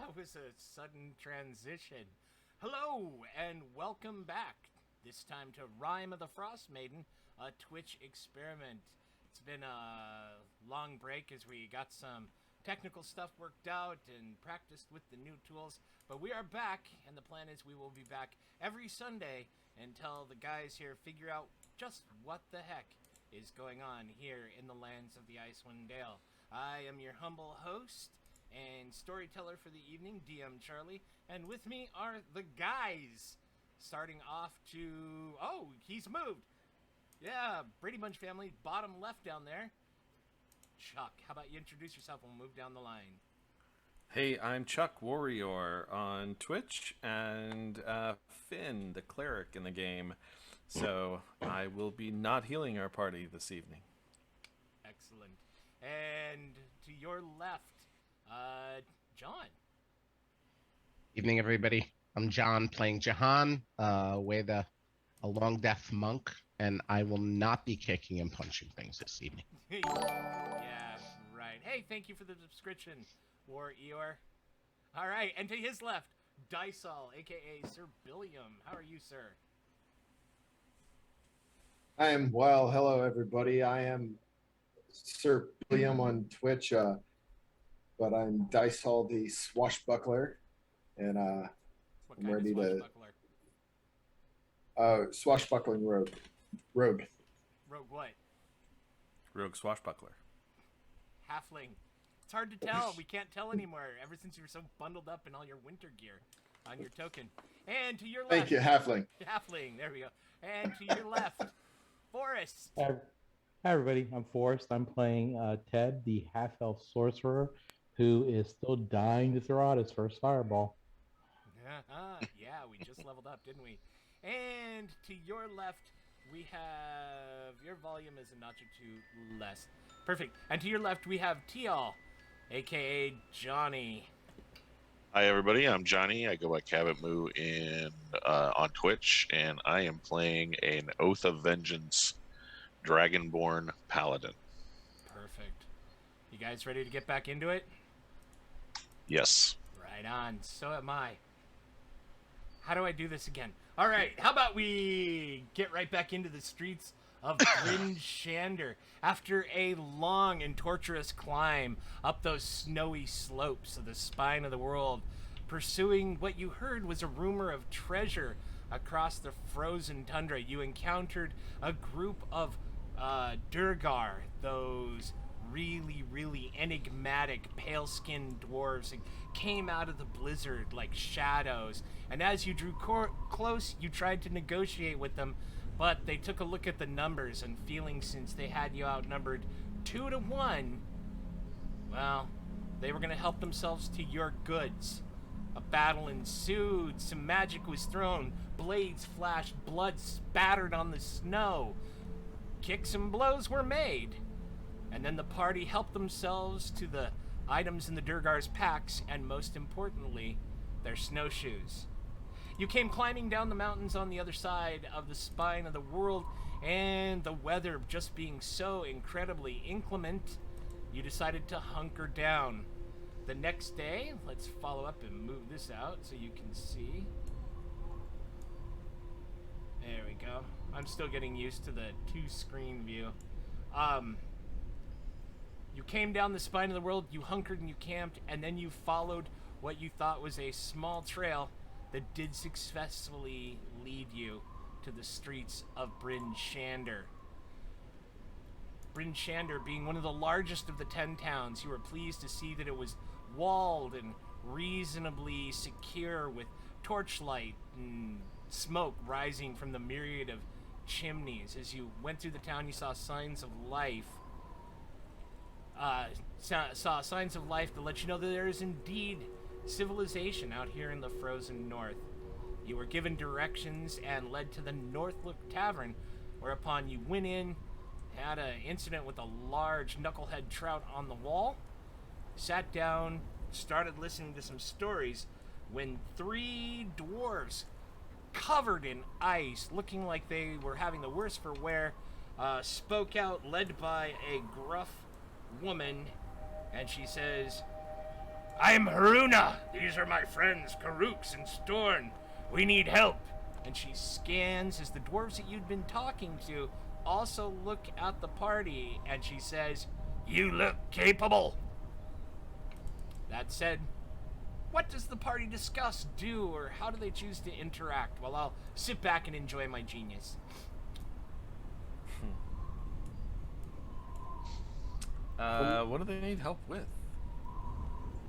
That was a sudden transition. Hello, and welcome back. This time to Rime of the Frostmaiden, a Twitch experiment. It's been a long break as we got some technical stuff worked out and practiced with the new tools. But we are back, and the plan is we will be back every Sunday until the guys here figure out just what the heck is going on here in the lands of the Icewind Dale. I am your humble host and storyteller for the evening, DM Charlie, and with me are the guys. Starting off to... Oh, he's moved. Yeah, Brady Bunch family, bottom left down there. Chuck, how about you introduce yourself and we'll move down the line. Hey, I'm Chuck Warrior on Twitch, and Finn, the cleric in the game. So I will be not healing our party this evening. Excellent. And to your left, John. Evening, everybody. I'm John, playing Jahan, with a long deaf monk, and I will not be kicking and punching things this evening. Yeah, right. Hey, thank you for the subscription, War Eeyore. All right, and to his left, Dysol, a.k.a. Sir Billiam. How are you, sir? Hello everybody. I am Sir Billiam on Twitch, but I'm Dysol the Swashbuckler, and What I'm kind ready of to swashbuckler? swashbuckling rogue. Rogue what? Rogue Swashbuckler. Halfling. It's hard to tell. We can't tell anymore ever since you were so bundled up in all your winter gear on your token. And to your left... Thank you, Halfling. Halfling, there we go. And to your left, Forrest. Hi everybody, I'm Forrest. I'm playing Ted, the half-elf sorcerer, who is still dying to throw out his first fireball. Yeah, we just leveled up, didn't we? And to your left, we have... Your volume is a notch or two less. Perfect. And to your left, we have Teal, a.k.a. Johnny. Hi everybody, I'm Johnny. I go by Cabot Moo on Twitch, and I am playing an Oath of Vengeance Dragonborn Paladin. Perfect. You guys ready to get back into it? Yes. Right on. So am I. How do I do this again? All right, how about we get right back into the streets of Bryn Shander after a long and torturous climb up those snowy slopes of the spine of the world, pursuing what you heard was a rumor of treasure across the frozen tundra. You encountered a group of Durgar, those really enigmatic pale-skinned dwarves that came out of the blizzard like shadows. And as you drew close, you tried to negotiate with them, but they took a look at the numbers, and feeling since they had you outnumbered 2-1, well, they were going to help themselves to your goods. A battle ensued, some magic was thrown, blades flashed, blood spattered on the snow. Kicks and blows were made, and then the party helped themselves to the items in the Durgar's packs, and most importantly, their snowshoes. You came climbing down the mountains on the other side of the spine of the world, and the weather just being so incredibly inclement, you decided to hunker down. The next day, let's follow up and move this out so you can see. There we go. I'm still getting used to the two-screen view. You came down the spine of the world, you hunkered and you camped, and then you followed what you thought was a small trail that did successfully lead you to the streets of Bryn Shander. Bryn Shander being one of the largest of the 10 towns, you were pleased to see that it was walled and reasonably secure, with torchlight and smoke rising from the myriad of chimneys. As you went through the town, you saw signs of life. Saw signs of life to let you know that there is indeed civilization out here in the frozen north. You were given directions and led to the Northlook Tavern, whereupon you went in, had an incident with a large knucklehead trout on the wall, sat down, started listening to some stories, when 3 dwarves covered in ice, looking like they were having the worst for wear, spoke out, led by a gruff woman, and she says, I'm Haruna. These are my friends, Karooks and Storn. We need help. And she scans as the dwarves that you'd been talking to also look at the party, and she says, "You look capable." That said, what does the party discuss, do, or how do they choose to interact? Well, I'll sit back and enjoy my genius. What do they need help with?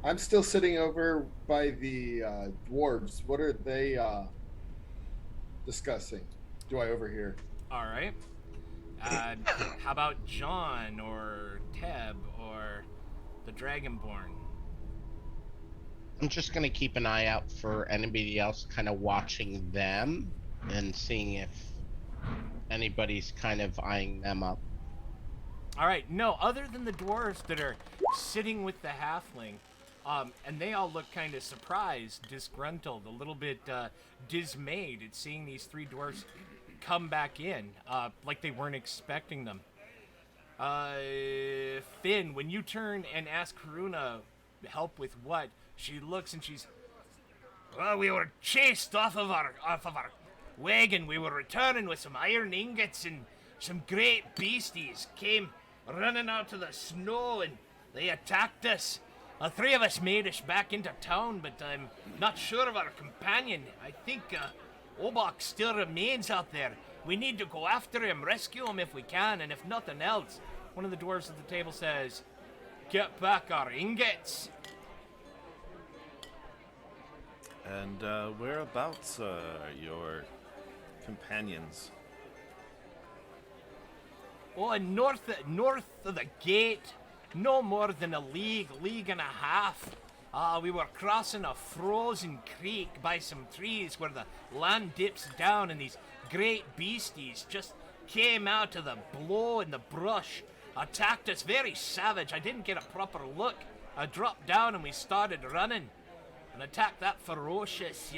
I'm still sitting over by the dwarves. What are they discussing? Do I overhear? All right. How about John or Teb or the Dragonborn? I'm just gonna keep an eye out for anybody else kind of watching them and seeing if anybody's kind of eyeing them up. All right. No, other than the dwarves that are sitting with the halfling, and they all look kind of surprised, disgruntled, a little bit dismayed at seeing these three dwarves come back in, like they weren't expecting them. Finn, when you turn and ask Haruna help with what, she looks and she's, "Well, we were chased off of our wagon. We were returning with some iron ingots, and some great beasties came running out of the snow and they attacked us. Three of us made us back into town, but I'm not sure of our companion. I think Obok still remains out there. We need to go after him, rescue him if we can, and if nothing else," one of the dwarves at the table says, "get back our ingots." And whereabouts are your companions? Oh, north of the gate, no more than a league and a half. We were crossing a frozen creek by some trees where the land dips down, and these great beasties just came out of the blow in the brush, attacked us very savage. I didn't get a proper look. I dropped down and we started running. An attack that ferocious,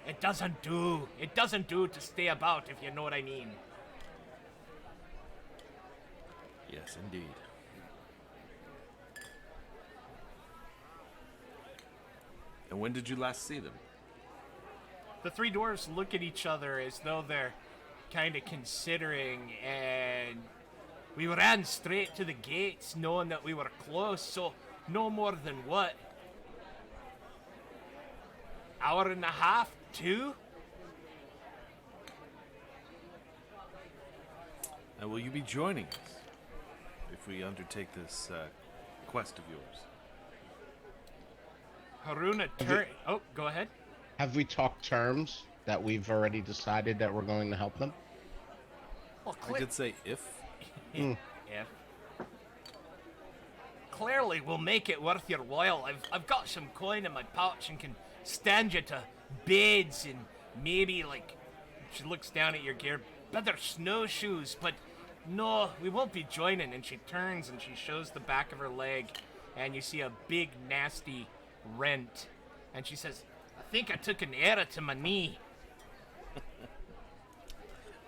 it doesn't do. It doesn't do to stay about, if you know what I mean. Yes, indeed. And when did you last see them? The three dwarves look at each other as though they're kind of considering, and we ran straight to the gates knowing that we were close, so no more than what? Hour and a half, 2? And will you be joining us if we undertake this quest of yours? Haruna turn. Oh, go ahead. Have we talked terms that we've already decided that we're going to help them? Well, I did say if. Yeah. Clearly, we'll make it worth your while. I've got some coin in my pouch and can stand you to beds and maybe, like, she looks down at your gear, better snowshoes, but no, we won't be joining. And she turns and she shows the back of her leg, and you see a big, nasty rent. And she says, "I think I took an arrow to my knee."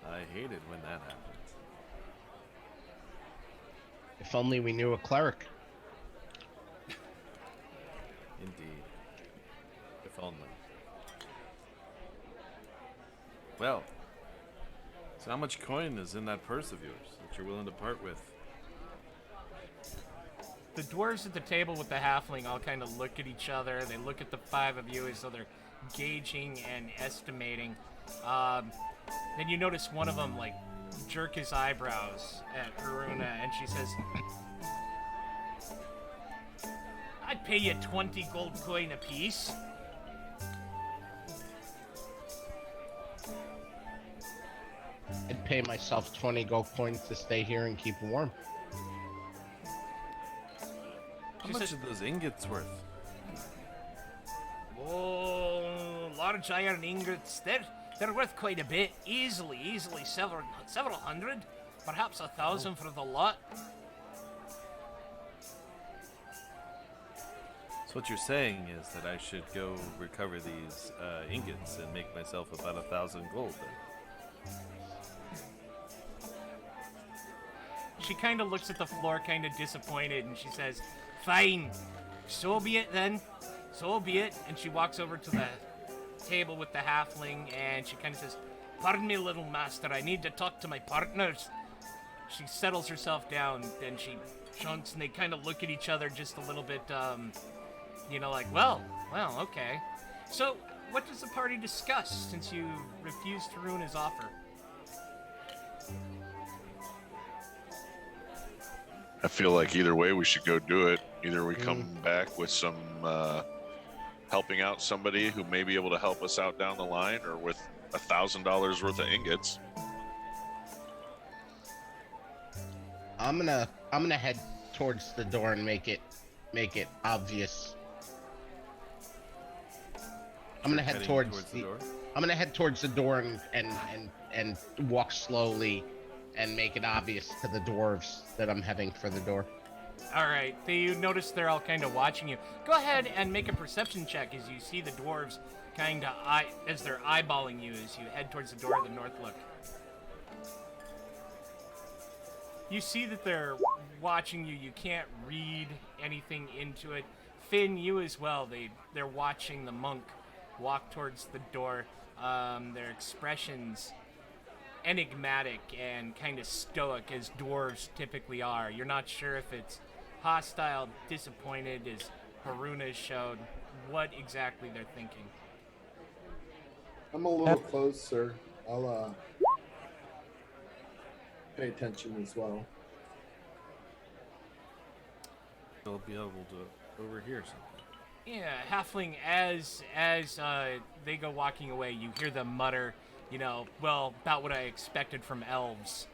I hate it when that happens. If only we knew a cleric. Indeed. If only. Well, so how much coin is in that purse of yours that you're willing to part with? The dwarves at the table with the halfling all kind of look at each other. They look at the five of you as though they're gauging and estimating. Then you notice one of them, like, jerk his eyebrows at Haruna, and she says, "I'd pay you 20 gold coin apiece." I'd pay myself 20 gold coins to stay here and keep warm. How She much said- are those ingots worth? Oh, large iron ingots. They're worth quite a bit. Easily several hundred, perhaps 1,000 for the lot. So what you're saying is that I should go recover these ingots and make myself about 1,000 gold then? She kind of looks at the floor, kind of disappointed, and she says, "Fine. So be it then. So be it. And she walks over to the table with the halfling and she kind of says, "Pardon me, little master, I need to talk to my partners." She settles herself down, then she chunks and they kind of look at each other just a little bit, like, well, okay. So, what does the party discuss since you refused Taruna's offer? I feel like either way we should go do it. Either we come back with some helping out somebody who may be able to help us out down the line, or with $1,000 worth of ingots. I'm gonna head towards the door and make it obvious. I'm gonna head Heading towards the door. I'm gonna head towards the door and walk slowly and make it obvious to the dwarves that I'm heading for the door. All right, you notice they're all kind of watching you. Go ahead and make a perception check as you see the dwarves kind of as they're eyeballing you as you head towards the door of the North Look. You see that they're watching you. You can't read anything into it. Finn, you as well. They're watching the monk walk towards the door. Their expressions enigmatic and kind of stoic as dwarves typically are. You're not sure if it's hostile, disappointed, as Haruna showed, what exactly they're thinking. I'm a little closer. I'll pay attention as well. They'll be able to overhear something. Yeah, halfling, as they go walking away, you hear them mutter, about what I expected from elves.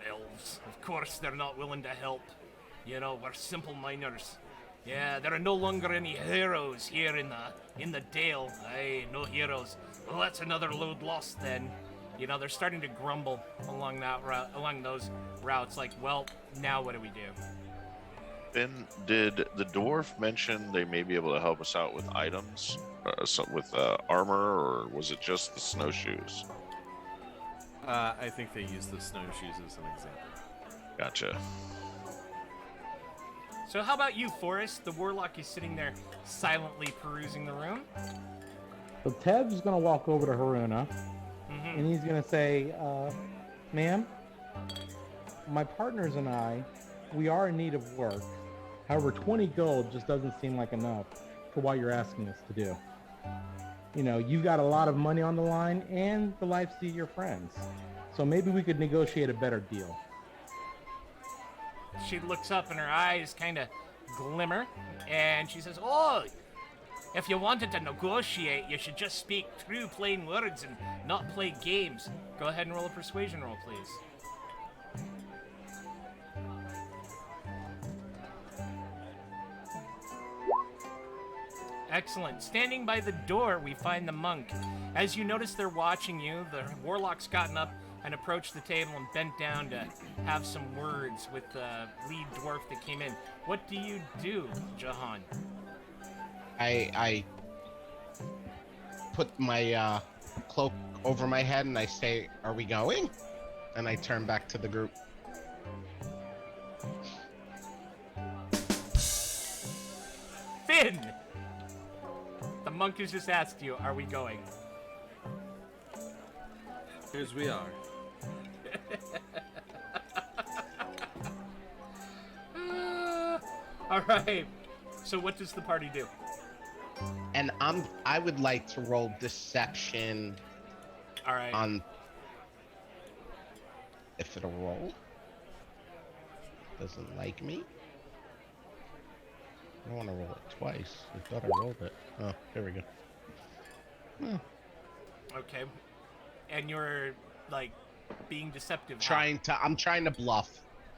Elves. Of course, they're not willing to help. We're simple miners. Yeah, there are no longer any heroes here in the Dale. Aye, no heroes. Well, that's another load lost then. They're starting to grumble along those routes. Like, well, now what do we do? Then, did the dwarf mention they may be able to help us out with items, with armor, or was it just the snowshoes? I think they use the snowshoes as an example. Gotcha. So how about you, Forrest? The warlock is sitting there silently perusing the room. So Ted's gonna walk over to Haruna, and he's gonna say, "Ma'am, my partners and I, we are in need of work. However, 20 gold just doesn't seem like enough for what you're asking us to do. You've got a lot of money on the line and the lives of your friends. So maybe we could negotiate a better deal." She looks up and her eyes kind of glimmer, and she says, "Oh, if you wanted to negotiate, you should just speak through plain words and not play games." Go ahead and roll a persuasion roll, please. Excellent. Standing by the door, we find the monk. As you notice they're watching you, the warlock's gotten up and approached the table and bent down to have some words with the lead dwarf that came in. What do you do, Jahan? I put my cloak over my head and I say, "Are we going?" And I turn back to the group. Finn! The monk has just asked you, are we going? Here's we are. All right. So what does the party do? And I would like to roll deception All right. on if it'll roll. Doesn't like me. I don't want to roll it twice. I thought I rolled it. Oh, there we go. Okay. And you're like being deceptive. I'm trying to bluff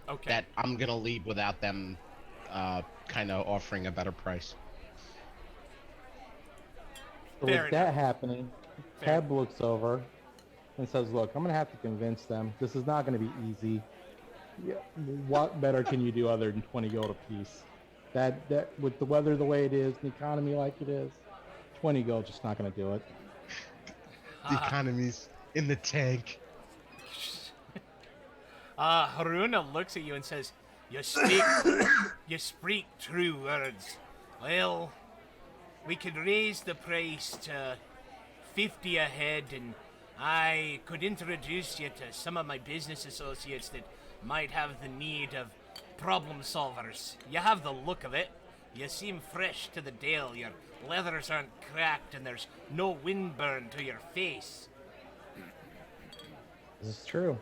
Okay. that I'm gonna leave without them kind of offering a better price. So Fair with that enough. happening, Fair. Ted looks over and says, "Look, I'm gonna have to convince them. This is not gonna be easy. Yeah, what better can you do other than 20 gold apiece? That with the weather the way it is, the economy like it is, 20 gold just not gonna do it." The economy's in the tank. Haruna looks at you and says, You speak, you speak true words. Well, we could raise the price to 50 a head, and I could introduce you to some of my business associates that might have the need of problem solvers. You have the look of it. You seem fresh to the deal. Your leathers aren't cracked, and there's no windburn to your face. This is true.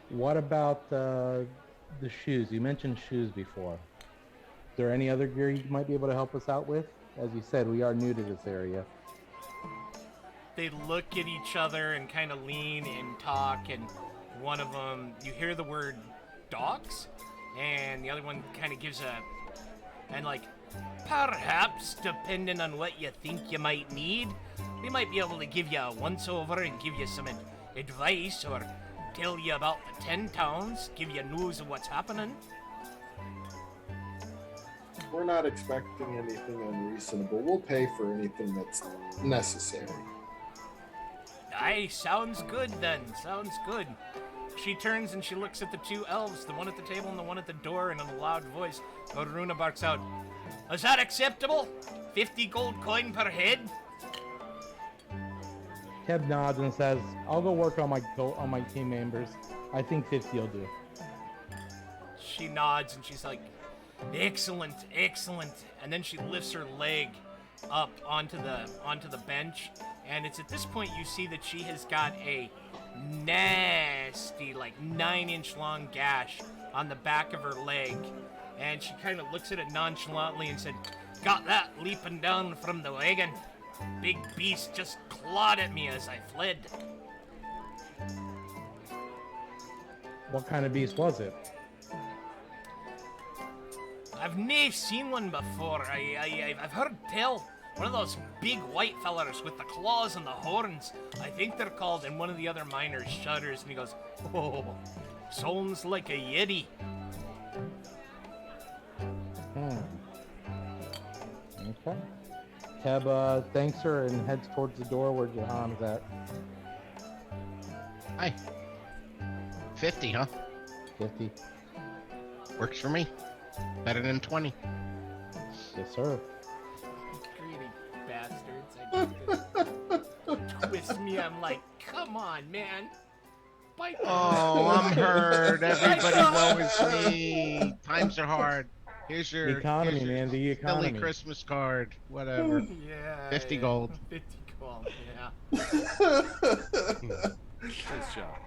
What about the shoes? You mentioned shoes before. Is there any other gear you might be able to help us out with? As you said, we are new to this area. They look at each other and kind of lean and talk, and one of them, you hear the word dogs, and the other one kind of gives and like, perhaps, depending on what you think you might need, we might be able to give you a once-over and give you some advice, or tell you about the 10 towns, give you news of what's happening. We're not expecting anything unreasonable. We'll pay for anything that's necessary. Aye, sounds good then. Sounds good. She turns and she looks at the two elves, the one at the table and the one at the door, and in a loud voice, Odoruna barks out, "Is that acceptable? 50 gold coin per head?" Teb nods and says, "I'll go work on my team members. I think 50 will do." She nods and she's like, "Excellent, excellent." And then she lifts her leg up onto the bench, and it's at this point you see that she has got a nasty, like 9-inch long gash on the back of her leg, and she kind of looks at it nonchalantly and said, "Got that leaping down from the wagon. Big beast just clawed at me as I fled." What kind of beast was it? I've never seen one before. I've heard tell. One of those big white fellers with the claws and the horns. I think they're called, and one of the other miners shudders and he goes, "Oh, sounds like a yeti." Okay. Teb thanks her and heads towards the door where Jahan's at. Hi. 50, huh? 50. Works for me. Better than 20. Yes, sir. Greedy bastards. I just twist me. I'm like, come on, man. Bite me. Oh, I'm hurt. Everybody woe is me. Times are hard. Here's your The economy, here's your man. The silly economy. Christmas card. Whatever. Yeah. 50 gold. 50 gold, yeah. Nice job.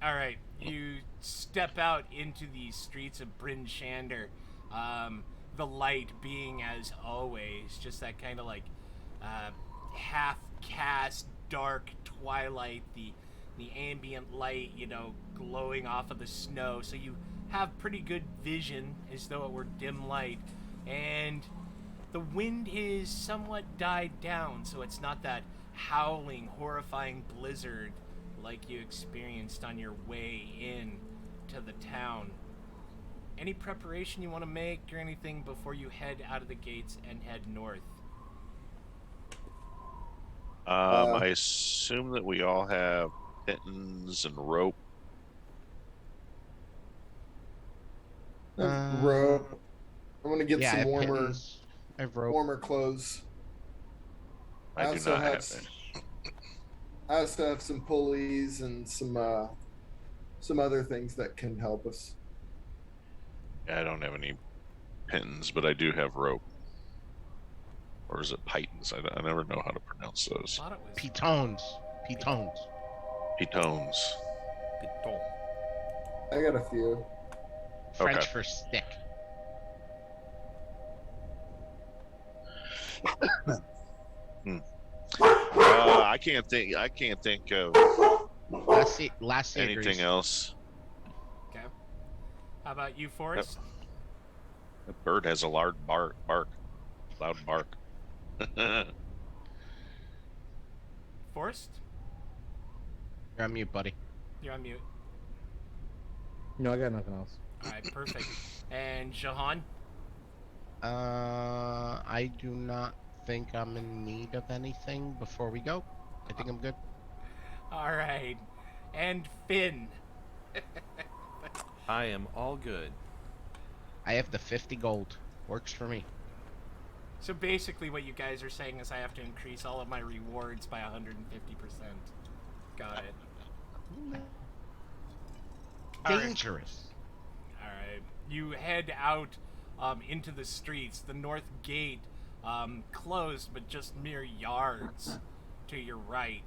All right, you step out into the streets of Bryn Shander. The light being, as always, just that kind of like half-cast dark twilight. The ambient light, glowing off of the snow. So you have pretty good vision, as though it were dim light, and the wind is somewhat died down, so it's not that howling, horrifying blizzard like you experienced on your way in to the town. Any preparation you want to make or anything before you head out of the gates and head north? I assume that we all have mittens and rope. Rope. I want to get Yeah, I some have warmer, pittance. I have rope. warmer clothes. I do also not have have s- any. I also have some pulleys and some other things that can help us. I don't have any pins, but I do have rope. Or is it pitons? I never know how to pronounce those. Thought it was. Pitones. Pitones. Pitons. Piton. I got a few. French Okay. for stick. I can't think of Last anything else. Okay. How about you, Forrest? The bird has a loud bark. Loud bark. Forrest? You're on mute, buddy. You're on mute. No, I got nothing else. All right, perfect. And Jahan? I do not think I'm in need of anything before we go. I think I'm good. All right. And Finn? I am all good. I have the 50 gold. Works for me. So basically what you guys are saying is I have to increase all of my rewards by 150%. Got it. All right. Dangerous. All right. You head out into the streets. The north gate closed, but just mere yards to your right.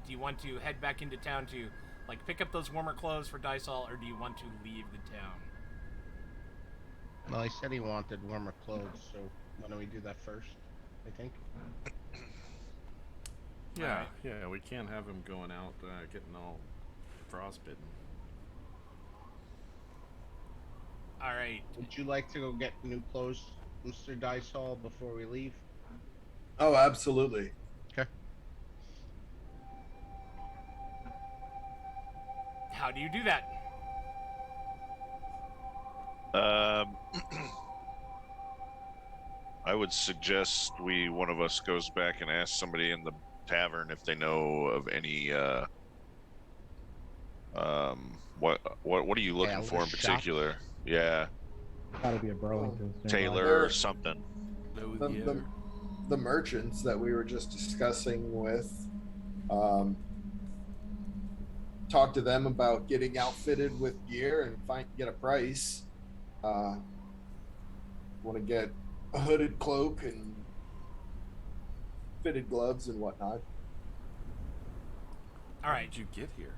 Do you want to head back into town to like pick up those warmer clothes for Dysol, or do you want to leave the town? Well, he said he wanted warmer clothes, so why don't we do that first? I think. Yeah, Alright. yeah, we can't have him going out getting all frostbitten. All right. Would you like to go get new clothes, Mr. Dysol, before we leave? Oh, absolutely. Okay. How do you do that? I would suggest one of us goes back and asks somebody in the tavern if they know of any what are you looking Tailor for in shop? particular? Yeah, Gotta be a Burlington. tailor or something. The merchants that we were just discussing with, talk to them about getting outfitted with gear and get a price. Want to get a hooded cloak and fitted gloves and whatnot. All right. How did you get here?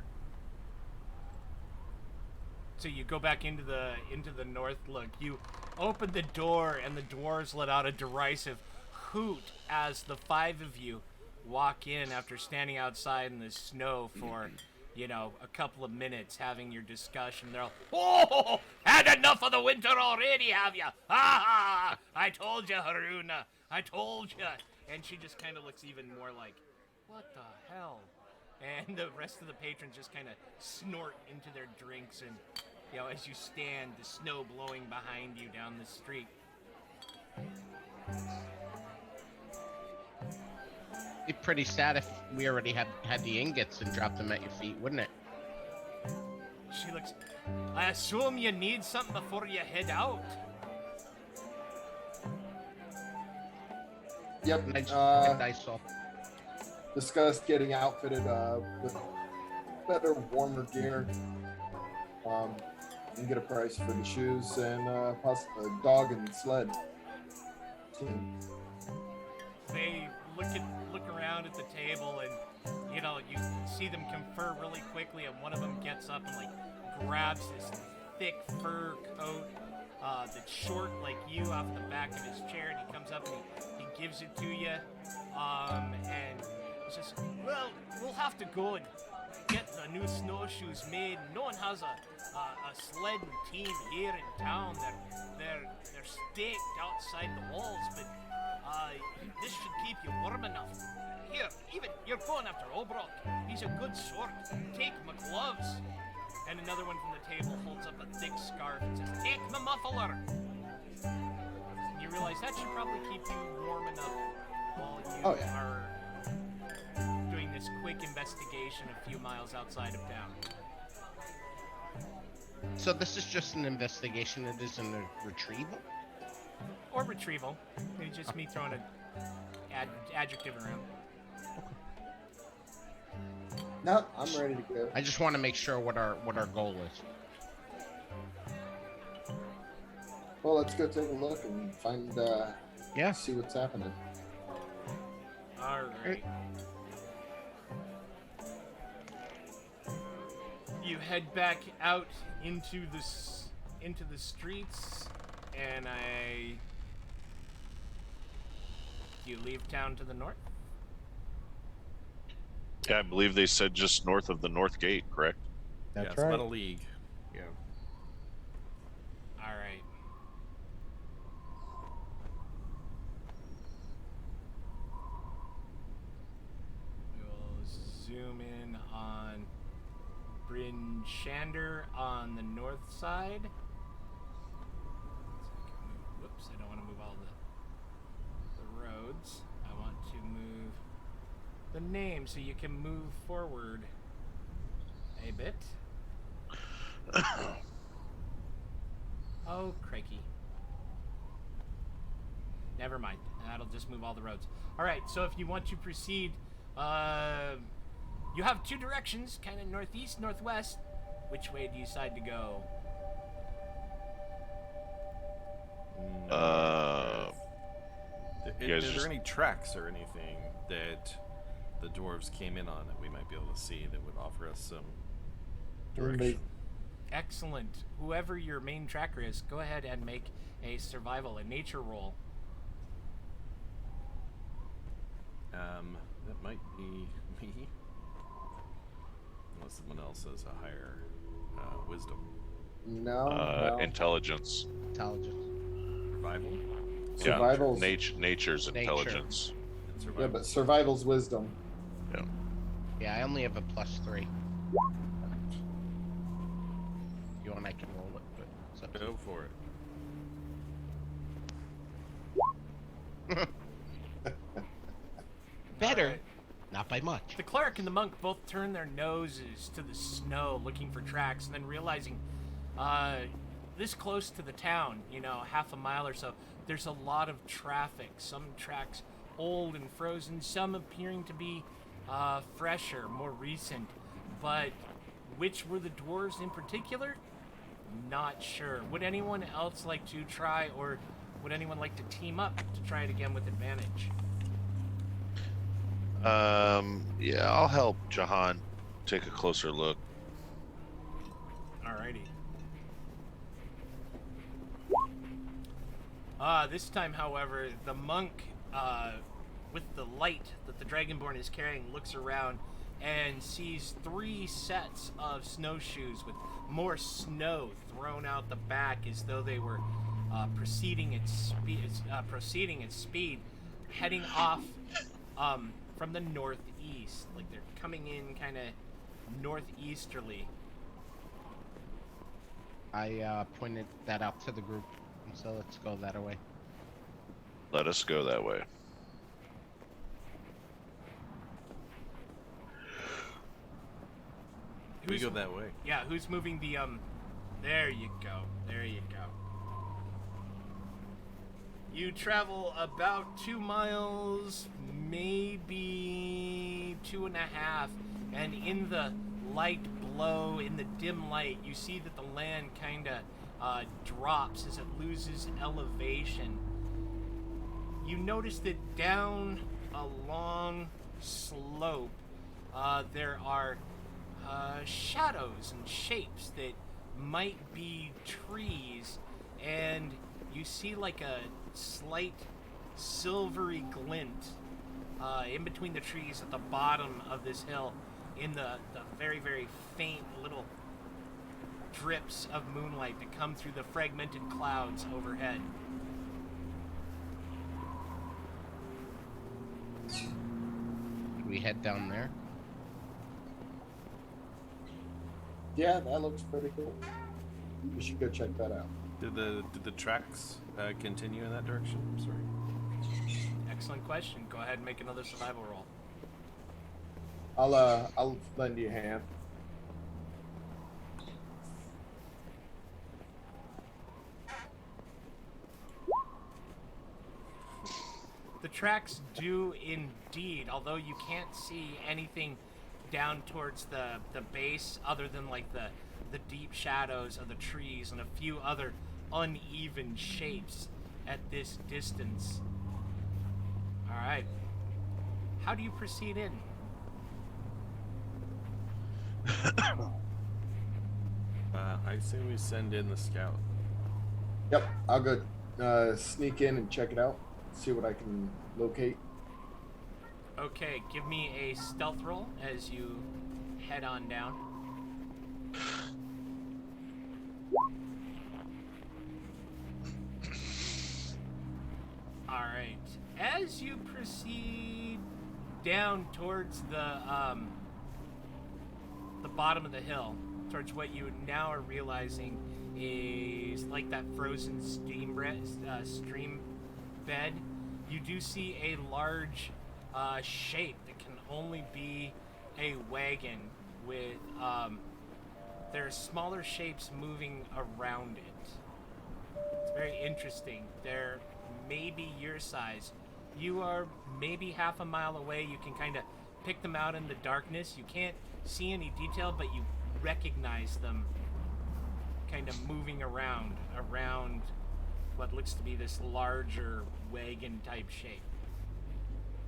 So you go back into the north. Look, you open the door, and the dwarves let out a derisive hoot as the five of you walk in after standing outside in the snow for, a couple of minutes having your discussion. They're all, "Oh, had enough of the winter already, have you? Ha! I told you, Haruna. I told you." And she just kind of looks even more like, "What the hell?" And the rest of the patrons just kind of snort into their drinks, and as you stand, the snow blowing behind you down the street. Be pretty sad if we already had the ingots and dropped them at your feet, wouldn't it? She looks, "I assume you need something before you head out." Yep. And I just Dysol. Discussed getting outfitted with better, warmer gear. And get a price for the shoes and possibly a dog and sled. They look around at the table, and you see them confer really quickly, and one of them gets up and grabs this thick fur coat that's short like you off the back of his chair, and he comes up and he gives it to you, and he says, "Well, we'll have to go and get the new snowshoes made. No one has a sledding team here in town. They're staked outside the walls, but this should keep you warm enough. Here, even you're going after Obrock. He's a good sort. Take my gloves." And another one from the table holds up a thick scarf and says, "Take my muffler." And you realize that should probably keep you warm enough while you are doing this quick investigation a few miles outside of town. So this is just an investigation. It isn't a retrieval. Or retrieval. It's just me throwing an adjective around. No, I'm ready to go. I just want to make sure what our goal is. Well, let's go take a look and find. Yeah. See what's happening. All right. You head back out into the streets, and you leave town to the north. Yeah, I believe they said just north of the north gate, correct? That's yeah, it's right. about a league. Yeah. All right. We'll zoom in on Bryn Shander on the north side. Whoops, I don't want to move all the roads. I want to move the name so you can move forward a bit. Oh, crikey. Never mind. That'll just move all the roads. All right, so if you want to proceed, you have two directions, kind of northeast, northwest. Which way do you decide to go? You guys Are just- there any tracks or anything that the dwarves came in on that we might be able to see that would offer us some direction? Excellent. Whoever your main tracker is, go ahead and make a survival, a nature roll. That might be me. Unless someone else has a higher wisdom. No. Intelligence. Intelligence. Survival? Survival's- Nature's Nature. intelligence. And Yeah, survival. but survival's wisdom. Yeah, I only have a +3. If you want, I can roll it, but it's up to Go for it. Better, Alright. not by much. The cleric and the monk both turn their noses to the snow looking for tracks, and then realizing this close to the town, half a mile or so, there's a lot of traffic. Some tracks old and frozen, some appearing to be fresher, more recent. But which were the dwarves in particular? Not sure. Would anyone else like to try, or would anyone like to team up to try it again with advantage? Yeah, I'll help Jahan take a closer look. Alrighty. This time, however, the monk, with the light that the Dragonborn is carrying, looks around and sees 3 sets of snowshoes with more snow thrown out the back as though they were proceeding at speed, heading off from the northeast. Like they're coming in kind of northeasterly. I pointed that out to the group, and so let's go that way. Let us go that way. We go that way. Yeah, who's moving the there you go. There you go. You travel about 2 miles, maybe 2.5, and in the light glow, in the dim light, you see that the land kind of drops as it loses elevation. You notice that down a long slope, there are shadows and shapes that might be trees, and you see like a slight silvery glint in between the trees at the bottom of this hill, in the very, very faint little drips of moonlight that come through the fragmented clouds overhead. Should we head down there? Yeah, that looks pretty cool. We should go check that out. Did the tracks continue in that direction? Sorry. Excellent question. Go ahead and make another survival roll. I'll lend you a hand. The tracks do indeed, although you can't see anything down towards the base other than like the deep shadows of the trees and a few other uneven shapes at this distance. All right. How do you proceed in? I say we send in the scout. Yep, I'll go sneak in and check it out. See what I can locate. Okay, give me a stealth roll as you head on down. All right. As you proceed down towards the bottom of the hill, towards what you now are realizing is like that frozen stream bed, you do see a large shape that can only be a wagon with there are smaller shapes moving around it. It's very interesting. They're maybe your size. You are maybe half a mile away. You can kind of pick them out in the darkness. You can't see any detail, but you recognize them kind of moving around what looks to be this larger wagon type shape.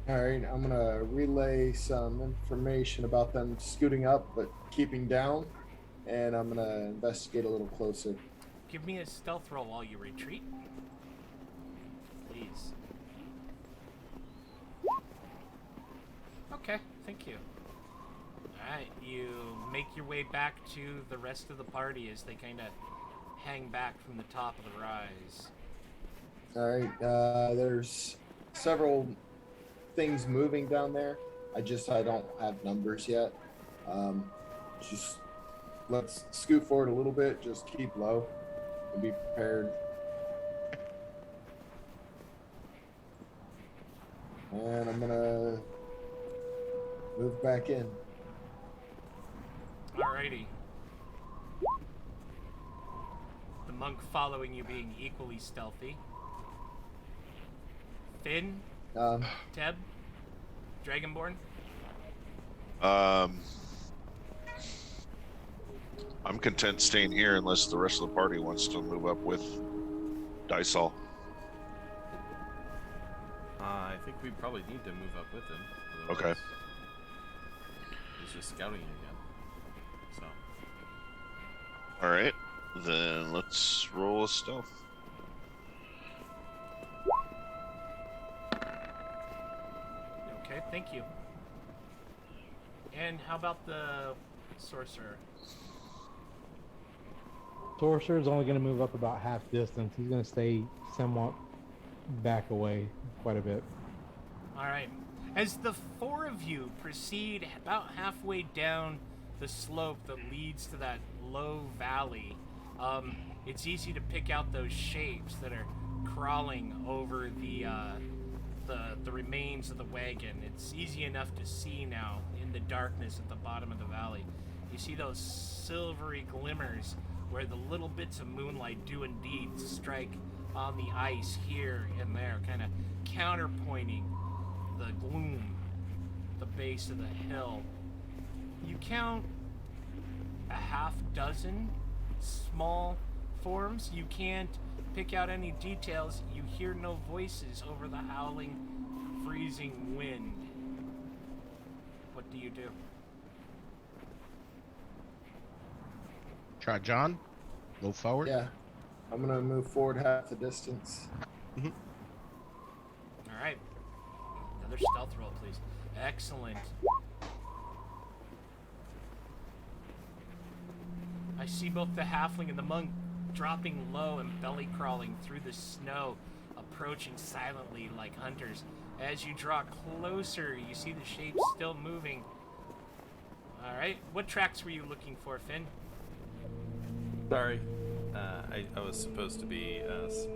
All right, I'm gonna relay some information about them scooting up but keeping down, and I'm gonna investigate a little closer. Give me a stealth roll while you retreat, please. Okay, thank you. Alright, you make your way back to the rest of the party as they kind of hang back from the top of the rise. All right, there's several things moving down there. I don't have numbers yet. Just let's scoot forward a little bit. Just keep low and be prepared. And I'm gonna move back in. Alrighty. The monk following you being equally stealthy. Finn? Teb? Dragonborn? I'm content staying here unless the rest of the party wants to move up with Dysol. I think we probably need to move up with him. Okay. He's just scouting again. So. All right, then let's roll a stealth. Okay, thank you. And how about the sorcerer? Sorcerer's only going to move up about half distance. He's going to stay somewhat back away quite a bit. Alright. As the four of you proceed about halfway down the slope that leads to that low valley, it's easy to pick out those shapes that are crawling over the remains of the wagon. It's easy enough to see now in the darkness at the bottom of the valley. You see those silvery glimmers where the little bits of moonlight do indeed strike on the ice here and there, kind of counterpointing the gloom, the base of the hill. You count a half dozen small forms. You can't pick out any details. You hear no voices over the howling, freezing wind. What do you do? Try John. Move forward. Yeah, I'm gonna move forward half the distance. All right. Another stealth roll, please. Excellent. I see both the halfling and the monk dropping low and belly crawling through the snow, approaching silently like hunters. As you draw closer, you see the shapes still moving. All right. What tracks were you looking for, Finn? Sorry. I was supposed to be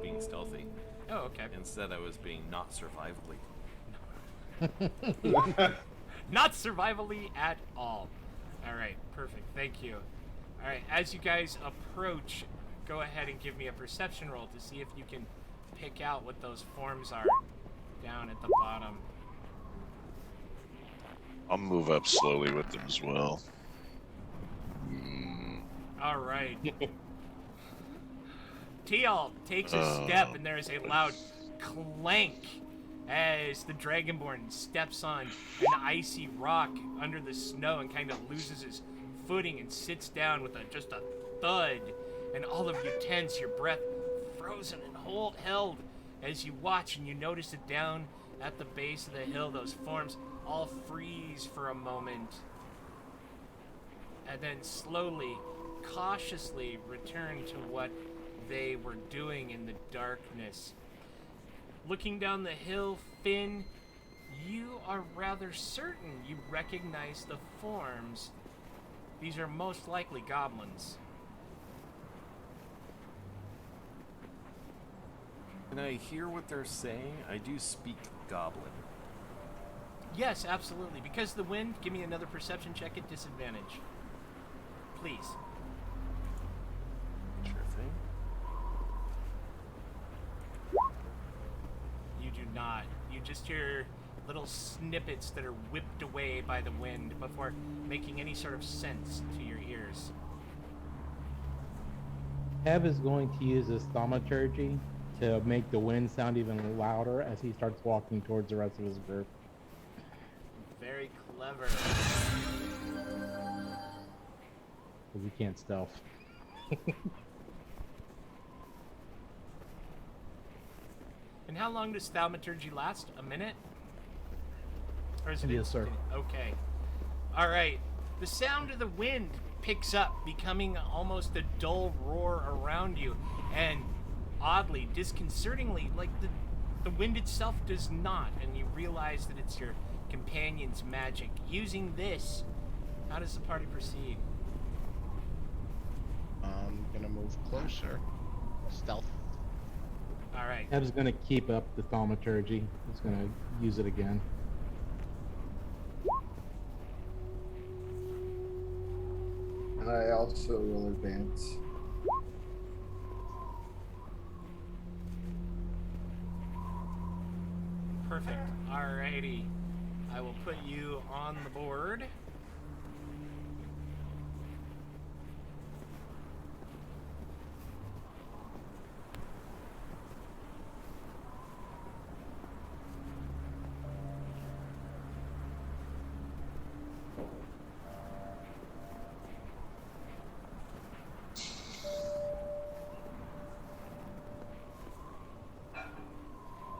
being stealthy. Oh, okay. Instead, I was being not survivably. Not survivally at all. All right, perfect. Thank you. All right, as you guys approach, go ahead and give me a perception roll to see if you can pick out what those forms are down at the bottom. I'll move up slowly with them as well. All right. Teal takes a step, and there is a loud clank as the Dragonborn steps on an icy rock under the snow and kind of loses his footing and sits down with just a thud. And all of you tense, your breath frozen and held as you watch, and you notice it down at the base of the hill. Those forms all freeze for a moment, and then slowly, cautiously return to what they were doing in the darkness. Looking down the hill, Finn, you are rather certain you recognize the forms. These are most likely goblins. Can I hear what they're saying? I do speak Goblin. Yes, absolutely. Because of the wind, give me another perception check at disadvantage. Please. Sure thing. You just hear little snippets that are whipped away by the wind before making any sort of sense to your ears. Ev is going to use his thaumaturgy to make the wind sound even louder as he starts walking towards the rest of his group. Very clever. Because he can't stealth. And how long does thaumaturgy last? A minute? Or is it Yes, sir. Okay. All right. The sound of the wind picks up, becoming almost a dull roar around you, and oddly, disconcertingly, like the wind itself does not, and you realize that it's your companion's magic. Using this, how does the party proceed? I'm gonna move closer. Stealth. All right. Ev's going to keep up the thaumaturgy. He's going to use it again. I also will advance. Perfect. Alrighty. I will put you on the board.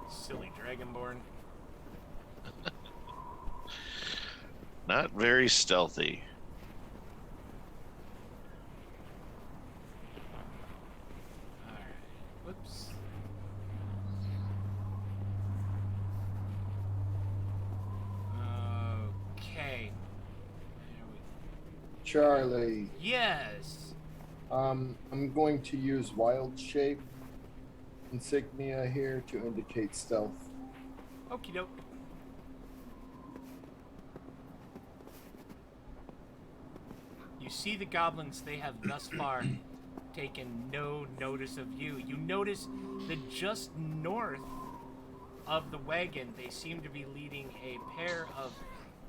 Silly Dragonborn. Not very stealthy. Alright. Whoops. Okay. There we... Charlie, Yes! I'm going to use wild shape insignia here to indicate stealth. Okie doke. You see the goblins, they have thus far taken no notice of you. You notice that just north of the wagon, they seem to be leading a pair of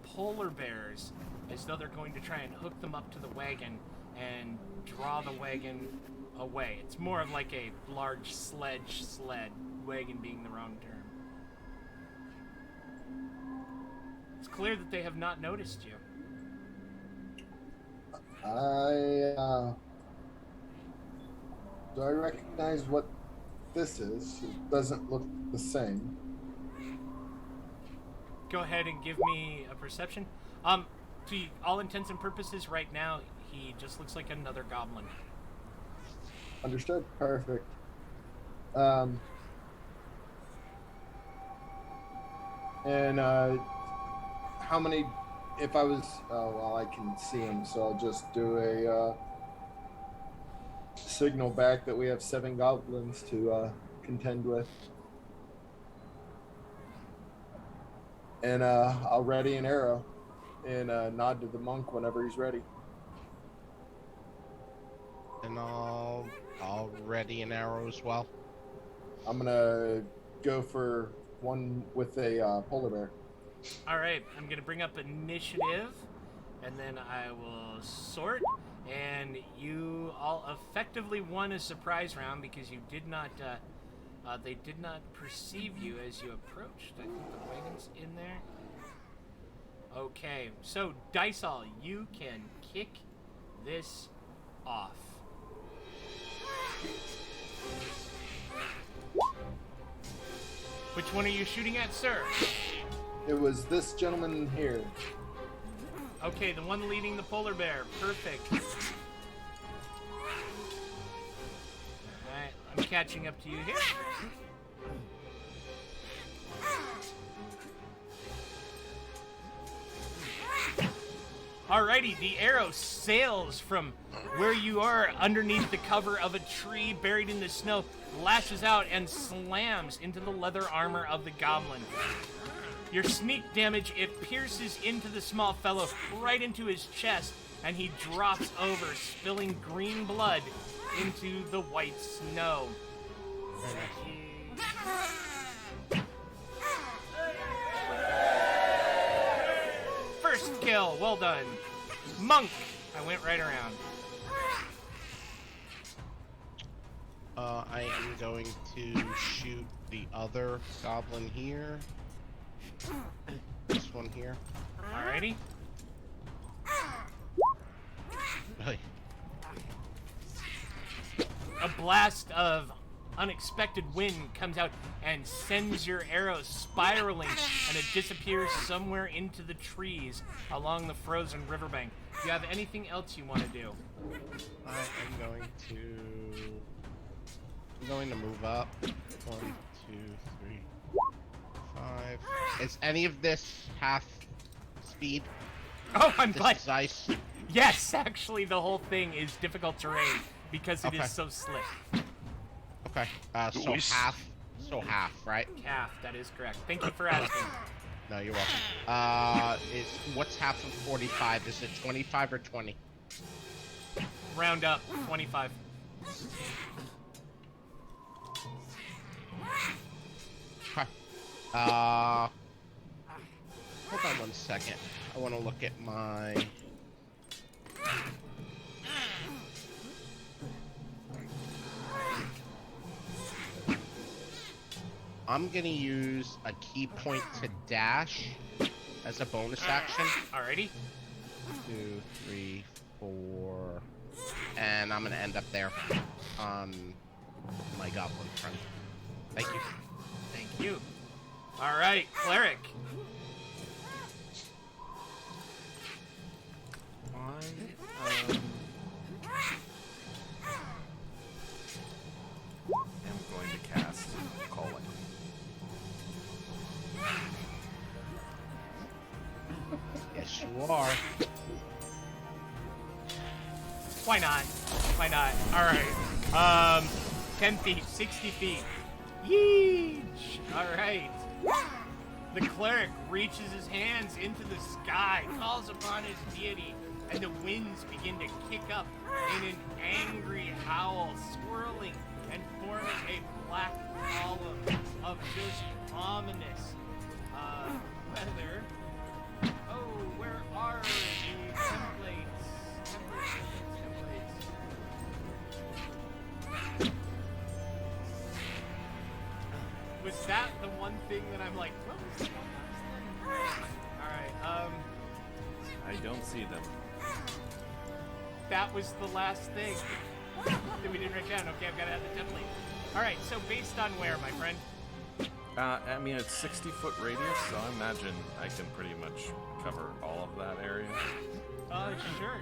polar bears as though they're going to try and hook them up to the wagon and draw the wagon away. It's more of like a large sled, wagon being the wrong term. It's clear that they have not noticed you. Do I recognize what this is? It doesn't look the same. Go ahead and give me a perception. To all intents and purposes, right now, he just looks like another goblin. Understood. Perfect. And how many? If I was, well, I can see him, so I'll just do a signal back that we have 7 goblins to contend with. And I'll ready an arrow and nod to the monk whenever he's ready. And I'll ready an arrow as well. I'm gonna go for one with a polar bear. All right, I'm gonna bring up initiative, and then I will sort. And you all effectively won a surprise round because you did not. They did not perceive you as you approached. I think the wagon's in there. Okay, so Dysol, you can kick this off. Which one are you shooting at, sir? It was this gentleman here. Okay, the one leading the polar bear. Perfect. Alright, I'm catching up to you here. Alrighty, the arrow sails from where you are underneath the cover of a tree buried in the snow, lashes out and slams into the leather armor of the goblin. Your sneak damage, it pierces into the small fellow, right into his chest, and he drops over, spilling green blood into the white snow. kill. Well done. Monk. I went right around. I am going to shoot the other goblin here. This one here. Alrighty. Really? A blast of unexpected wind comes out and sends your arrow spiraling, and it disappears somewhere into the trees along the frozen riverbank. Do you have anything else you want to do? I am going to move up. 1, 2, 3, 5. Is any of this half speed? Oh, I'm This glad. is ice. Yes, actually, the whole thing is difficult terrain because it Okay. is so slick. Okay. So half. So half, right? Calf, that is correct. Thank you for asking. No, you're welcome. What's half of 45? Is it 25 or 20? Round up, 25. Okay. Hold on 1 second. I want to look at my. I'm gonna use a key point to dash as a bonus action. Alrighty. 2, 3, 4, and I'm gonna end up there on my goblin friend. Thank you. Thank you. Alright, cleric. I am going to cast Call Lightning. Yes, you are. Why not? Why not? Alright. 10 feet, 60 feet. Yeesh! Alright. The cleric reaches his hands into the sky, calls upon his deity, and the winds begin to kick up in an angry howl, swirling and forming a black column of just ominous weather. Oh, where are the templates? Was that the one thing that I'm like, what was the one last thing? Alright, I don't see them. that was the last thing that we didn't write down. Okay, I've got to have the template. Alright, so based on where, my friend? I mean, it's 60-foot radius, so I imagine I can pretty much cover all of that area. Sure.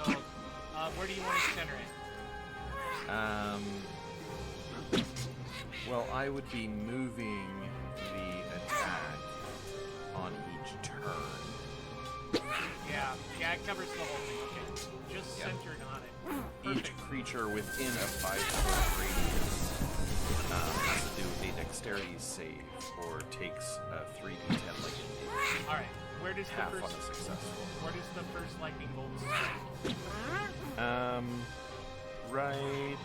So, where do you want to center it? Well, I would be moving the attack on each turn. Yeah, it covers the whole thing. Okay, just Yeah. centered on it. Each creature within a 5-foot radius has to do a dexterity save or takes a 3d10 lightning damage. All right, where does Half the on first? a successful. Where does the first lightning bolt strike? Right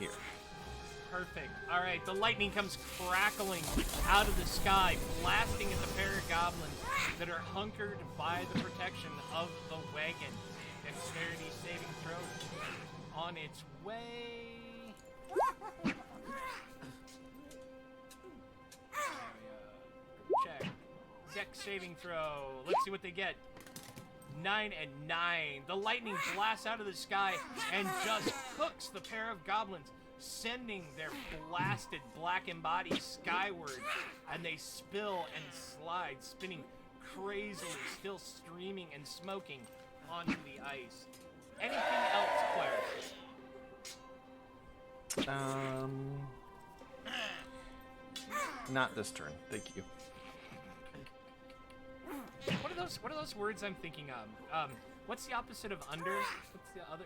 here. Perfect. All right, the lightning comes crackling out of the sky, blasting at the pair of goblins that are hunkered by the protection of the wagon. Dexterity saving throw on its way. Check. Dex saving throw. Let's see what they get. 9 and 9. The lightning blasts out of the sky and just hooks the pair of goblins, sending their blasted blackened bodies skyward, and they spill and slide, spinning crazily, still streaming and smoking onto the ice. Anything else, Claire? Not this turn. Thank you. What are those words I'm thinking of? What's the opposite of under? What's the other?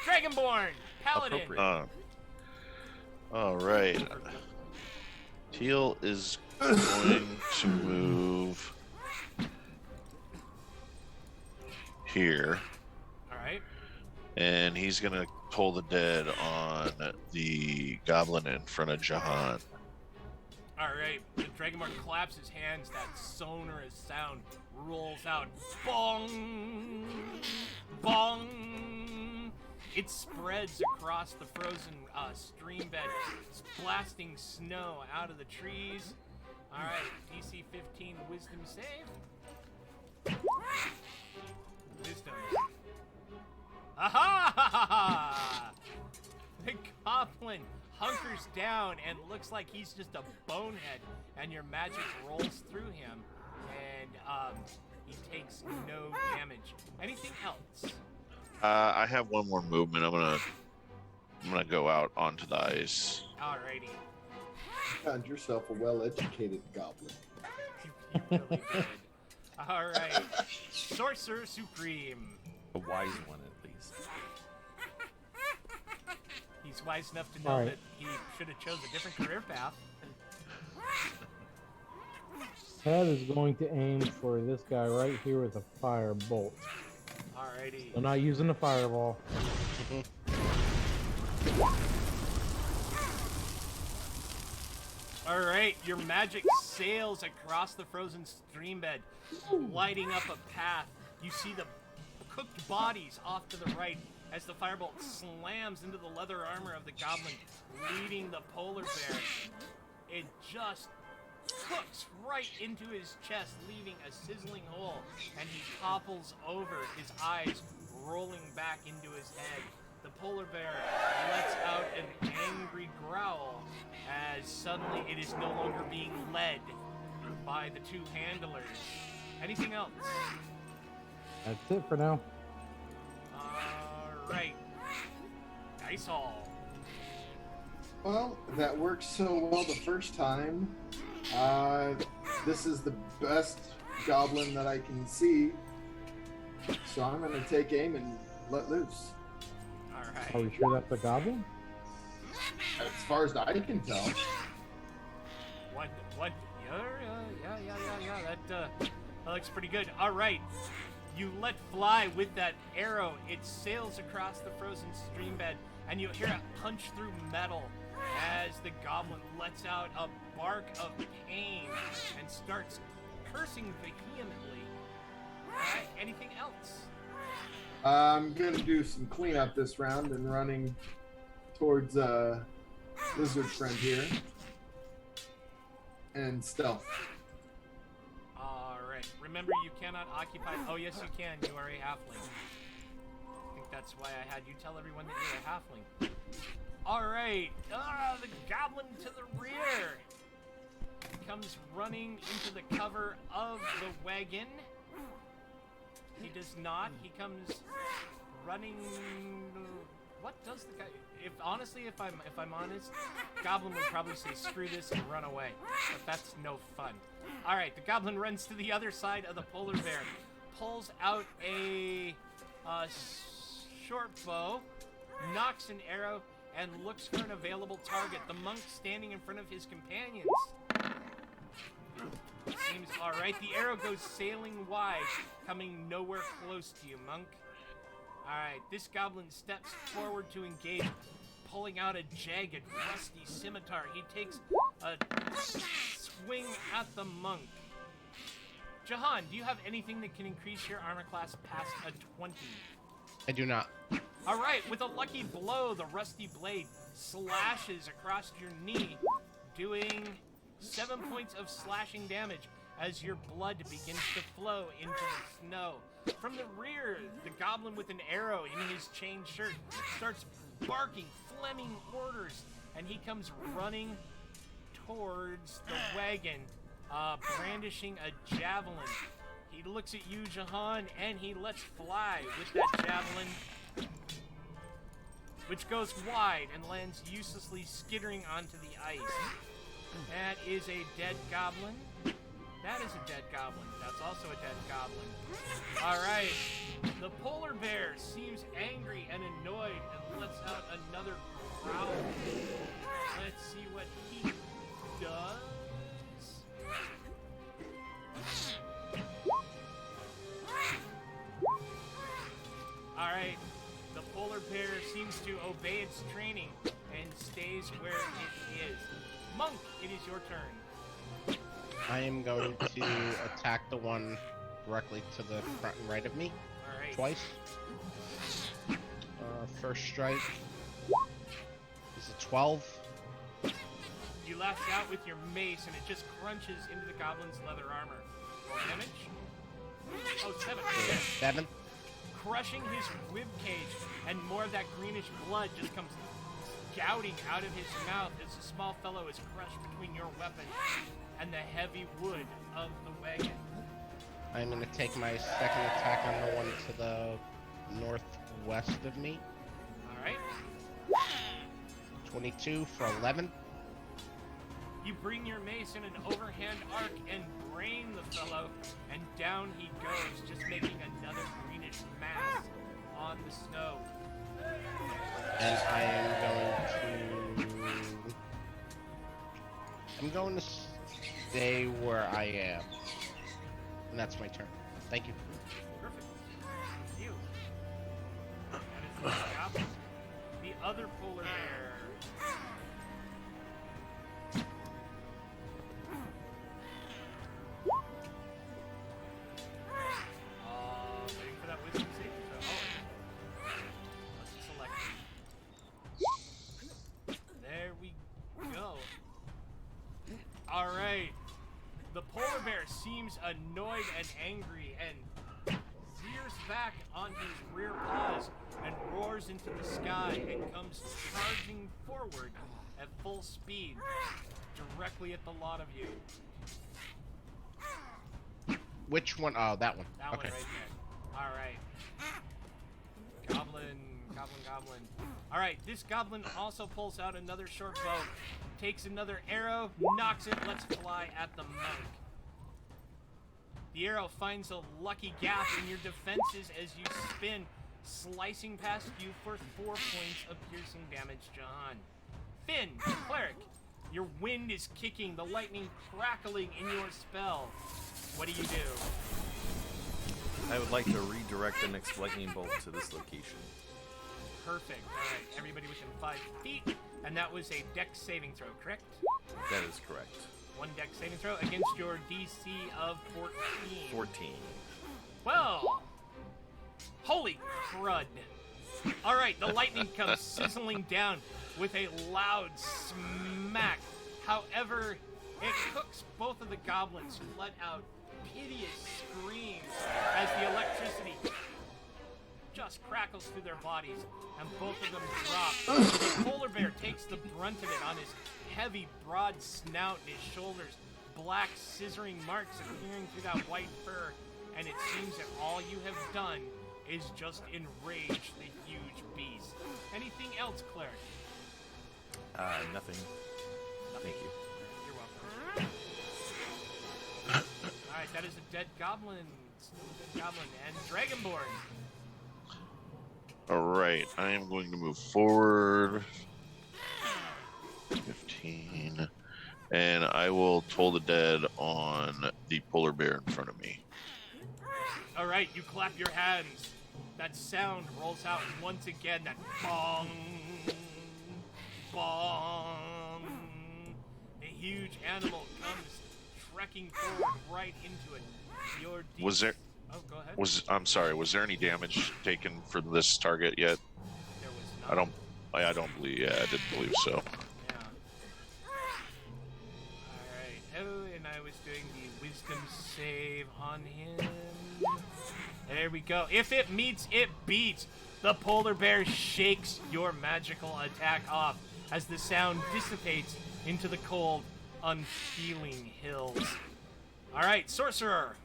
Dragonborn! Paladin! Appropriate. All right. Teal is going to move here, Alright. and he's going to toll the dead on the goblin in front of Jahan. Alright. The Dragonborn claps his hands. That sonorous sound rolls out. Bong! Bong! It spreads across the frozen stream bed, blasting snow out of the trees. All right, DC 15 Wisdom save. Wisdom. Aha! The goblin hunkers down and looks like he's just a bonehead, and your magic rolls through him, and he takes no damage. Anything else? I have one more movement. I'm gonna go out onto the ice. Alrighty. You found yourself a well-educated goblin. You really did. Alright. Sorcerer Supreme. A wise one, at least. He's wise enough to know Alright. that he should have chose a different career path. Ted is going to aim for this guy right here with a fire bolt. Alrighty. I'm not using the fireball. Alright, your magic sails across the frozen stream bed, lighting up a path. You see the cooked bodies off to the right as the firebolt slams into the leather armor of the goblin, leading the polar bear. It just cooks right into his chest, leaving a sizzling hole, and he topples over, his eyes rolling back into his head. The polar bear lets out an angry growl as suddenly it is no longer being led by the two handlers. Anything else? That's it for now. Alright. Dice Hall. Well, that worked so well the first time. This is the best goblin that I can see. So I'm going to take aim and let loose. Alright. Are we sure that's a goblin? As far as I can tell. What? Yeah. That looks pretty good. All right. You let fly with that arrow. It sails across the frozen stream bed, and you hear it punch through metal as the goblin lets out a bark of pain and starts cursing vehemently. All right. Anything else? I'm going to do some cleanup this round and running towards lizard friend here. And stealth. Alright. Remember, you cannot occupy... Oh, yes, you can. You are a halfling. I think that's why I had you tell everyone that you're a halfling. Alright. The goblin to the rear comes running into the cover of the wagon. He does not. He comes running... What does the guy... If I'm honest, Goblin would probably say screw this and run away. But that's no fun. Alright, the Goblin runs to the other side of the polar bear, pulls out a short bow, nocks an arrow, and looks for an available target. The monk standing in front of his companions. Seems alright. The arrow goes sailing wide, coming nowhere close to you, monk. Alright, this goblin steps forward to engage, pulling out a jagged, rusty scimitar. He takes a swing at the monk. Jahan, do you have anything that can increase your armor class past a 20? I do not. Alright, with a lucky blow, the rusty blade slashes across your knee, doing 7 points of slashing damage as your blood begins to flow into the snow. From the rear, the goblin with an arrow in his chain shirt starts barking Fleming orders, and he comes running towards the wagon, brandishing a javelin. He looks at you, Jahan, and he lets fly with that javelin, which goes wide and lands uselessly skittering onto the ice. That is a dead goblin. That is a dead goblin. That's also a dead goblin. Alright. The polar bear seems angry and annoyed and lets out another growl. Let's see what he does. Alright. The polar bear seems to obey its training and stays where it is. Monk, it is your turn. I am going to attack the one directly to the front and right of me. All right. Twice. First strike is a 12. You lash out with your mace, and it just crunches into the goblin's leather armor. Roll damage. Oh, 7. Yeah, 7. Crushing his rib cage, and more of that greenish blood just comes gouting out of his mouth as the small fellow is crushed between your weapon and the heavy wood of the wagon. I'm going to take my second attack on the one to the northwest of me. All right. 22 for 11. You bring your mace in an overhand arc and brain the fellow, and down he goes, just making another greenish mass on the snow. And I am going to stay where I am. And that's my turn. Thank you. Perfect. You. That is the goblin. The other polar bear. Waiting for that wisdom saving throw. Let's select it. There we go. All right. The polar bear seems annoyed and angry and rears back on his rear paws and roars into the sky and comes charging forward at full speed directly at the lot of you. Which one? Oh, that one. That Okay. one right there. All right. Goblin. All right, this goblin also pulls out another short bow, takes another arrow, knocks it, lets fly at the monk. The arrow finds a lucky gap in your defenses as you spin, slicing past you for 4 points of piercing damage, Jahan. Finn, cleric, your wind is kicking, the lightning crackling in your spell. What do you do? I would like to redirect the next lightning bolt to this location. Perfect. All right, everybody within 5 feet, and that was a dex saving throw, correct? That is correct. One dex saving throw against your DC of 14. 14. Well, holy crud. All right, the lightning comes sizzling down with a loud smack. However, it cooks both of the goblins, who let out hideous screams as the electricity just crackles through their bodies, and both of them drop. The polar bear takes the brunt of it on his heavy, broad snout and his shoulders, black scissoring marks appearing through that white fur, and it seems that all you have done is just enrage the huge beast. Anything else, cleric? Nothing. Thank you. You're welcome. Alright, that is a dead goblin. Still a dead goblin. And Dragonborn. Alright, I am going to move forward. 15. And I will toll the dead on the polar bear in front of me. Alright, you clap your hands. That sound rolls out once again. That bong, bong. A huge animal comes trekking forward right into it. Your Was there? Oh, go ahead. I'm sorry. Was there any damage taken from this target yet? There was not. I don't believe. Yeah, I didn't believe so. Yeah. Alright. Oh, and I was doing the wisdom save on him. There we go. If it meets, it beats. The polar bear shakes your magical attack off as the sound dissipates into the cold, unfeeling hills. Alright, sorcerer.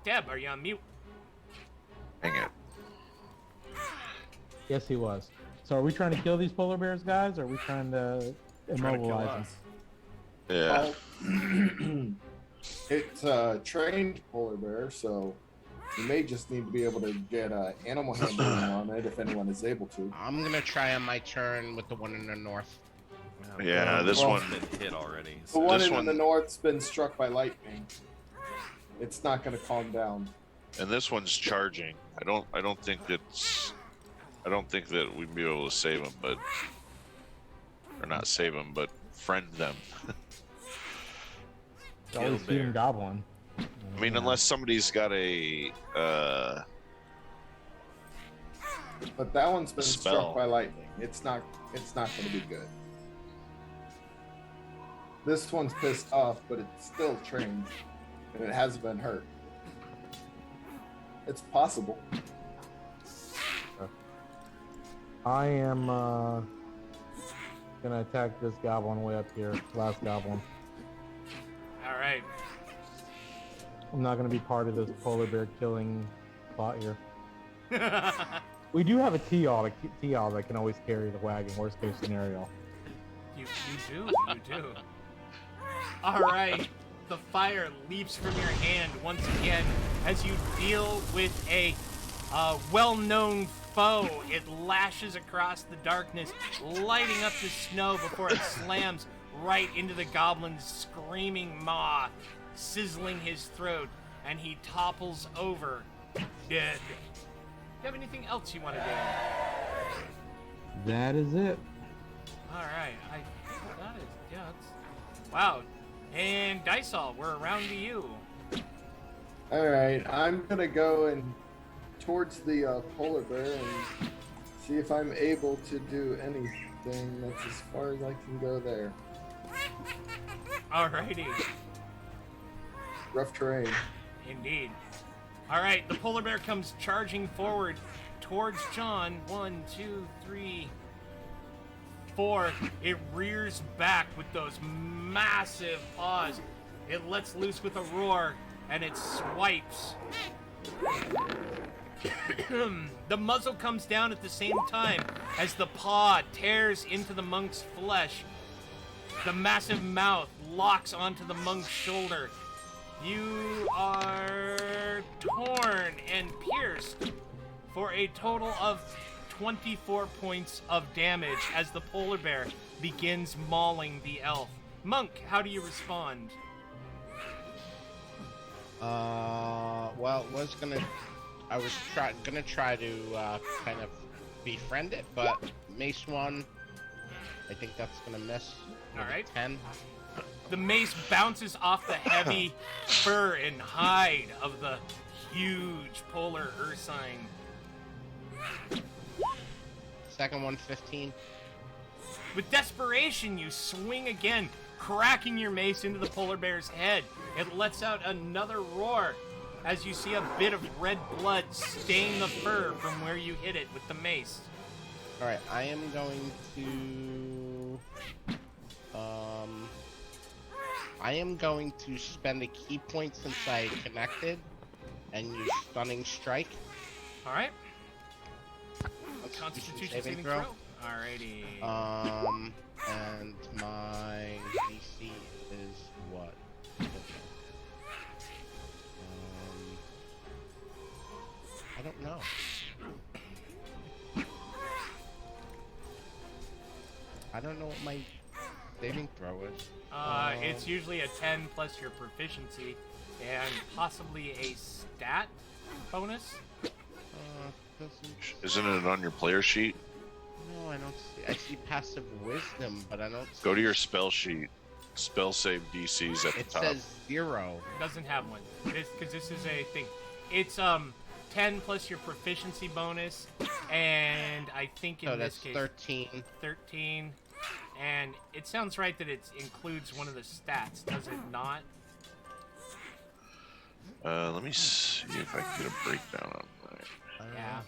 Deb, are you on mute? Dang it. Yes, he was. So are we trying to kill these polar bears, guys, or are we trying to Trying to kill immobilize them? us. Yeah. It's a trained polar bear, so you may just need to be able to get animal handling on it if anyone is able to. I'm going to try on my turn with the one in the north. Yeah, this Well, one. Been hit already. The So one This in one- the north's been struck by lightning. It's not going to calm down. And this one's charging. I don't think that we'd be able to save him, but or not save them, but friend them. Always feed him goblin. I mean, unless somebody's got a But that one's been Spell. struck by lightning. It's not going to be good. This one's pissed off, but it's still trained, and it hasn't been hurt. It's possible. I am gonna attack this goblin way up here. Last goblin. All right. I'm not gonna be part of this polar bear killing plot here. We do have a T-All that can always carry the wagon, worst case scenario. You do. All right. The fire leaps from your hand once again as you deal with a well-known foe. It lashes across the darkness, lighting up the snow before it slams right into the goblin's screaming maw, sizzling his throat, and he topples over, dead. Do you have anything else you want to do? That is it. All right. Wow. And Dysol, we're around to you. All right, I'm gonna go and towards the polar bear and see if I'm able to do anything. That's as far as I can go there. Alrighty. Rough terrain. Indeed. Alright, the polar bear comes charging forward towards John. 1, 2, 3, 4. It rears back with those massive paws. It lets loose with a roar, and it swipes. The muzzle comes down at the same time as the paw tears into the monk's flesh. The massive mouth locks onto the monk's shoulder. You are torn and pierced for a total of 24 points of damage as the polar bear begins mauling the elf. Monk, how do you respond? Well, I was gonna try to kind of befriend it, but mace one, I think that's gonna miss. All right. 10. The mace bounces off the heavy fur and hide of the huge polar ursine. Second one, 15. With desperation, you swing again, cracking your mace into the polar bear's head. It lets out another roar as you see a bit of red blood stain the fur from where you hit it with the mace. All right, I am going to spend a key point since I connected and use stunning strike. All right. Constitution Constitution saving throw. Alrighty. And my DC is what? I don't know. I don't know what my saving throw is. It's usually a 10 plus your proficiency and possibly a stat bonus. Isn't it on your player sheet? No, I don't see. I see passive wisdom, but I don't see. Go to your spell sheet. Spell save DC's at the It top. says 0. Doesn't have one. Because this is a thing. It's 10 plus your proficiency bonus, and I think in So this that's case 13. 13. And it sounds right that it includes one of the stats, does it not? Let me see if I can get a breakdown on that. Yeah.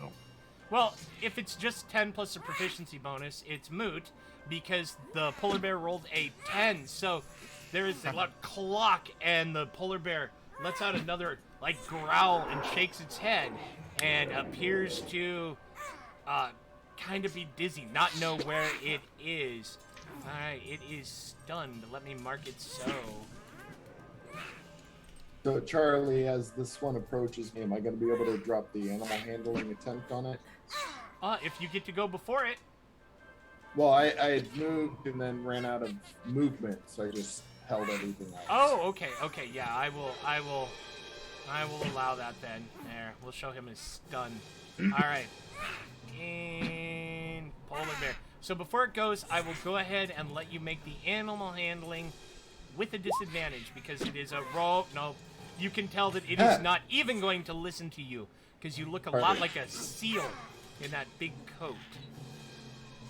Well, if it's just 10 plus a proficiency bonus, it's moot because the polar bear rolled a 10. So there is a loud clock, and the polar bear lets out another growl and shakes its head and appears to kind of be dizzy, not know where it is. Alright, it is stunned. Let me mark it so. So, Charlie, as this one approaches me, am I going to be able to drop the animal handling attempt on it? If you get to go before it. Well, I had moved and then ran out of movement, so I just held everything else. Oh, okay, yeah, I will allow that then. There, we'll show him his stun. Alright. And polar bear. So before it goes, I will go ahead and let you make the animal handling with a disadvantage because it is a roll. No, you can tell that it is not even going to listen to you because you look a lot like a seal in that big coat.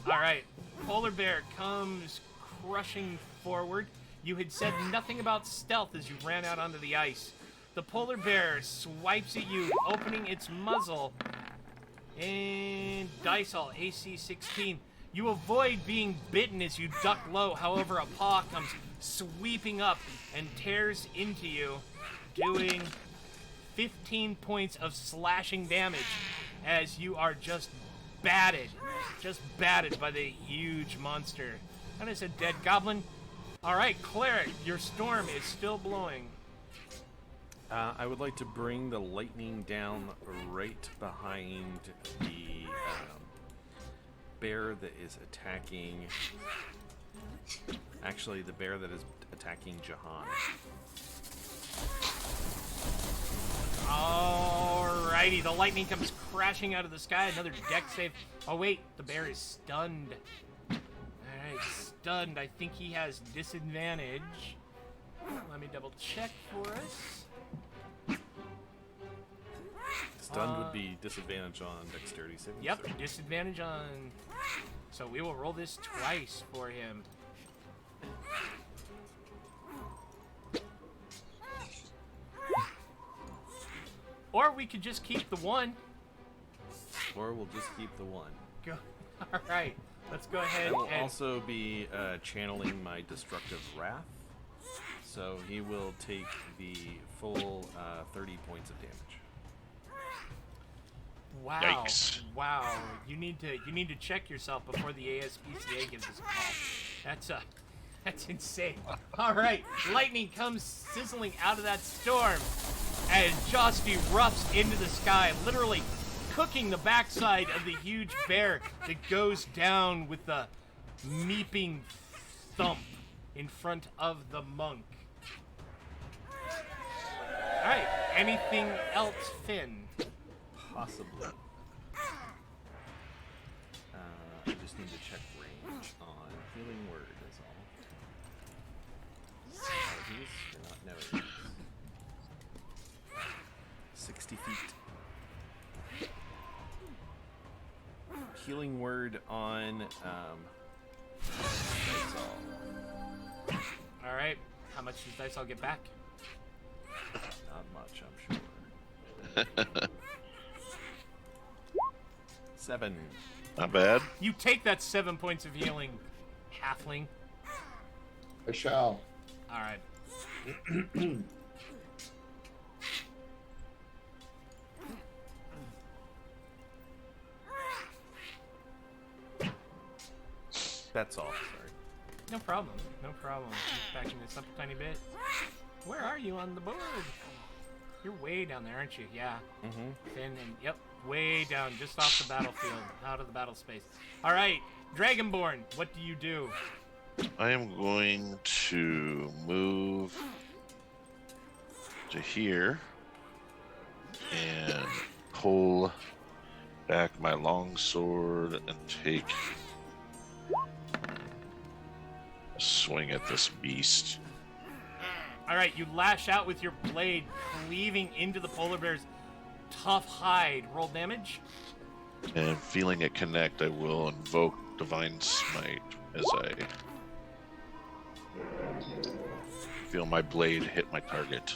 All right, polar bear comes crushing forward. You had said nothing about stealth as you ran out onto the ice. The polar bear swipes at you, opening its muzzle. And dice all, AC 16. You avoid being bitten as you duck low. However, a paw comes sweeping up and tears into you, doing 15 points of slashing damage as you are just batted by the huge monster. That is a dead goblin. All right, Cleric, your storm is still blowing. I would like to bring the lightning down right behind the bear that is attacking. Actually, the bear that is attacking Jahan. Alrighty, the lightning comes crashing out of the sky. Another dex save. Oh wait, the bear is stunned. Alright, stunned. I think he has disadvantage. Let me double check for us. Stunned would be disadvantage on dexterity saving. Yep, throw. disadvantage on... So we will roll this twice for him. Or we could just keep the one. Or we'll just keep the one. Go. All right, let's go ahead I will and... also be channeling my destructive wrath. So he will take the full 30 points of damage. Wow. Yikes. Wow. You need to check yourself before the ASPCA gives us a call. That's insane. All right. Lightning comes sizzling out of that storm as just erupts into the sky, literally cooking the backside of the huge bear that goes down with the meeping thump in front of the monk. All right. Anything else, Finn? Possibly. I just need to check range on healing word, is all. Apologies for not knowing. 60 feet. Healing word on that's all. All right. How much does Dice All get back? Not much, I'm sure. 7. Not bad. You take that 7 points of healing, halfling. I shall. All right. That's all, sorry. No problem. No problem. Just backing this up a tiny bit. Where are you on the board? You're way down there, aren't you? Yeah. Mm-hmm. Finn and yep, way down, just off the battlefield, out of the battle space. All right, Dragonborn, what do you do? I am going to move to here and pull back my longsword and take a swing at this beast. All right, you lash out with your blade, cleaving into the polar bear's tough hide. Roll damage. And feeling it connect, I will invoke Divine Smite as I feel my blade hit my target.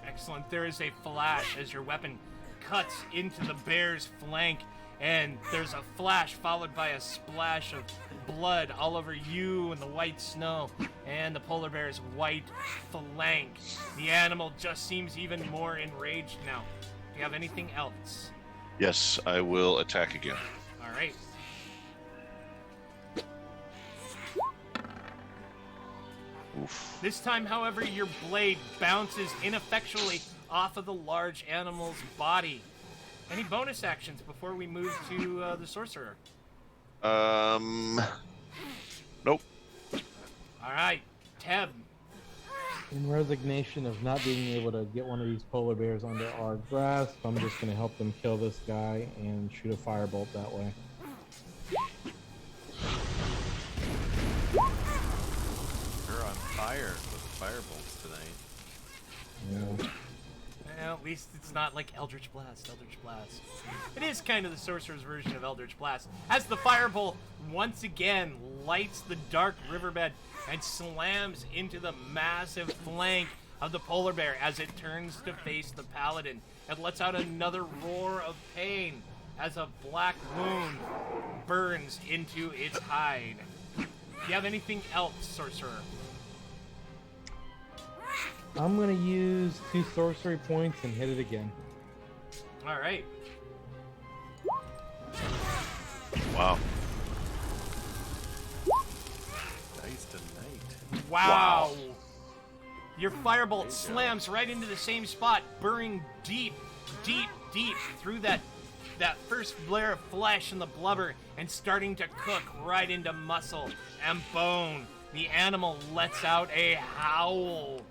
Excellent. There is a flash as your weapon cuts into the bear's flank, and there's a flash followed by a splash of blood all over you and the white snow and the polar bear's white flank. The animal just seems even more enraged now. Do you have anything else? Yes, I will attack again. All right. Oof. This time, however, your blade bounces ineffectually off of the large animal's body. Any bonus actions before we move to the sorcerer? Nope. All right, Teb. In resignation of not being able to get one of these polar bears under our grasp, I'm just going to help them kill this guy and shoot a firebolt that way. firebolts tonight. Yeah. Well, at least it's not like Eldritch Blast. Eldritch Blast. It is kind of the sorcerer's version of Eldritch Blast, as the firebolt once again lights the dark riverbed and slams into the massive flank of the polar bear as it turns to face the paladin. It lets out another roar of pain as a black wound burns into its hide. Do you have anything else, sorcerer? I'm gonna use 2 sorcery points and hit it again. All right. Wow. Dice tonight. Wow. Your firebolt slams right into the same spot, burrowing deep, deep, deep through that first layer of flesh and the blubber and starting to cook right into muscle and bone. The animal lets out a howl.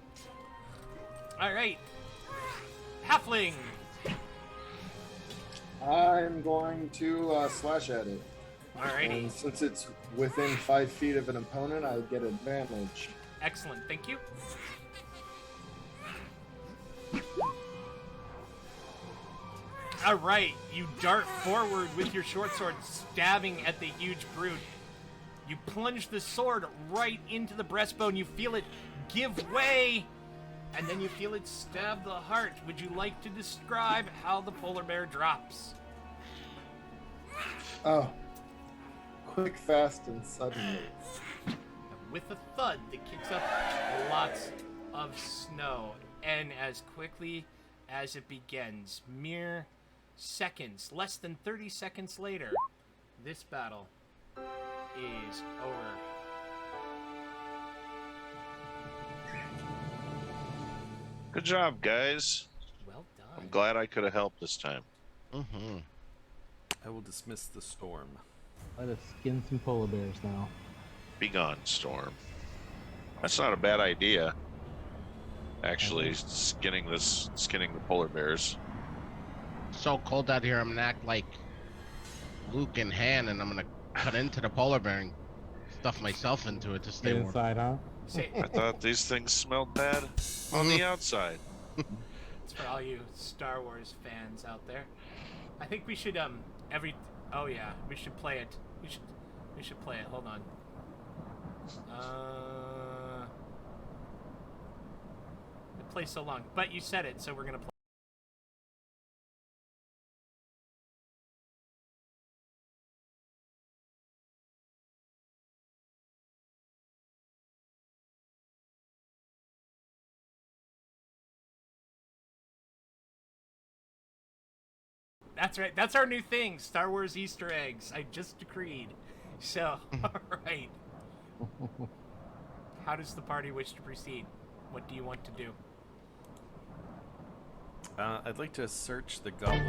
All right. Halfling. I'm going to slash at it. Alrighty. And since it's within 5 feet of an opponent, I get advantage. Excellent. Thank you. All right. You dart forward with your short sword, stabbing at the huge brute. You plunge the sword right into the breastbone. You feel it give way, and then you feel it stab the heart. Would you like to describe how the polar bear drops? Oh. Quick, fast, and suddenly. With a thud that kicks up lots of snow, and as quickly as it begins, mere seconds, less than 30 seconds later, this battle is over. Good job, guys. Well I'm done. glad I could have helped this time. Mm-hmm. I will dismiss the storm. Let us skin some polar bears now. Be gone, Storm. That's not a bad idea. Actually, skinning the polar bears. So cold out here, I'm gonna act like Luke and Han, and I'm gonna cut into the polar bear and stuff myself into it to stay Get warm. inside, huh? Say, I thought these things smelled bad on the outside. it's for all you Star Wars fans out there. I think we should oh yeah, we should play it. We should play it. Hold on. It plays so long, but you said it, so we're gonna play. That's right. That's our new thing. Star Wars Easter eggs. I just decreed. So, all right. How does the party wish to proceed? What do you want to do? I'd like to search the goblin.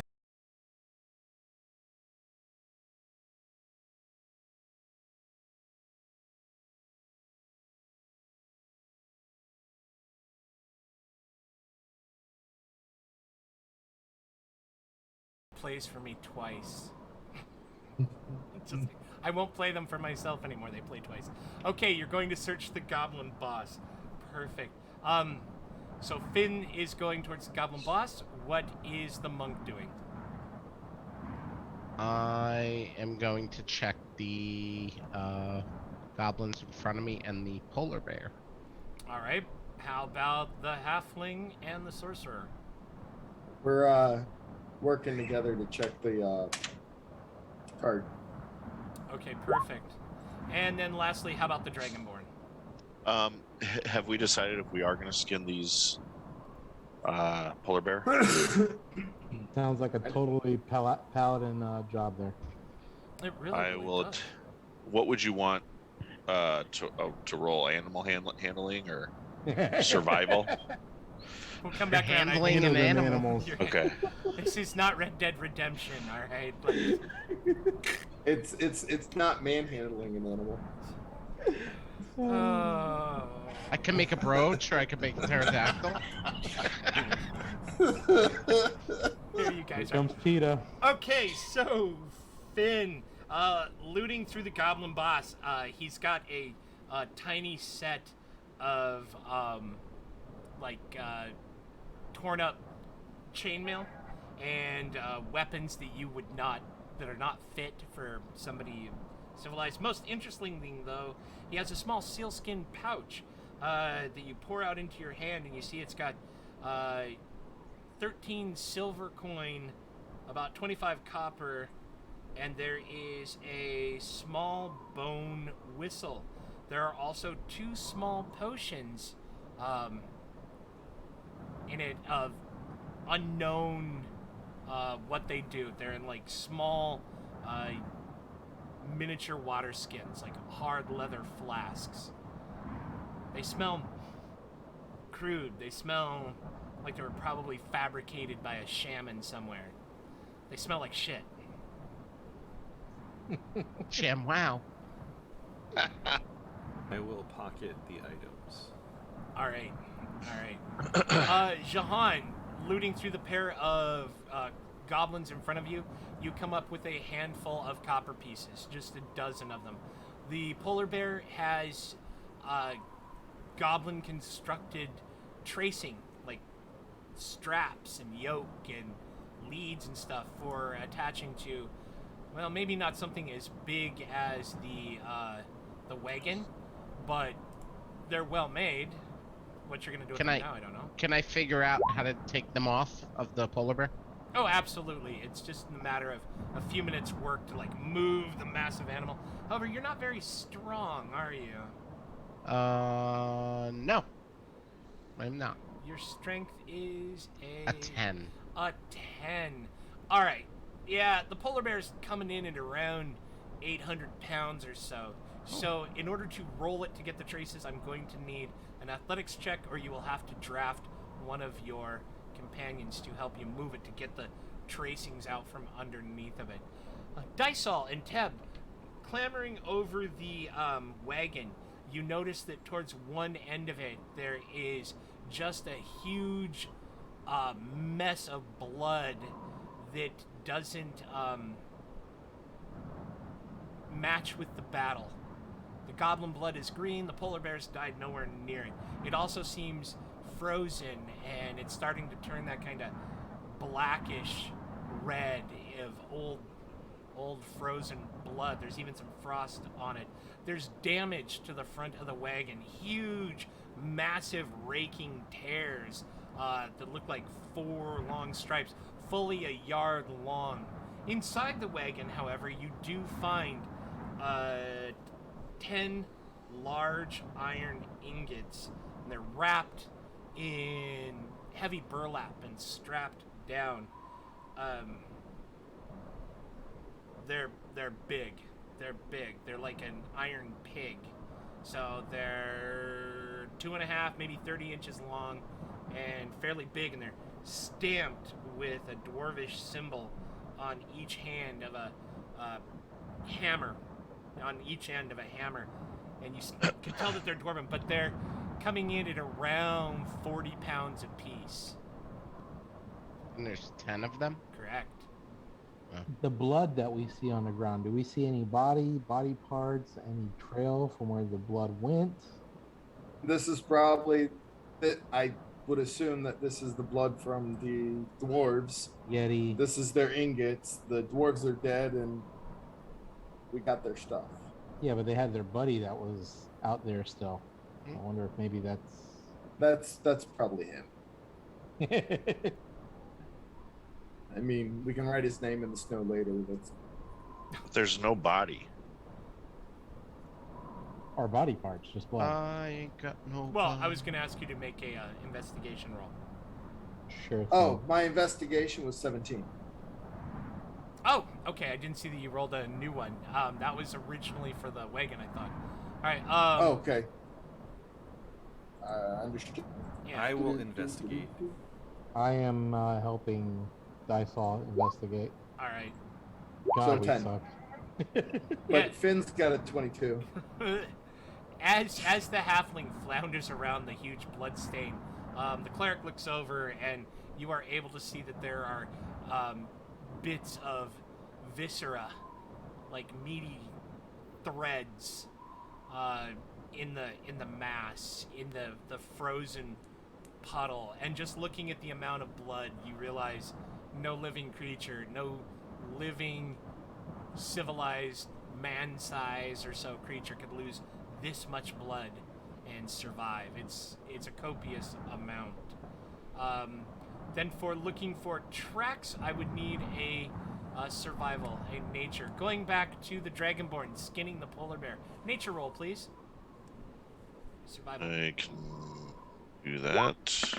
Plays for me twice. I won't play them for myself anymore. They play twice. Okay, you're going to search the goblin boss. Perfect. So Finn is going towards the goblin boss. What is the monk doing? I am going to check the goblins in front of me and the polar bear. All right. How about the halfling and the sorcerer? We're working together to check the card. Okay, perfect. And then lastly, how about the dragonborn? Have we decided if we are going to skin these polar bear? Sounds like a totally paladin job there. It really, I really will. does. What would you want to roll? Animal handling or survival? We'll come back around. Handling an animal. Okay. This is not Red Dead Redemption, all right? But It's not manhandling an animal. oh, I can make a brooch, or I can make a pterodactyl. there you guys are. Comes Cheetah. Okay, so Finn, looting through the goblin boss. He's got a tiny set of like torn up chainmail and weapons that are not fit for somebody civilized. Most interestingly, though, he has a small sealskin pouch that you pour out into your hand, and you see it's got 13 silver coin, about 25 copper, and there is a small bone whistle. There are also 2 small potions in it of unknown what they do. They're in like small miniature water skins, like hard leather flasks. They smell crude. They smell like they were probably fabricated by a shaman somewhere. They smell like shit. Sham, wow. I will pocket the items. All right. Jahan, looting through the pair of goblins in front of you, you come up with a handful of copper pieces, just a dozen of them. The polar bear has goblin constructed tracing, like straps and yoke and leads and stuff for attaching to, well, maybe not something as big as the wagon, but they're well made. What you're gonna do with them now, I don't know. Can I figure out how to take them off of the polar bear? Oh, absolutely. It's just a matter of a few minutes work to like move the massive animal. However, you're not very strong, are you? No. I'm not. Your strength is A 10. A 10. All right. Yeah, the polar bear's coming in at around 800 pounds or so. So in order to roll it to get the traces, I'm going to need an athletics check, or you will have to draft one of your companions to help you move it to get the tracings out from underneath of it. Dysol and Teb, clambering over the wagon, you notice that towards one end of it there is just a huge mess of blood that doesn't match with the battle. The goblin blood is green, the polar bears died nowhere near it. It also seems frozen, and it's starting to turn that kind of blackish red of old frozen blood. There's even some frost on it. There's damage to the front of the wagon, huge, massive raking tears that look like 4 long stripes, fully a yard long. Inside the wagon, however, you do find 10 large iron ingots, and they're wrapped in heavy burlap and strapped down. They're big. They're big. They're like an iron pig. So they're 2.5, maybe 30 inches long, and fairly big, and they're stamped with a dwarvish symbol on each hand of a hammer. On each end of a hammer, and you can tell that they're dwarven, but they're coming in at around 40 pounds apiece. And there's 10 of them? Correct. The blood that we see on the ground, do we see any body parts, any trail from where the blood went? This is probably that I would assume that this is the blood from the dwarves. Yeti. This is their ingots. The dwarves are dead, and we got their stuff. Yeah, but they had their buddy that was out there still. I wonder if maybe That's probably him. I mean, we can write his name in the snow later. There's no body. Or body parts, just blood. I ain't got no. Well, I was going to ask you to make a investigation roll. Sure. Oh, my investigation was 17. Oh, okay. I didn't see that you rolled a new one. That was originally for the wagon, I thought. All right. Okay. Understood. Yeah. I will investigate. I am helping Dysol investigate. All right. God, So we 10. suck. But Finn's got a 22. As the halfling flounders around the huge blood stain, the cleric looks over, and you are able to see that there are bits of viscera, like meaty threads, in the mass, in the frozen puddle, and just looking at the amount of blood, you realize no living creature, no living civilized man size or so creature could lose this much blood and survive. It's a copious amount. Then for looking for tracks, I would need a survival, a nature. Going back to the Dragonborn, skinning the polar bear. Nature roll, please. Survival. I can do that.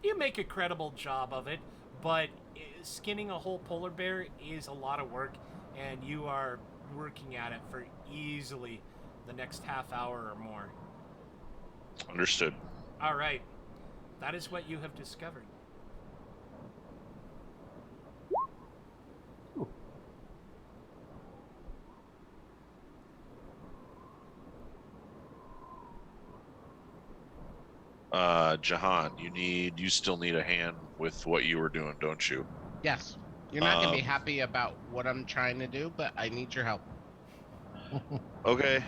You make a credible job of it, but skinning a whole polar bear is a lot of work, and you are working at it for easily the next half hour or more. Understood. All right. That is what you have discovered. Jahan, you still need a hand with what you were doing, don't you? Yes. You're not going to be happy about what I'm trying to do, but I need your help. Okay.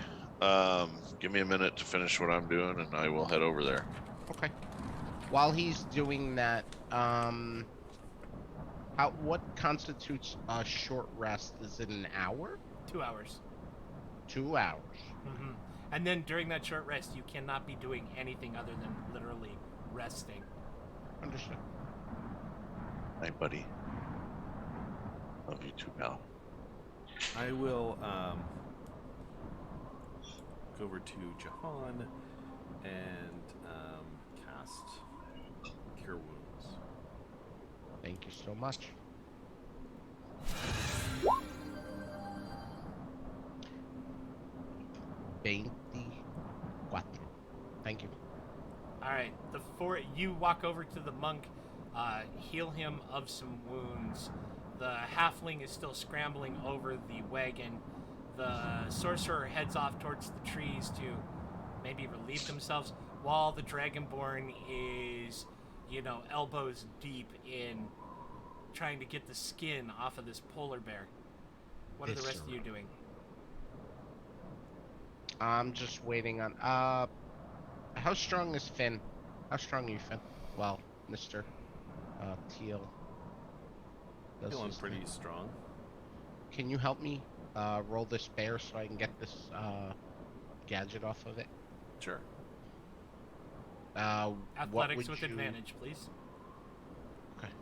Give me a minute to finish what I'm doing, and I will head over there. Okay. While he's doing that, what constitutes a short rest? Is it an hour? 2 hours. 2 hours. Mm-hmm. And then during that short rest, you cannot be doing anything other than literally resting. Understood. Hey, buddy. Love you too, pal. I will go over to Jahan and cast Cure Wounds. Thank you so much. 24. Thank you. All right. You walk over to the monk, heal him of some wounds. The halfling is still scrambling over the wagon. The sorcerer heads off towards the trees to maybe relieve themselves, while the dragonborn is, elbows deep in trying to get the skin off of this polar bear. What are the rest of you doing? I'm just waiting on. How strong is Finn? How strong are you, Finn? Well, Mr. Teal. Feeling pretty strong. Can you help me roll this bear so I can get this gadget off of it? Sure. Athletics with advantage, please. Okay.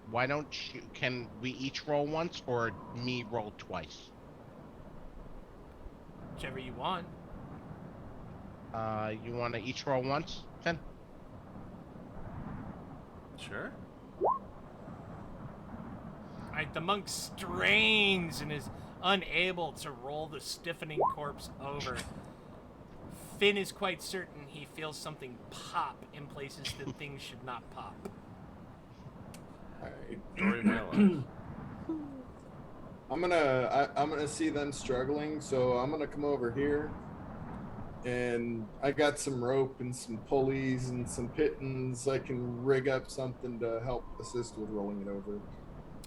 Why don't you? Can we each roll once, or me roll twice? Whichever you want. You want to each roll once, Finn? Sure. Alright, the monk strains and is unable to roll the stiffening corpse over. Finn is quite certain he feels something pop in places that things should not pop. Alright. Story of my life. I'm gonna see them struggling, so I'm gonna come over here, and I got some rope and some pulleys and some pittons. I can rig up something to help assist with rolling it over.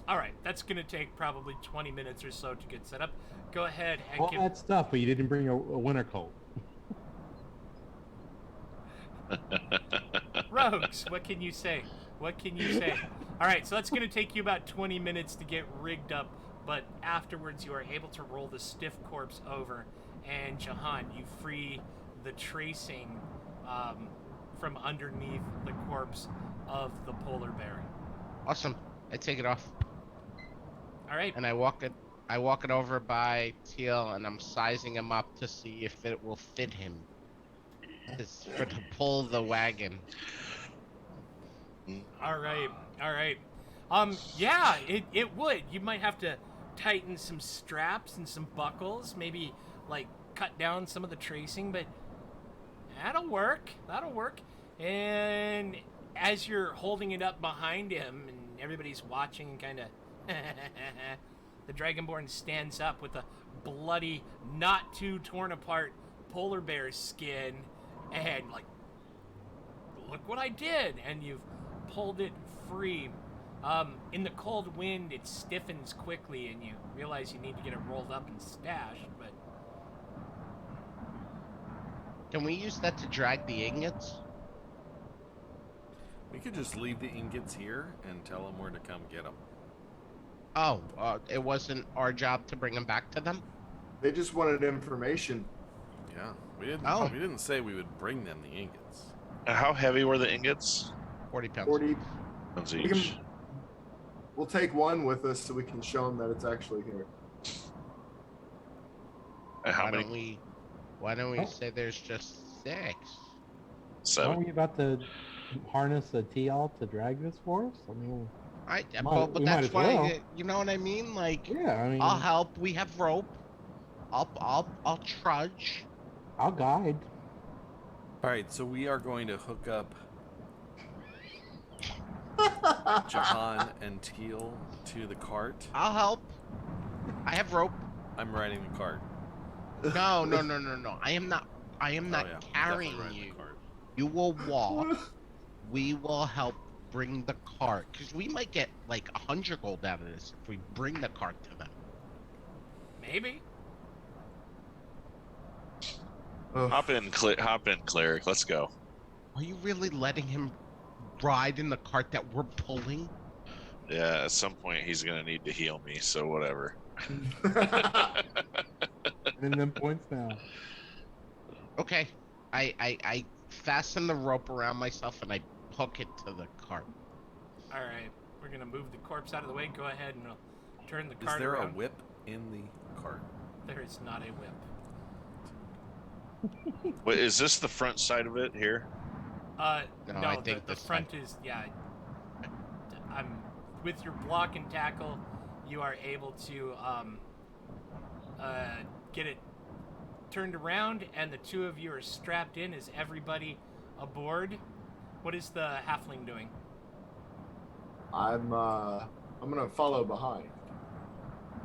All right, that's going to take probably 20 minutes or so to get set up. Go ahead and All give... that stuff, but you didn't bring a winter coat. Rogues, what can you say? What can you say? All right, so that's going to take you about 20 minutes to get rigged up, but afterwards you are able to roll the stiff corpse over, and Jahan, you free the tracing from underneath the corpse of the polar bear. Awesome. I take it off. All right. And I walk it over by Teal, and I'm sizing him up to see if it will fit him. To pull the wagon. All right. Yeah, it would. You might have to tighten some straps and some buckles, maybe like cut down some of the tracing, but that'll work. And as you're holding it up behind him and everybody's watching, kind of, the Dragonborn stands up with a bloody, not too torn apart polar bear skin, and like, look what I did, and you've pulled it free. In the cold wind, it stiffens quickly, and you realize you need to get it rolled up and stashed, but Can we use that to drag the ingots? We could just leave the ingots here and tell them where to come get them. Oh, it wasn't our job to bring them back to them? They just wanted information. Yeah, we didn't. Oh. We didn't say we would bring them the ingots. How heavy were the ingots? 40 pounds. 40. Pounds We each. We'll take one with us so we can show them that it's actually here. And how Why many? don't we Oh. say there's just 6? Aren't 7. we about to harness a TL to drag this for us? I mean, But we might that's as why, well. you know what I mean? Like, yeah, I mean, I'll help. We have rope. I'll trudge. I'll guide. All right, so we are going to hook up Jahan and Teal to the cart. I'll help. I have rope. I'm riding the cart. No. I am not Oh, yeah, I'm definitely carrying riding you. the cart. You will walk. We will help bring the cart. Because we might get like 100 gold out of this if we bring the cart to them. Maybe. Hop in, cleric. Let's go. Are you really letting him ride in the cart that we're pulling? Yeah, at some point he's gonna need to heal me, so whatever. And then points now. Okay. I fasten the rope around myself and I hook it to the cart. All right. We're gonna move the corpse out of the way. Go ahead and turn the Is cart there around. a whip in the cart? There is not a whip. Wait, is this the front side of it here? No, I think the this front is I'm with your block and tackle. You are able to get it turned around, and the two of you are strapped in. Is everybody aboard? What is the halfling doing? I'm gonna follow behind.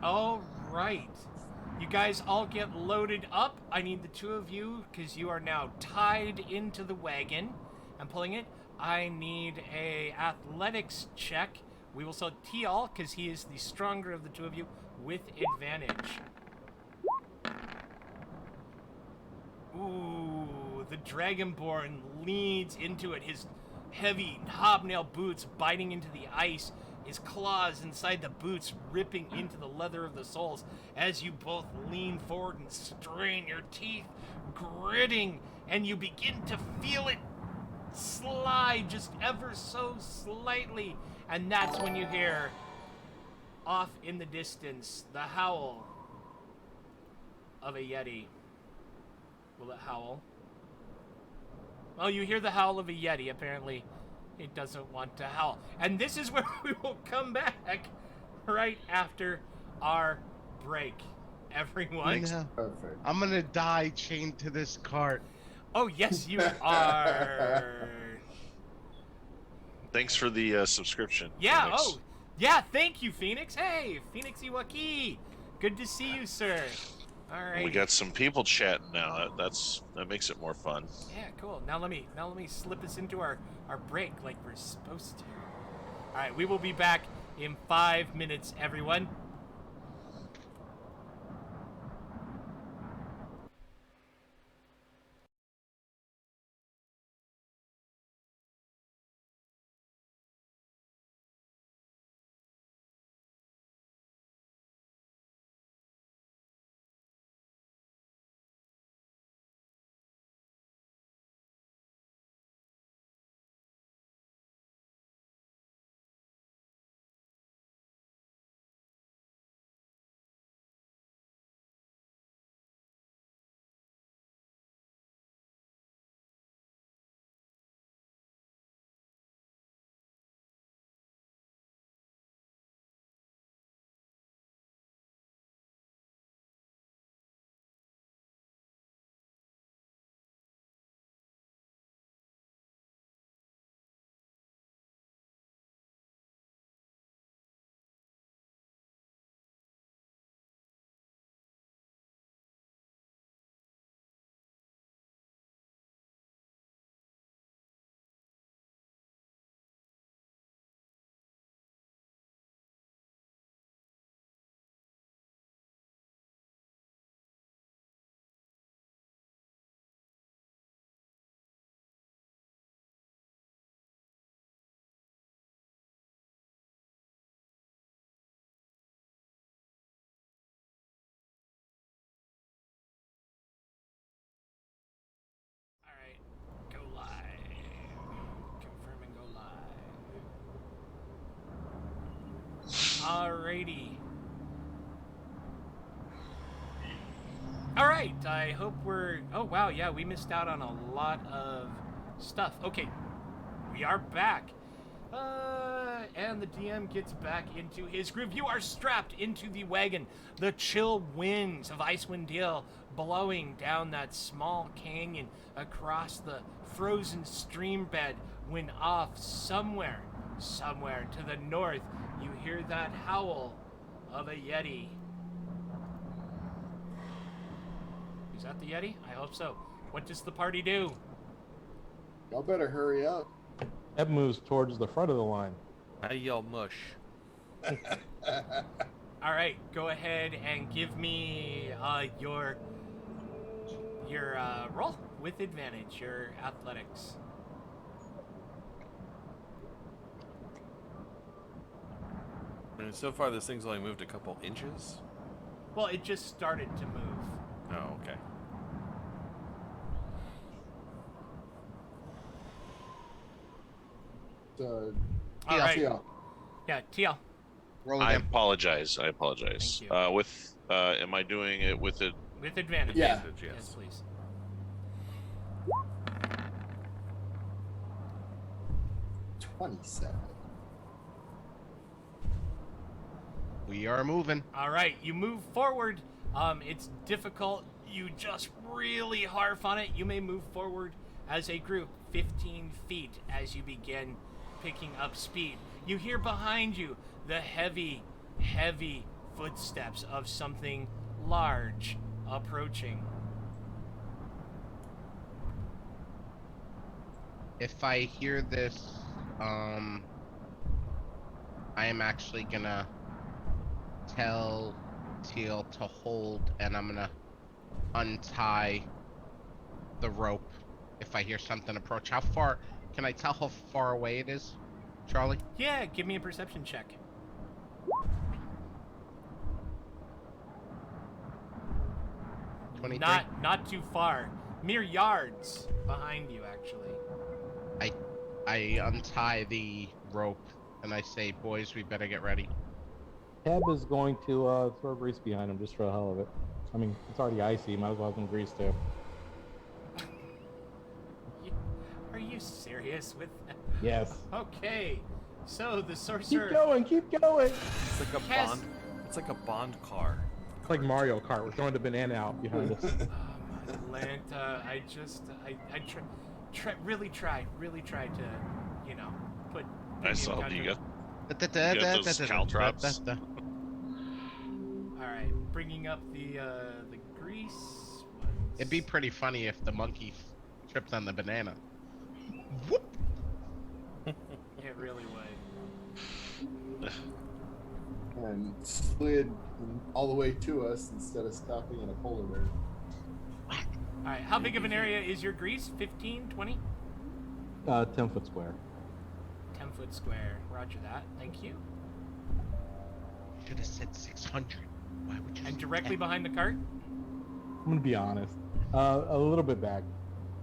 All right. You guys all get loaded up. I need the two of you because you are now tied into the wagon. I'm pulling it. I need a athletics check. We will sell Tial because he is the stronger of the two of you with advantage. Ooh, the Dragonborn leads into it. His heavy hobnail boots biting into the ice. His claws inside the boots ripping into the leather of the soles as you both lean forward and strain your teeth, gritting, and you begin to feel it slide just ever so slightly. And that's when you hear, off in the distance, the howl of a Yeti. Will it howl? Well, you hear the howl of a Yeti, apparently. It doesn't want to howl. And this is where we will come back right after our break. Everyone. No. Perfect. I'm gonna die chained to this cart. Oh, yes, you are. Thanks for the subscription. Yeah, Phoenix. oh. Yeah, thank you, Phoenix. Hey, Phoenix Iwaki. Good to see you, sir. All right. We got some people chatting now. That makes it more fun. Yeah, cool. Now let me slip us into our break like we're supposed to. All right, we will be back in 5 minutes, everyone. Alrighty. Alright, I hope we're... Oh, wow, yeah, we missed out on a lot of stuff. Okay, we are back. And the DM gets back into his groove. You are strapped into the wagon. The chill winds of Icewind Dale blowing down that small canyon across the frozen stream bed when off somewhere to the north, you hear that howl of a Yeti. Is that the Yeti? I hope so. What does the party do? Y'all better hurry up. Eb moves towards the front of the line. I yell mush. All right, go ahead and give me your roll with advantage, your athletics. And so far, this thing's only moved a couple inches. Well, it just started to move. Oh, okay. All right. TL. Yeah, TL. Roll I again. apologize. Thank you. Am I doing it with it? With advantage. Yeah. Yes, please. $27. We are moving. All right, you move forward. It's difficult. You just really harp on it. You may move forward as a group 15 feet as you begin picking up speed. You hear behind you the heavy, heavy footsteps of something large approaching. If I hear this, I am actually gonna tell Teal to hold, and I'm gonna untie the rope if I hear something approach. How far? Can I tell how far away it is, Charlie? Yeah, give me a perception check. 23? Not too far. Mere yards behind you, actually. I untie the rope and I say, boys, we better get ready. Eb is going to throw grease behind him just for the hell of it. I mean, it's already icy. Might as well have some grease too. Are you serious with that? Yes. Okay, so the sorcerer... Keep going. It's like a Yes. bond. It's like a bond car. It's like Mario Kart. We're throwing the banana out behind us. Atlanta, I really try to, put... I saw you got those All caltrops. Alright, bringing up the grease. It'd be pretty funny if the monkey tripped on the banana. Whoop! It really would. And slid all the way to us instead of stopping in a polar bear. Alright, how big of an area is your grease? 15, 20? 10-foot square. 10 foot square. Roger that. Thank you. Should have said 600. Why would you? And say directly 10? behind the cart? I'm gonna be honest. A little bit back,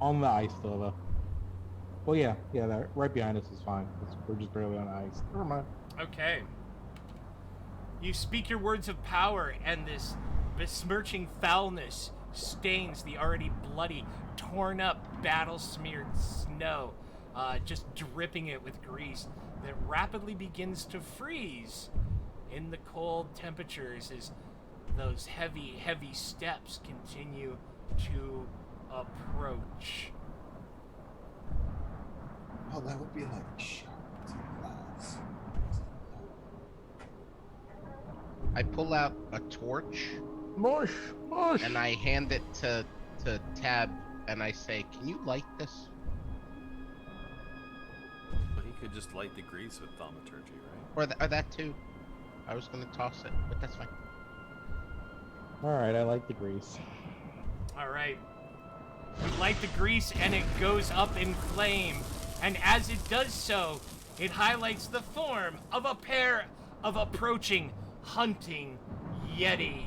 on the ice though. Well, yeah, that right behind us is fine. We're just barely on ice. Never mind. Okay. You speak your words of power, and this besmirching foulness stains the already bloody, torn up, battle-smeared snow, just dripping it with grease that rapidly begins to freeze in the cold temperatures as those heavy, heavy steps continue to approach. Oh, that would be like shards of glass. I pull out a torch Mush. and I hand it to Tab and I say, "Can you light this?" But he could just light the grease with thaumaturgy, right? Or that too. I was gonna toss it, but that's fine. All right, I like the grease. All right. You light the grease and it goes up in flame. And as it does so, it highlights the form of a pair of approaching hunting Yeti.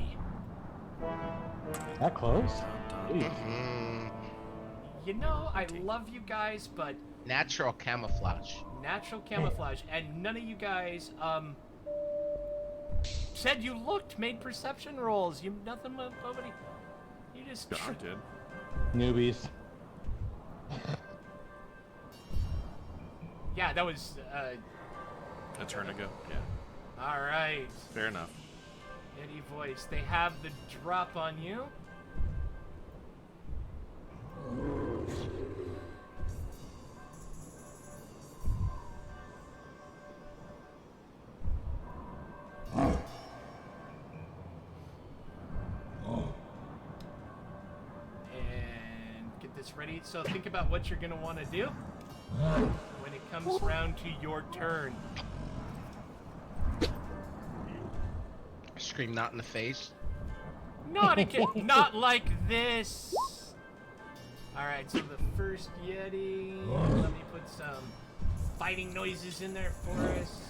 That close? Jeez. Mm, You know, I love you guys, but natural camouflage. natural camouflage, and none of you guys, Said you looked, made perception rolls. You nothing, nobody. You just. I did. Newbies. Yeah, that was. A turn ago. Yeah. All right. Fair enough. Yeti voice. They have the drop on you. And get this ready. So think about what you're gonna want to do when it comes round to your turn. Scream not in the face. Not again. Not like this. All right. So the first Yeti. Let me put some fighting noises in there for us.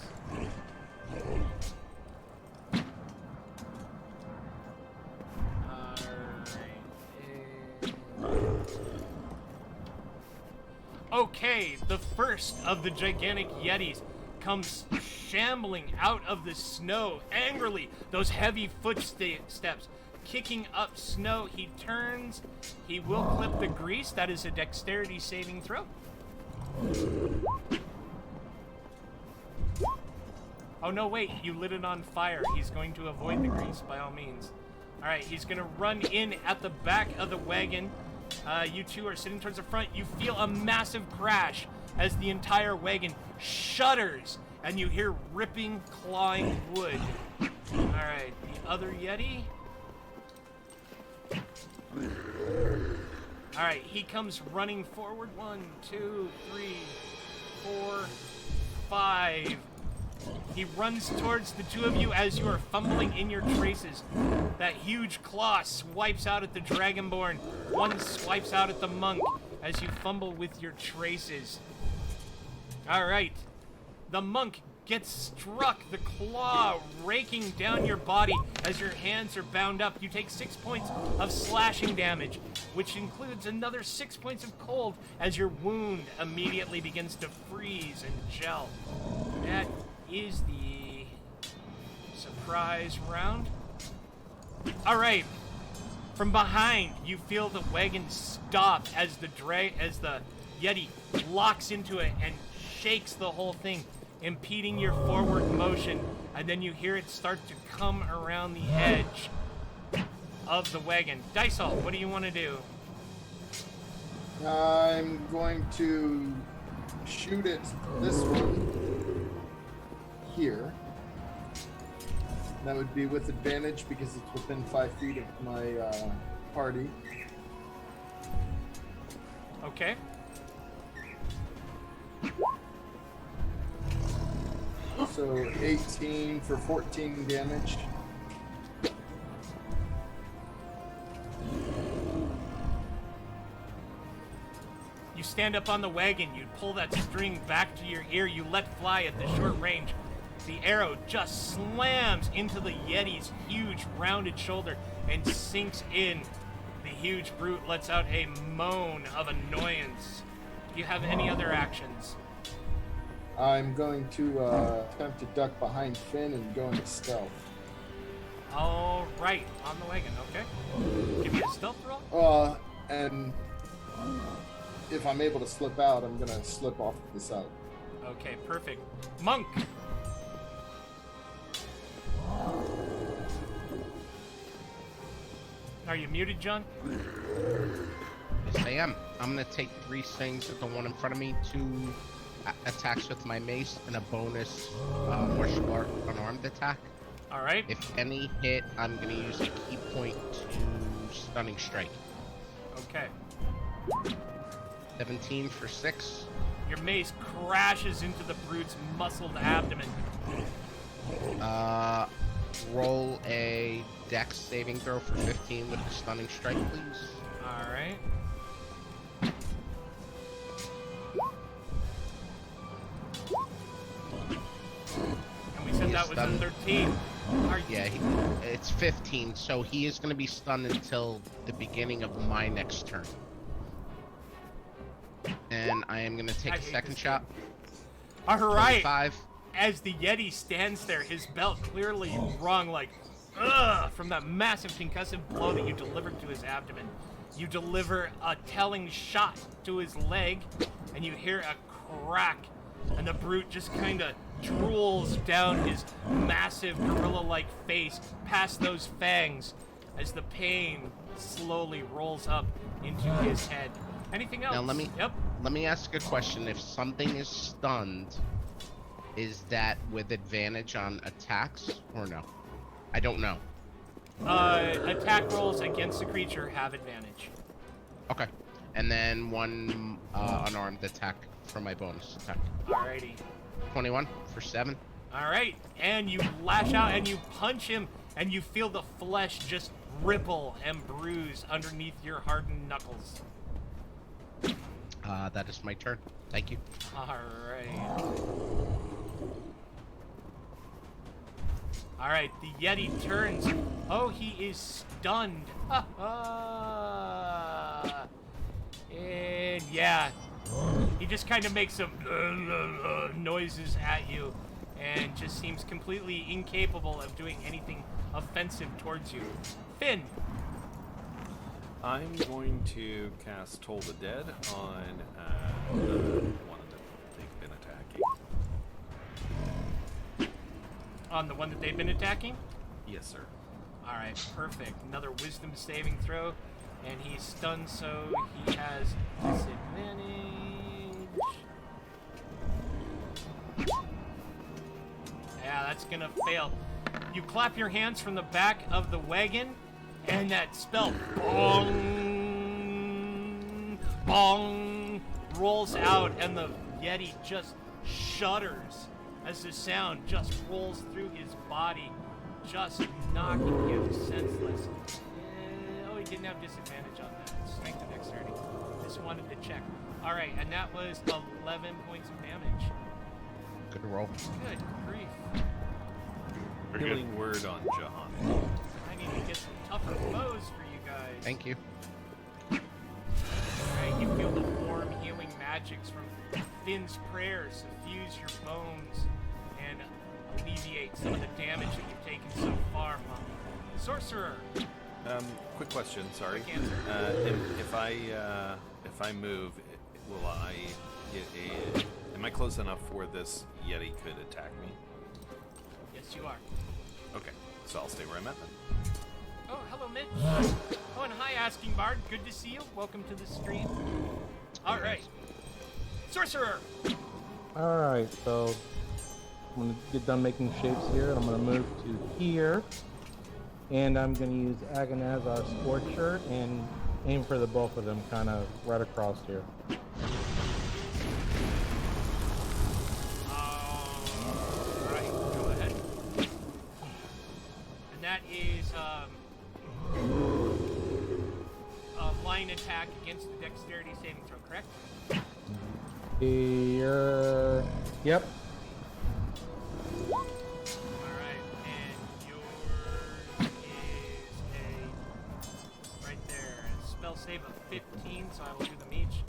Okay, the first of the gigantic Yetis comes shambling out of the snow angrily. Those heavy footsteps kicking up snow. He turns. He will clip the grease. That is a dexterity saving throw. Oh no, wait, you lit it on fire. He's going to avoid the grease by all means. All right, he's going to run in at the back of the wagon. You two are sitting towards the front. You feel a massive crash as the entire wagon shudders and you hear ripping, clawing wood. All right, the other Yeti. All right, he comes running forward. 1, 2, 3, 4, 5. He runs towards the two of you as you are fumbling in your traces. That huge claw swipes out at the Dragonborn. One swipes out at the monk as you fumble with your traces. All right. The monk gets struck, the claw raking down your body as your hands are bound up. You take 6 points of slashing damage, which includes another 6 points of cold as your wound immediately begins to freeze and gel. That is the surprise round. All right. From behind, you feel the wagon stop as the Yeti locks into it and shakes the whole thing, impeding your forward motion. And then you hear it start to come around the edge of the wagon. Dysol, what do you want to do? I'm going to shoot at this one here. That would be with advantage because it's within 5 feet of my party. Okay. So 18 for 14 damage. You stand up on the wagon, you pull that string back to your ear, you let fly at the short range. The arrow just slams into the Yeti's huge rounded shoulder and sinks in. The huge brute lets out a moan of annoyance. Do you have any other actions? I'm going to attempt to duck behind Finn and go into stealth. All right, on the wagon, okay. Give me a stealth roll. And if I'm able to slip out, I'm gonna slip off to the side. Okay, perfect. Monk! Are you muted, John? Yes, I am. I'm gonna take 3 swings at the one in front of me, 2 attacks with my mace, and a bonus martial art unarmed attack. All right. If any hit, I'm gonna use a key point to stunning strike. Okay. 17 for 6. Your mace crashes into the brute's muscled abdomen. Roll a dex saving throw for 15 with the stunning strike, please. All right. And we said that was a 13. Yeah, it's 15, so he is going to be stunned until the beginning of my next turn. And I am going to take a second shot. All right. 25. as the Yeti stands there, his belt clearly rung like, ugh, from that massive concussive blow that you delivered to his abdomen. You deliver a telling shot to his leg, and you hear a crack, and the brute just kind of drools down his massive gorilla-like face past those fangs as the pain slowly rolls up into his head. Anything else? Now let me ask a question. If something is stunned, is that with advantage on attacks or no? I don't know. Attack rolls against the creature have advantage. Okay. And then one unarmed attack for my bonus attack. Alrighty. 21 for 7. Alright, and you lash out and you punch him, and you feel the flesh just ripple and bruise underneath your hardened knuckles. That is my turn. Thank you. Alright. Alright, the Yeti turns. Oh, he is stunned. And yeah, he just kind of makes some noises at you and just seems completely incapable of doing anything offensive towards you. Finn. I'm going to cast Toll the Dead on the one that they've been attacking. On the one that they've been attacking? Yes, sir. Alright, perfect. Another wisdom saving throw. And he's stunned, so he has disadvantage. Yeah, that's gonna fail. You clap your hands from the back of the wagon, and that spell bong, bong, rolls out, and the Yeti just shudders as the sound just rolls through his body, just knocking him senseless. Oh, he didn't have disadvantage on that. Strength and dexterity. Just wanted to check. All right, and that was 11 points of damage. Good roll. Good grief. Very good. Healing word on Jahan. I need to get some tougher foes for you guys. Thank you. Alright, you feel the warm healing magics from Finn's prayers suffuse your bones and alleviate some of the damage that you've taken so far, Mom. Sorcerer. Quick question. Sorry. Quick answer. If I move, will I get a? Am I close enough for this Yeti could attack me? Yes, you are. Okay, so I'll stay where I'm at then. Oh, hello, Mitch. Oh, and hi, Asking Bard. Good to see you. Welcome to the stream. All right. Sorcerer. All right, so I'm gonna get done making shapes here, and I'm gonna move to here, and I'm gonna use Agonazar Scorcher and aim for the both of them, kind of right across here. Right, go ahead. And that is a line attack against the dexterity saving throw, correct? Here. Yep. Alright, and yours is a right there. A spell save of 15, so I will do them each.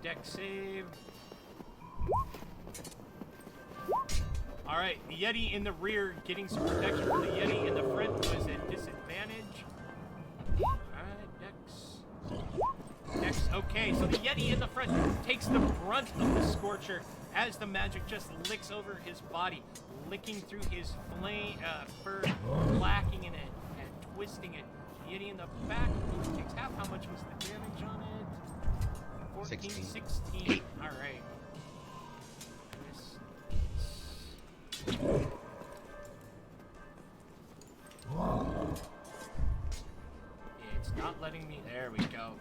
Dex save. Alright, the Yeti in the rear getting some protection from the Yeti in the front was at disadvantage. Alright, Dex. Okay, so the Yeti in the front takes the brunt of the Scorcher as the magic just licks over his body, licking through his fur, blacking in it and twisting it. The Yeti in the back takes half. How much was the damage on it? 14, 16. Alright. It's not letting me. There we go.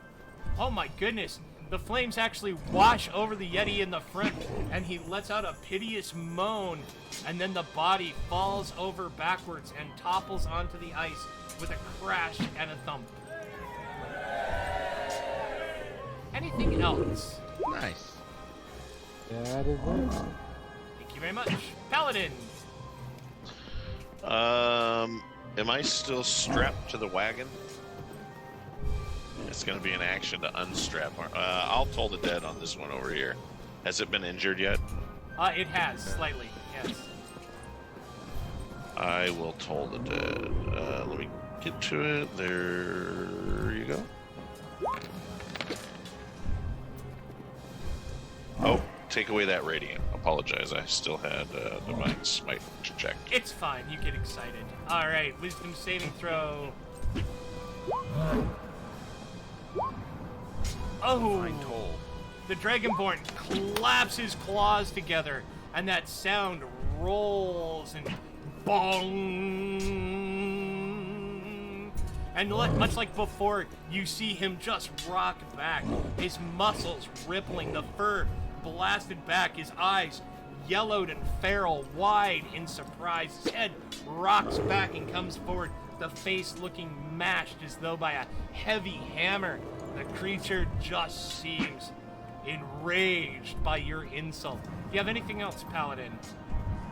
Oh my goodness. The flames actually wash over the Yeti in the front, and he lets out a piteous moan, and then the body falls over backwards and topples onto the ice with a crash and a thump. Anything else? Nice. That is it. Thank you very much. Paladin! Am I still strapped to the wagon? It's going to be an action to unstrap. I'll Toll the Dead on this one over here. Has it been injured yet? It has, slightly, yes. I will toll the dead. Let me get to it. There you go. Oh, take away that radiant. Apologize. I still had divine smite to check. It's fine. You get excited. All right. Wisdom saving throw. Oh. Fine toll. The Dragonborn claps his claws together, and that sound rolls and bong. And much like before, you see him just rock back, his muscles rippling, the fur blasted back, his eyes yellowed and feral, wide in surprise. His head rocks back and comes forward, the face looking mashed as though by a heavy hammer. The creature just seems enraged by your insult. Do you have anything else, Paladin?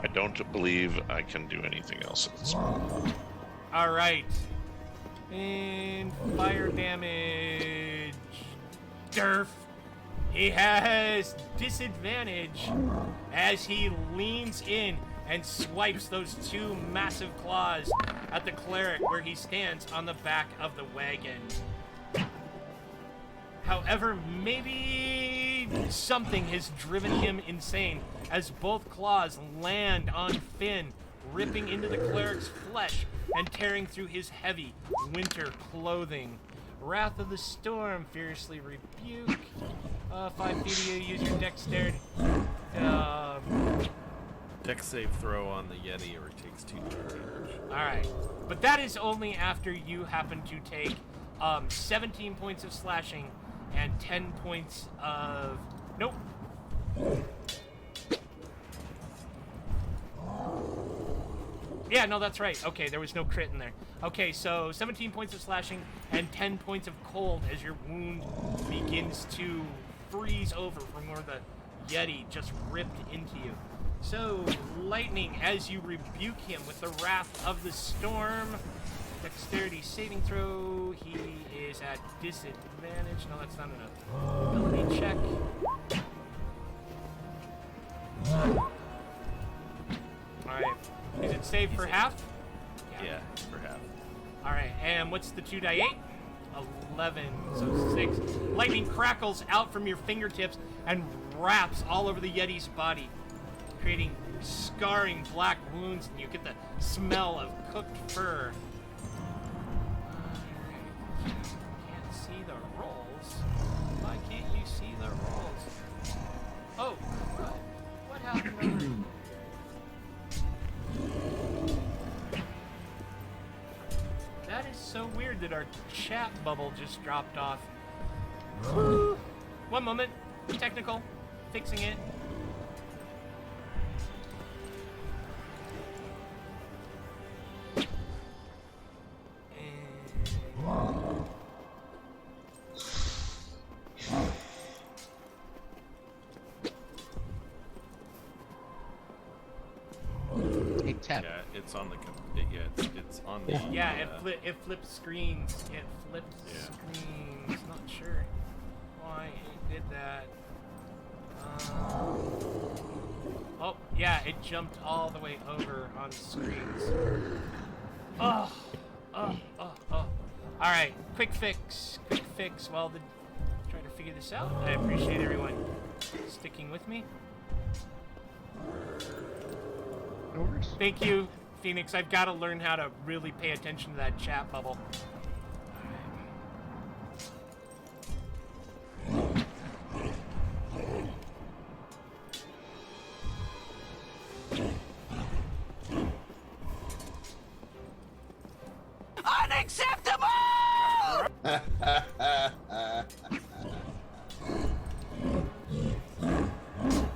I don't believe I can do anything else at this moment. All right. And fire damage. Derf. He has disadvantage as he leans in and swipes those two massive claws at the cleric where he stands on the back of the wagon. However, maybe something has driven him insane as both claws land on Finn, ripping into the cleric's flesh and tearing through his heavy winter clothing. Wrath of the Storm, fiercely rebuke. 5 feet of you, use your dexterity. Dex save throw on the Yeti or it takes 2 damage. Alright, but that is only after you happen to take 17 points of slashing and 10 points of... Nope. Yeah, no, that's right. Okay, there was no crit in there. Okay, so 17 points of slashing and 10 points of cold as your wound begins to freeze over from where the Yeti just ripped into you. So, Lightning, as you rebuke him with the Wrath of the Storm, dexterity saving throw, he is at disadvantage. No, that's not enough. Ability check. Alright. Is it saved for half? Yeah, for half. Alright, and what's the 2d8? 11, so 6. Lightning crackles out from your fingertips and wraps all over the Yeti's body, creating scarring black wounds, and you get the smell of cooked fur. Can't see the rolls. Why can't you see the rolls? Oh, what happened over? That is so weird that our chat bubble just dropped off. Woo. One moment. Technical. Fixing it. Hey, Ted. Yeah, it's on the it's on the Yeah, it flipped screens. It flipped Yeah. screens. Not sure why it did that. Oh, yeah, it jumped all the way over on screens. Oh. Alright, quick fix. While the try to figure this out. I appreciate everyone sticking with me. No worries. Thank you, Phoenix. I've got to learn how to really pay attention to that chat bubble. Unacceptable!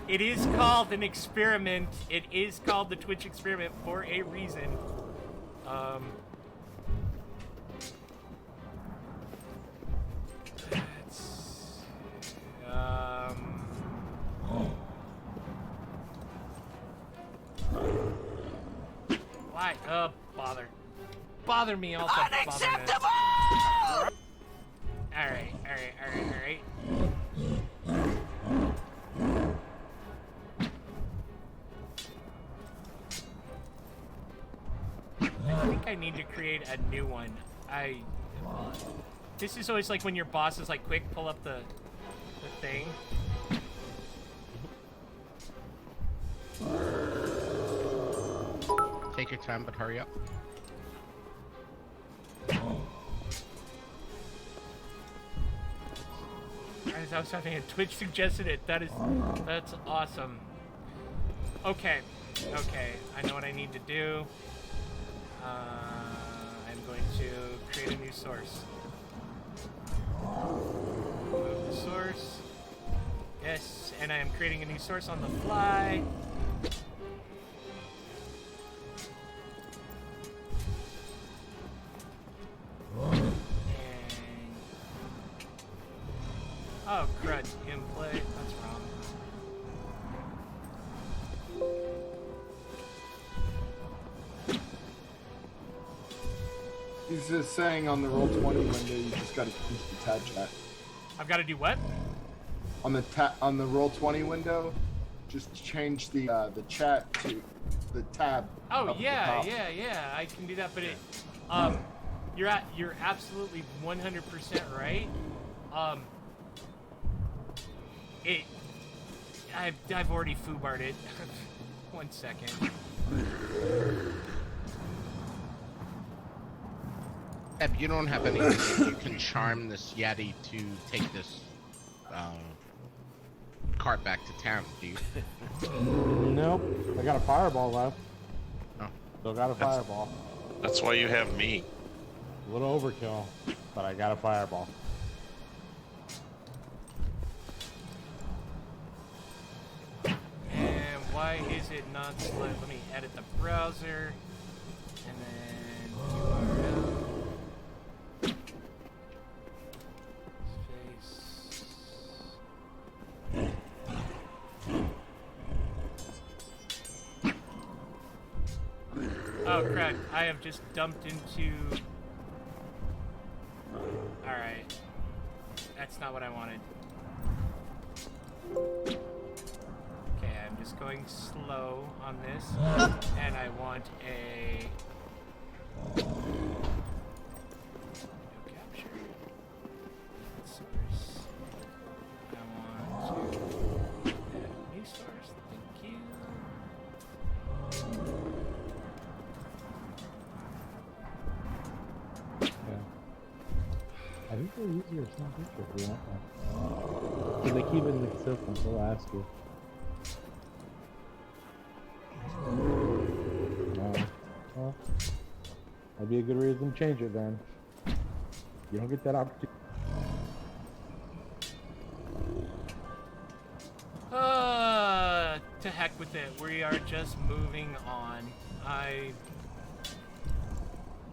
It is called an experiment. It is called the Twitch experiment for a reason. Why? Bother me also. Unacceptable! Alright. need to create a new one. This is always like when your boss is like, quick, pull up the thing. Take your time, but hurry up. I was having a Twitch suggested it. That's awesome. Okay, I know what I need to do. I'm going to create a new source. Move the source. Yes, and I am creating a new source on the fly. Oh, crud. Inplay. That's wrong. He's just saying on the Roll20 window, you just gotta change the tab chat. I've got to do what? On the Roll20 window, just change the chat to the tab. Oh, up at the yeah, top. yeah. I can do that, but you're absolutely 100% right. I've already foobarred it. 1 second. Eb, you don't have anything you can charm this Yeti to take this cart back to town, do you? Nope. I got a fireball left. Oh. Still got a fireball. That's why you have me. A little overkill, but I got a fireball. And why is it not select? Let me edit the browser. And then URL. Space. Oh crap, I have just dumped into... Alright. That's not what I wanted. Okay, I'm just going slow on this. And I want a... Video capture. Source. I want to add a new source. Thank you. I think they're easier to snap picture if you want one. Because they keep it in the consistent, they'll ask you. Well, that'd be a good reason to change it then. You don't get that opportunity. To heck with it. We are just moving on.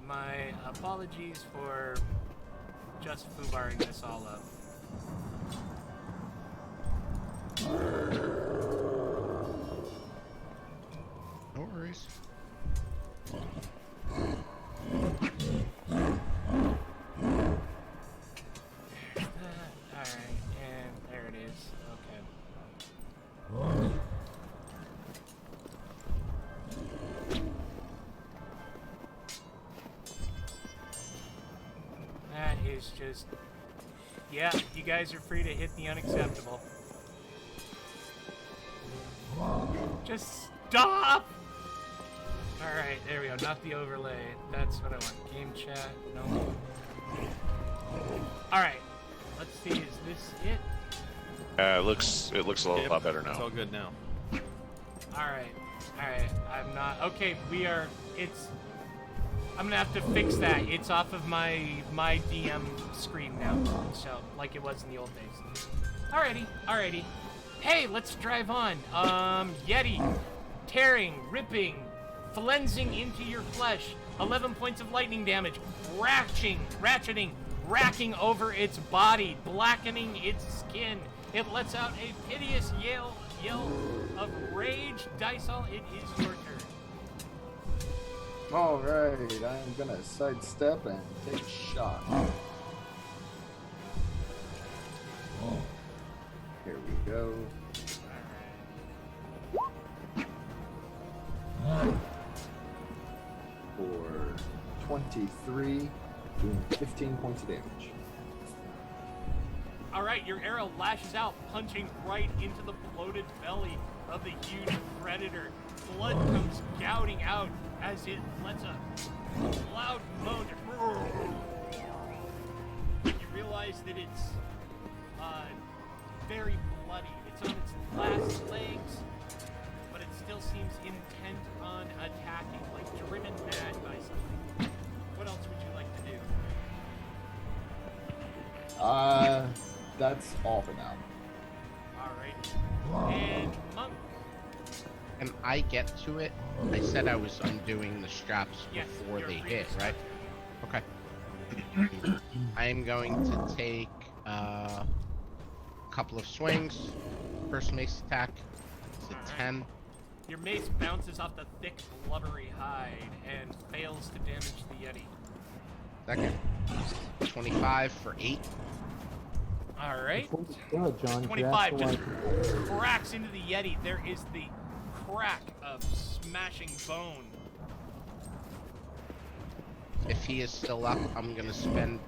My apologies for just foobarring this all up. No worries. Alright, and there it is. Okay. That is just... Yeah, you guys are free to hit the unacceptable. Just stop! Alright, there we go. Not the overlay. That's what I want. Game chat. No. Alright. Let's see. Is this it? It looks a lot better It's now. all good now. Alright. Alright. I'm not... Okay, we are... It's... I'm gonna have to fix that. It's off of my DM screen now. So, like it was in the old days. Alrighty. Alrighty. Hey, let's drive on. Yeti. Tearing. Ripping. Flensing into your flesh. 11 points of lightning damage. Ratcheting. Racking over its body. Blackening its skin. It lets out a piteous yell of rage. Dysol, it is your turn. Alright, I'm gonna sidestep and take a shot. Here we go. For 23, doing 15 points of damage. All right, your arrow lashes out, punching right into the bloated belly of the huge predator. Blood comes gouting out as it lets a loud moan. You realize that it's very bloody. It's on its last legs, but it still seems intent on attacking, like driven mad by something. What else would you like to do? That's all for now. Alright. And Monk. Can I get to it? I said I was undoing the straps Yes, before you're they free to hit, start. right? Okay. I am going to take a couple of swings. First mace attack. It's a Alright. 10. Your mace bounces off the thick, blubbery hide and fails to damage the Yeti. Second. 25 for 8. Alright. Before you do it, John, you 25 have to, just cracks into the Yeti. There is the crack of smashing bone. If he is still up, I'm gonna spend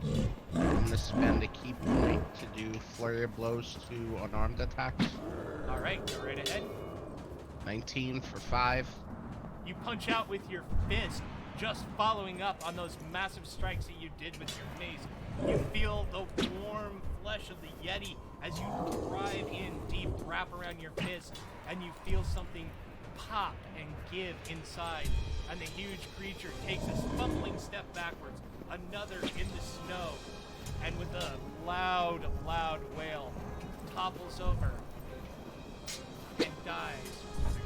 a key point to do flurry of blows to unarmed attacks. Alright, go right ahead. 19 for 5. You punch out with your fist, just following up on those massive strikes that you did with your mace. You feel the warm flesh of the Yeti as you drive in deep, wrap around your fist, and you feel something pop and give inside. And the huge creature takes a fumbling step backwards, another in the snow, and with a loud, loud wail, topples over and dies with a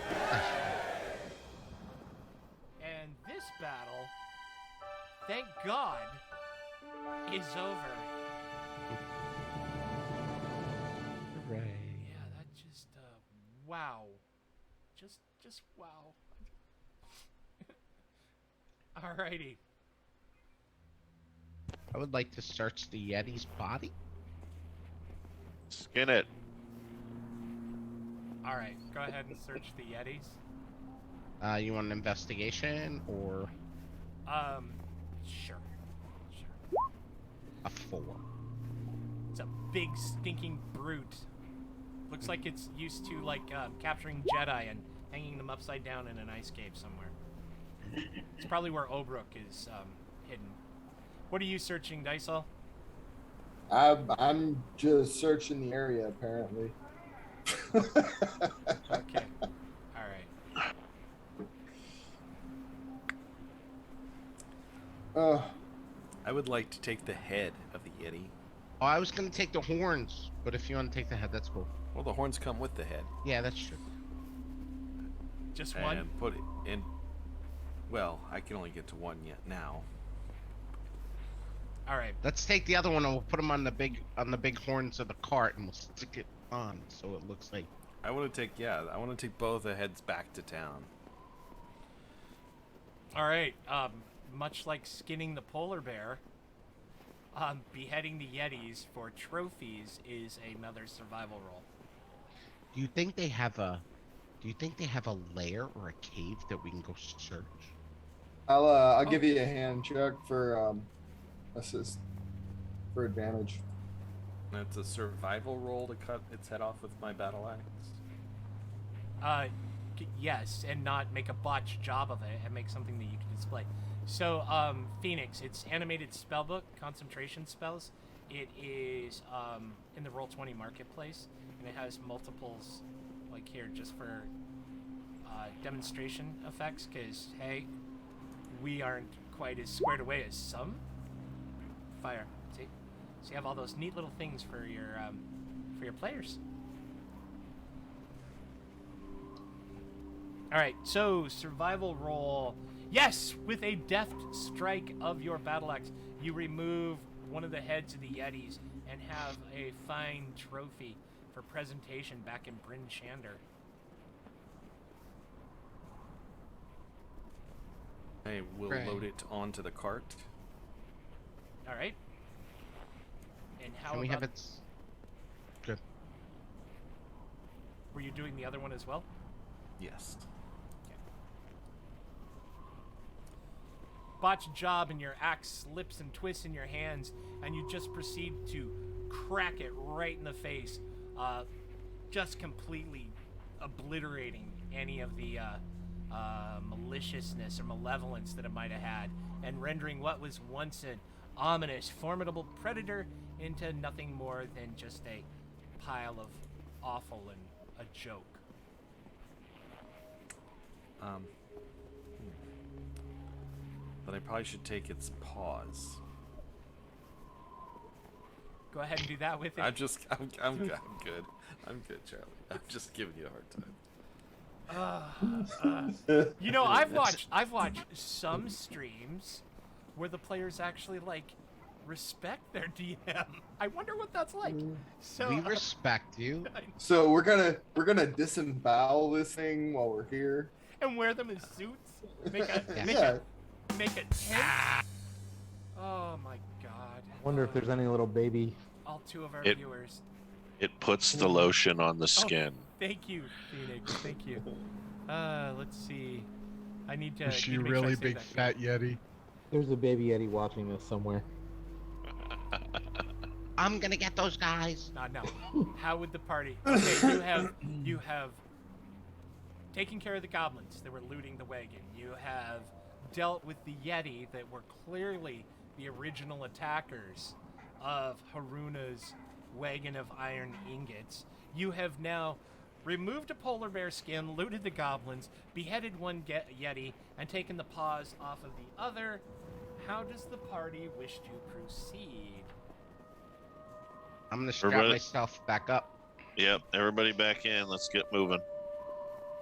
crash. And this battle, thank God, is over. Hooray. Yeah, that just, wow. Just wow. Alrighty. I would like to search the Yeti's body. Skin it. Alright, go ahead and search the Yetis. You want an investigation or Sure. a 4? It's a big, stinking brute. Looks like it's used to, like, capturing Jedi and hanging them upside down in an ice cave somewhere. It's probably where Obruk is, hidden. What are you searching, Dysel? I'm just searching the area, apparently. Okay. Alright. I would like to take the head of the Yeti. Oh, I was gonna take the horns, but if you want to take the head, that's cool. Well, the horns come with the head. Yeah, that's true. Just one? And put it in. Well, I can only get to one yet now. Alright. Let's take the other one and we'll put them on the big horns of the cart and we'll stick it on so it looks like. I want to take both the heads back to town. Alright, much like skinning the polar bear, beheading the Yetis for trophies is another survival roll. Do you think they have a lair or a cave that we can go search? I'll give you a hand, Chuck, for assist for advantage. That's a survival roll to cut its head off with my battle axe. Yes, and not make a botched job of it and make something that you can display. So, Phoenix, it's animated spellbook, concentration spells. It is in the Roll20 marketplace, and it has multiples, like here, just for demonstration effects, because, hey, we aren't quite as squared away as some. Fire, see? So you have all those neat little things for your players. Alright, so survival roll. Yes, with a deft strike of your battle axe, you remove one of the heads of the Yetis and have a fine trophy for presentation back in Bryn Shander. I will Right. load it onto the cart. Alright. And how Can we have about... it? Good. Were you doing the other one as well? Yes. botched job, and your axe slips and twists in your hands, and you just proceed to crack it right in the face, just completely obliterating any of the maliciousness or malevolence that it might have had, and rendering what was once an ominous, formidable predator into nothing more than just a pile of offal and a joke. But I probably should take its paws. Go ahead and do that with it. I'm good. I'm good, Charlie. I'm just giving you a hard time. You know, I've watched some streams where the players actually respect their DM. I wonder what that's like. So We respect you. So we're gonna disembowel this thing while we're here. And wear them as suits. Make a tent. Oh my god. Wonder if there's any little baby. All two of our viewers. It puts the lotion on the skin. Thank you, Phoenix. Thank you. Let's see. I need to. Is she need to make really sure I say big that. fat Yeti? There's a baby Yeti watching us somewhere. I'm gonna get those guys. No. How would the party? Okay, you have taken care of the goblins that were looting the wagon. You have dealt with the Yeti that were clearly the original attackers of Haruna's wagon of iron ingots. You have now removed a polar bear skin, looted the goblins, beheaded one Yeti, and taken the paws off of the other. How does the party wish to proceed? I'm gonna strap Everybody- myself back up. Yep, everybody back in. Let's get moving.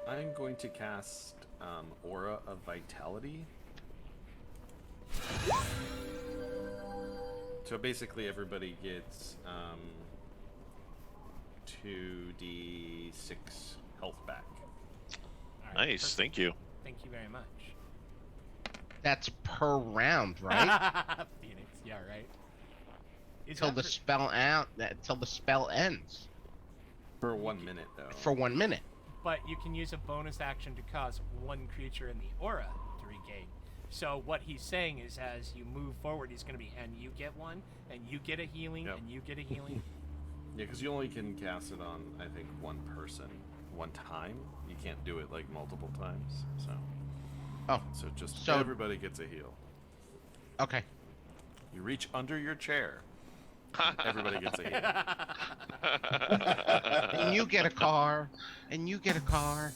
I'm going to cast Aura of Vitality. So basically everybody gets 2d6 health back. All right, Nice, perfect. thank you. Thank you very much. That's per round, right? Phoenix, yeah, right. Is Till that the for- spell out. Till the spell ends. For 1 minute, though. For 1 minute. But you can use a bonus action to cause one creature in the aura to regain. So what he's saying is, as you move forward, he's going to be, and you get one, and you get a healing, Yep. and you get a healing. Yeah, because you only can cast it on, I think, one person one time. You can't do it like multiple times. So, Oh, so everybody gets a heal. okay. You reach under your chair. Everybody gets a heal. And you get a car. And you get a car.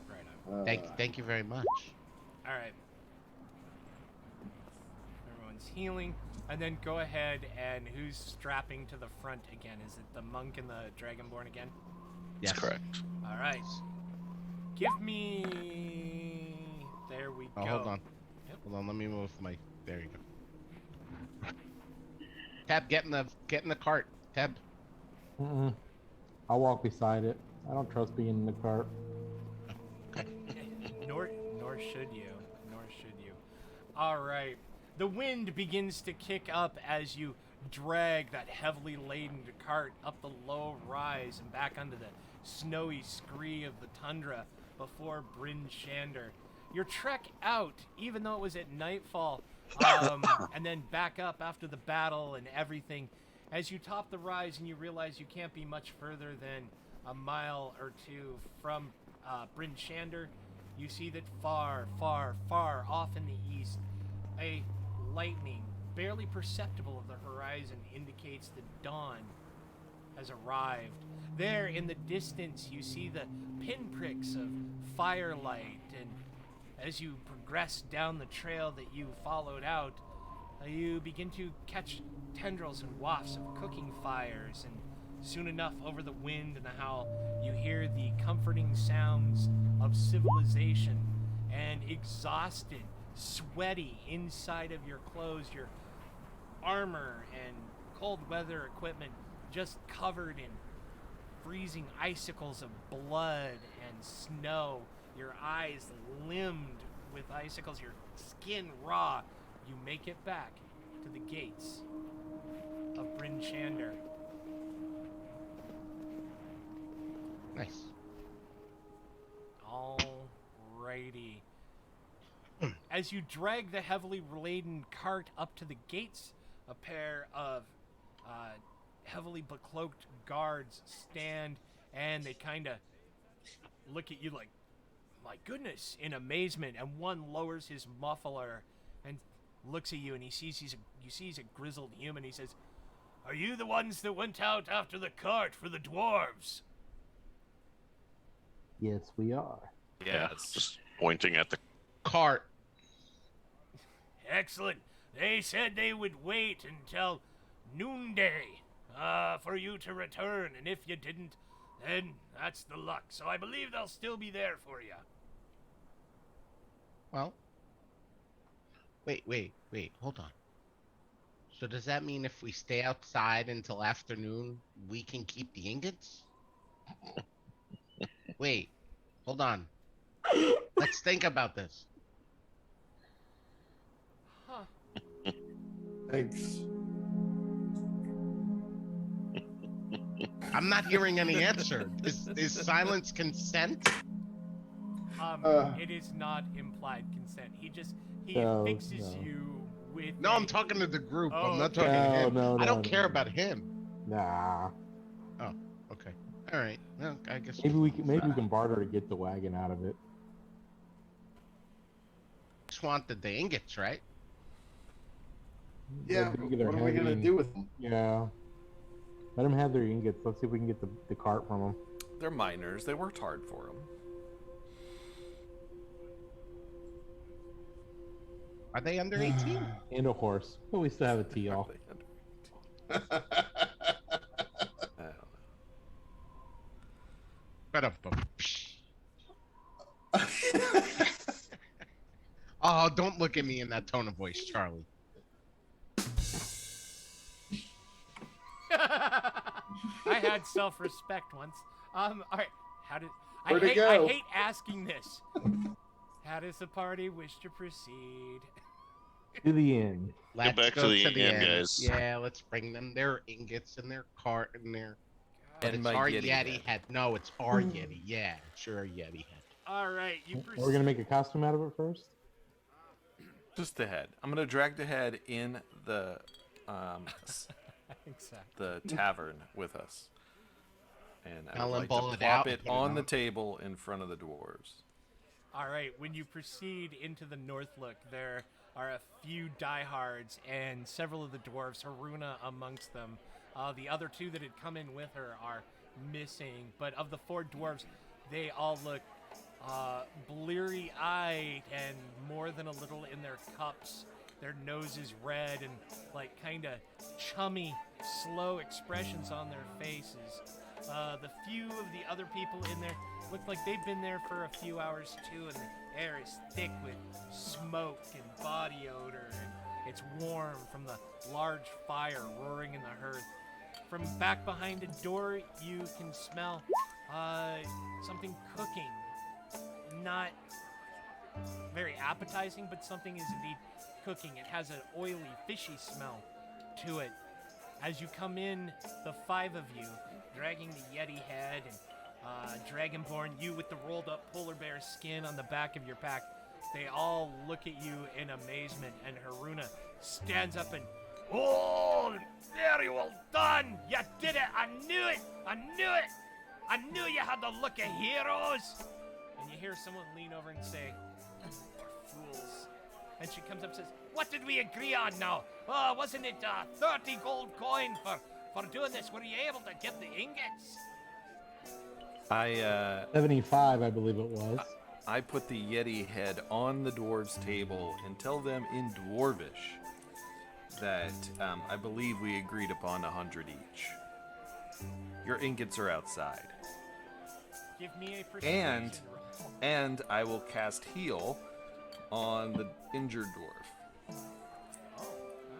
Right on. Thank you very much. All right. Everyone's healing. And then go ahead and who's strapping to the front again? Is it the monk and the dragonborn again? Yes. That's correct. All right. Give me... There we Oh, go. hold on. Yep. Hold on. Let me move my. There you go. Teb, get in the cart. Teb. Mm-mm. I'll walk beside it. I don't trust being in the cart. Nor should you. Nor should you. All right. The wind begins to kick up as you drag that heavily laden cart up the low rise and back onto the snowy scree of the tundra before Bryn Shander. Your trek out, even though it was at nightfall, and then back up after the battle and everything, as you top the rise and you realize you can't be much further than a mile or two from Bryn Shander, you see that far, far, far off in the east, a lightning, barely perceptible of the horizon, indicates that dawn has arrived. There in the distance, you see the pinpricks of firelight, and as you progress down the trail that you followed out, you begin to catch tendrils and wafts of cooking fires, and soon enough, over the wind and the howl, you hear the comforting sounds of civilization, and exhausted, sweaty inside of your clothes, your armor and cold weather equipment just covered in freezing icicles of blood and snow, your eyes limbed with icicles, your skin raw. You make it back to the gates of Bryn Shander. Nice. Alrighty. as you drag the heavily laden cart up to the gates, a pair of heavily becloaked guards stand, and they kind of look at you like, my goodness, in amazement, and one lowers his muffler and looks at you, and you see he's a grizzled human. He says, "Are you the ones that went out after the cart for the dwarves?" Yes, we are. Yes. Just pointing at the. Cart. Excellent. They said they would wait until noonday for you to return, and if you didn't, then that's the luck. So I believe they'll still be there for you. Well, wait, hold on. So does that mean if we stay outside until afternoon, we can keep the ingots? Wait, hold on. Let's think about this. Huh. Thanks. I'm not hearing any answer. Is silence consent? It is not implied consent. He No, fixes no. you with. No, I'm talking to the group. Oh, I'm not okay. talking to him. No, I don't no, care no. about him. Nah. Okay. All right. Well, I guess Maybe we can barter to get the wagon out of it. just wanted the ingots, right? Yeah. They're big, they're What are we gonna heavy. do with them? Yeah. Let them have their ingots. Let's see if we can get the cart from them. They're miners. They worked hard for them. Are they under 18? And a horse. But we still have a TL. I don't know. Oh, don't look at me in that tone of voice, Charlie. I had self-respect once. All right. Where'd it I go? hate asking this. How does the party wish to proceed? To the end. Let's back go to the end, guys. Yeah, let's bring them their ingots and their cart and their. But And it's my our Yeti Yeti head. head. No, it's our Yeti. Yeah, sure, our Yeti head. All right, you proceed. We're gonna make a costume out of it first. Just the head. I'm gonna drag the head in the Exactly. the tavern with us, and I I'll would like ball to it plop out it and put it on the on. table in front of the dwarves. All right, when you proceed into the North Look, there are a few diehards and several of the dwarves, Haruna amongst them. The other two that had come in with her are missing, but of the four dwarves, they all look bleary-eyed and more than a little in their cups. Their noses red and like kind of chummy, slow expressions on their faces. The few of the other people in there look like they've been there for a few hours too, and the air is thick with smoke and body odor, and it's warm from the large fire roaring in the hearth. From back behind a door, you can smell something cooking. Not very appetizing, but something is indeed cooking. It has an oily, fishy smell to it. As you come in, the five of you, dragging the Yeti head and Dragonborn, you with the rolled up polar bear skin on the back of your pack, they all look at you in amazement, and Haruna stands up and, "Oh, very well done! You did it! I knew it! I knew it! I knew you had the look of heroes!" And you hear someone lean over and say, "We're fools." And she comes up and says, "What did we agree on now? Oh, wasn't it 30 gold coin for doing this? Were you able to get the ingots?" 75, I believe it was. I put the Yeti head on the dwarves' table and tell them in Dwarvish that I believe we agreed upon 100 each. Your ingots are outside. Give me a persuasion roll. And I will cast heal on the injured dwarf. Oh,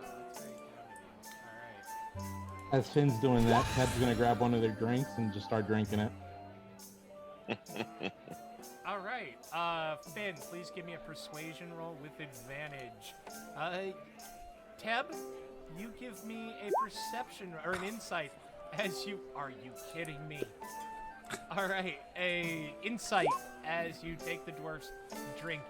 that's very kind of you. All right. As Finn's doing that, Ted's gonna grab one of their drinks and just start drinking it. All right. Finn, please give me a persuasion roll with advantage. Teb, you give me a perception or an insight as you... Are you kidding me? All right. A insight as you take the dwarf's drink.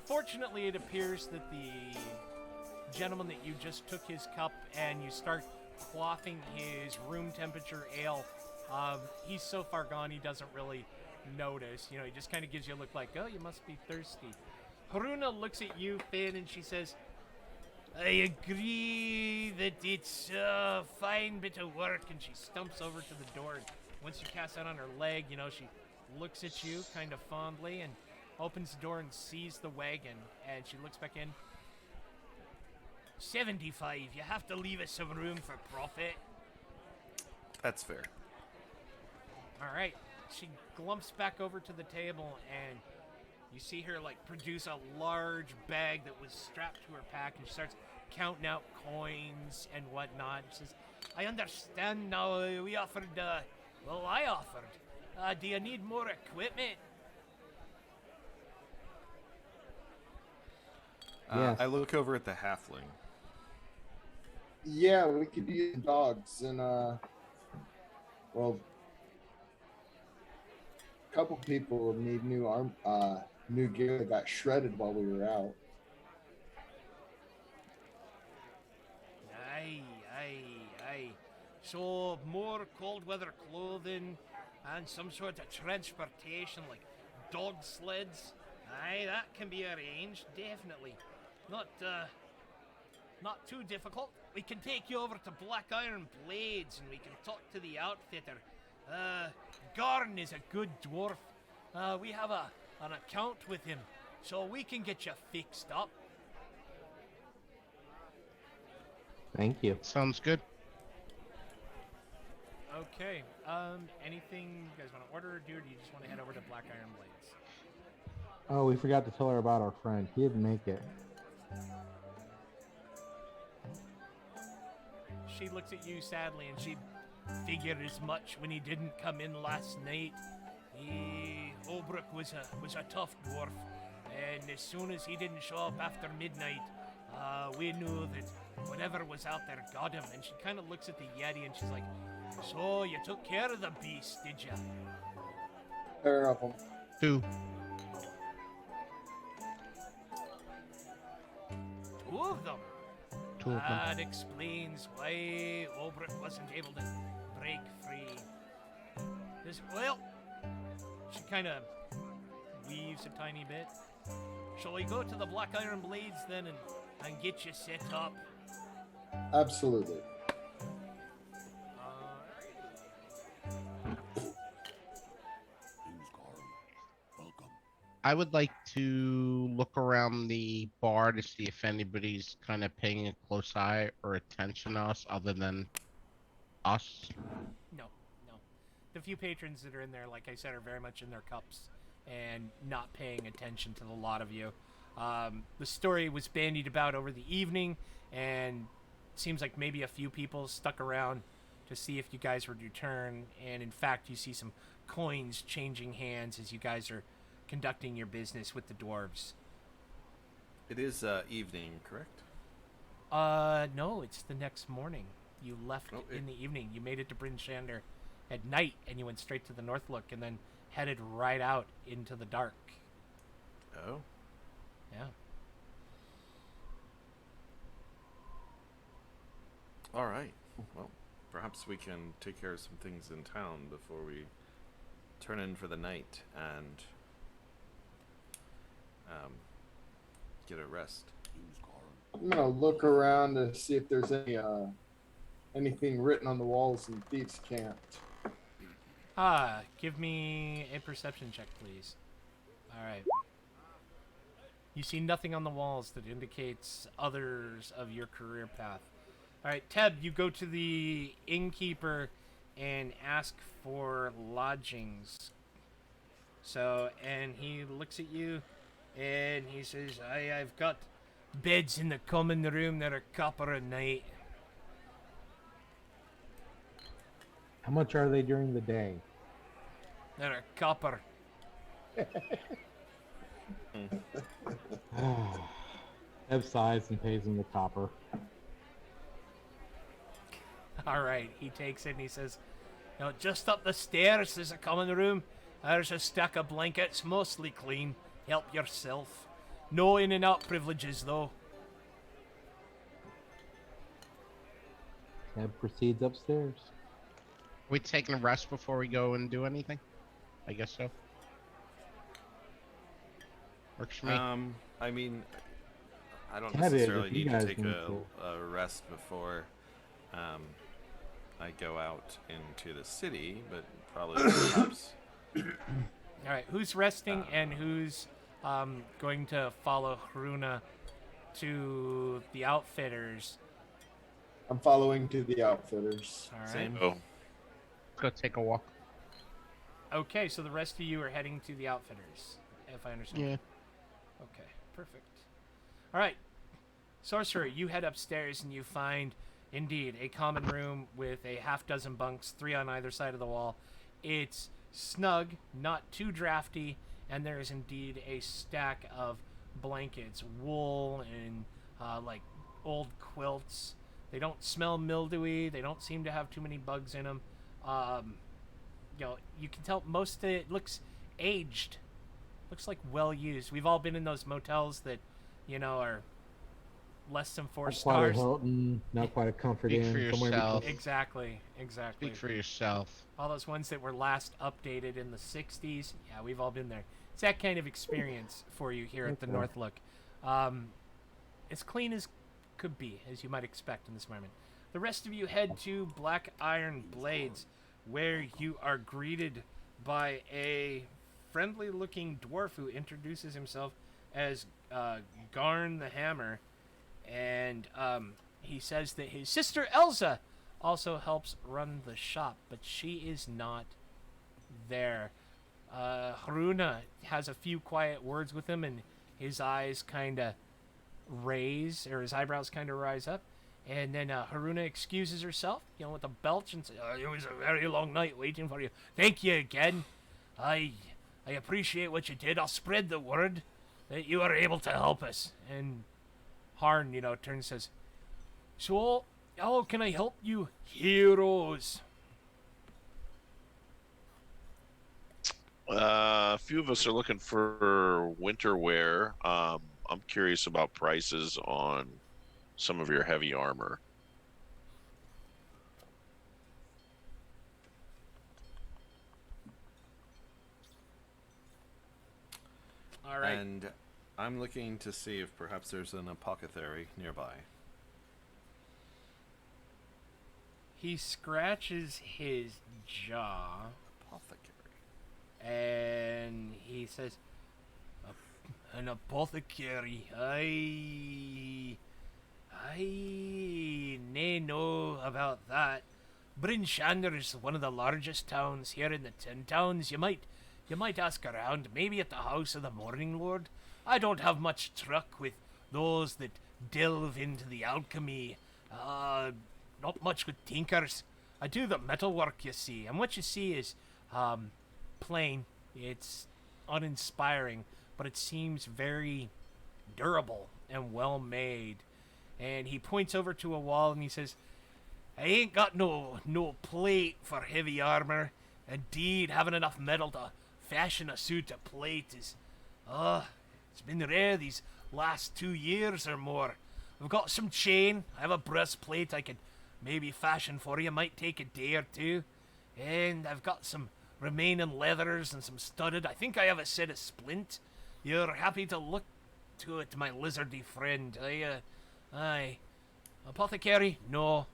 unfortunately, it appears that the gentleman that you just took his cup and you start quaffing his room temperature ale, he's so far gone he doesn't really notice. You know, he just kind of gives you a look like, oh, you must be thirsty. Haruna looks at you, Finn, and she says, I agree that it's a fine bit of work, and she stumps over to the door. And once you cast that on her leg, you know, she looks at you kind of fondly and opens the door and sees the wagon, and she looks back in. 75, you have to leave us some room for profit. That's fair. All right. She glumps back over to the table, and you see her, like, produce a large bag that was strapped to her pack, and she starts counting out coins and whatnot. She says, I understand now. We offered, I offered. Do you need more equipment? Yes. I look over at the halfling. Yeah, we could use dogs and well, a couple people need new gear that got shredded while we were out. Aye. So more cold weather clothing and some sort of transportation like dog sleds. Aye, that can be arranged, definitely. Not too difficult. We can take you over to Black Iron Blades and we can talk to the outfitter. Garn is a good dwarf. We have an account with him, so we can get you fixed up. Thank you. Sounds good. Okay. Anything you guys want to order or do, or do you just want to head over to Black Iron Blades? Oh, we forgot to tell her about our friend. He didn't make it. She looks at you sadly, and she figured as much when he didn't come in last night. Obrook was a tough dwarf, and as soon as he didn't show up after midnight, we knew that whatever was out there got him. And she kind of looks at the Yeti, and she's like, so you took care of the beast, did you? Pair of them. 2. Two of them. 2 of them. That explains why Obrook wasn't able to break free. Well, she kind of weaves a tiny bit. Shall we go to the Black Iron Blades then and get you set up? Absolutely. I would like to look around the bar to see if anybody's kind of paying a close eye or attention to us other than us. No. The few patrons that are in there, like I said, are very much in their cups and not paying attention to the lot of you. The story was bandied about over the evening, and it seems like maybe a few people stuck around to see if you guys would return. And in fact, you see some coins changing hands as you guys are conducting your business with the dwarves. It is evening, correct? No, it's the next morning. You left in the evening. You made it to Bryn Shander at night, and you went straight to the North Look, and then headed right out into the dark. Oh. Yeah. All right. Well, perhaps we can take care of some things in town before we turn in for the night and get a rest. I'm gonna look around to see if there's anything written on the walls in Thieves' Camp. Give me a perception check, please. All right. You see nothing on the walls that indicates others of your career path. All right, Teb, you go to the innkeeper and ask for lodgings. So, and he looks at you, and he says, I've got beds in the common room that are copper a night. How much are they during the day? That are copper. Eb sighs and pays him the copper. All right, he takes it and he says, just up the stairs there's a common room. There's a stack of blankets, mostly clean. Help yourself. No in and out privileges, though. Tab proceeds upstairs. We taking a rest before we go and do anything? I guess so. Works for me. I mean, I don't Tab is, necessarily if you need to guys take need a rest before I go out into the city, but probably perhaps. All right, who's resting and who's going to follow Haruna to the Outfitters? I'm following to the outfitters. All right. Same. Oh, Let's go take a walk. Okay, so the rest of you are heading to the Outfitters, if I understand. Yeah. Okay, perfect. All right, Sorcerer, you head upstairs and you find, indeed, a common room with a half dozen bunks, 3 on either side of the wall. It's snug, not too drafty, and there is indeed a stack of blankets, wool and like old quilts. They don't smell mildewy. They don't seem to have too many bugs in them. You can tell most of it looks aged. Looks like well used. We've all been in those motels that, are less than 4 Not quite a stars. Hilton, not quite a Comfort Speak Inn. for somewhere yourself. between. Exactly. Speak for yourself. All those ones that were last updated in the 60s. Yeah, we've all been there. It's that kind of experience for you here at the Okay. North Look. As clean as could be, as you might expect in this environment. The rest of you head to Black Iron Blades, where you are greeted by a friendly-looking dwarf who introduces himself as Garn the Hammer, and he says that his sister Elsa also helps run the shop, but she is not there. Haruna has a few quiet words with him, and his eyes kind of raise, or his eyebrows kind of rise up. And then Haruna excuses herself, with a belch, and says, "It was a very long night waiting for you. Thank you again. I appreciate what you did. I'll spread the word that you were able to help us." And Harn, turns and says, "So, how can I help you, heroes?" a few of us are looking for winter wear. I'm curious about prices on some of your heavy armor. All right. And I'm looking to see if perhaps there's an apothecary nearby. He scratches his jaw, Apothecary. and he says, "An apothecary? I nae know about that. Bryn Shander is one of the largest towns here in the 10 towns. You might ask around, maybe at the house of the Morning Lord. I don't have much truck with those that delve into the alchemy. Not much with tinkers. I do the metalwork, you see, and what you see is plain. It's uninspiring, but it seems very durable and well made." And he points over to a wall and he says, "I ain't got no plate for heavy armor. Indeed, having enough metal to fashion a suit of plate is, it's been rare these last 2 years or more. I've got some chain. I have a breastplate I could maybe fashion for you. Might take a day or two. And I've got some remaining leathers and some studded. I think I have a set of splint. You're happy to look to it, my lizardy friend. Aye. Apothecary? No."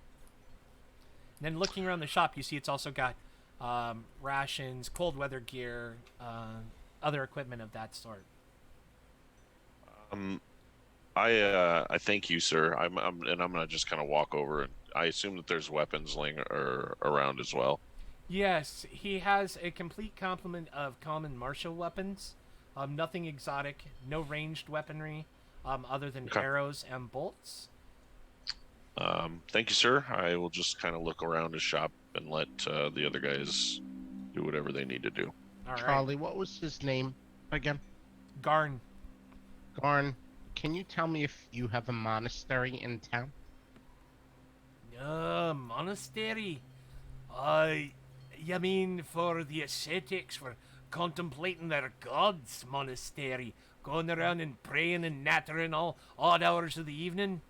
And then looking around the shop, you see it's also got rations, cold weather gear, other equipment of that sort. I thank you, sir. I'm gonna just kind of walk over, and I assume that there's weapons laying around as well. Yes, he has a complete complement of common martial weapons. Nothing exotic, no ranged weaponry, other than Okay. arrows and bolts. Thank you, sir. I will just kind of look around his shop and let the other guys do whatever they need to do. All right. Charlie, what was his name again? Garn. Garn, can you tell me if you have a monastery in town? Monastery? You mean for the ascetics for contemplating their gods monastery? Going around and praying and nattering all odd hours of the evening?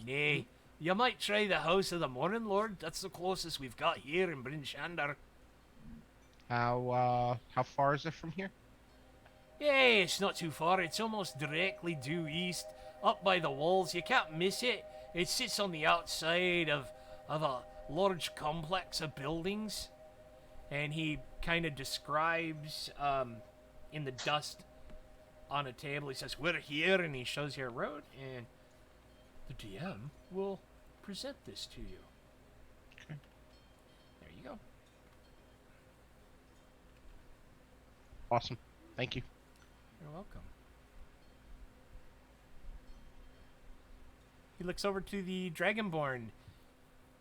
Nay, you might try the House of the Morning Lord. That's the closest we've got here in Bryn Shander. How far is it from here? Yeah, it's not too far. It's almost directly due east, up by the walls. You can't miss it. It sits on the outside of a large complex of buildings. And he kind of describes in the dust on a table. He says, "We're here," and he shows you a road, and the DM will present this to you. Okay. There you go. Awesome. Thank you. You're welcome. He looks over to the Dragonborn.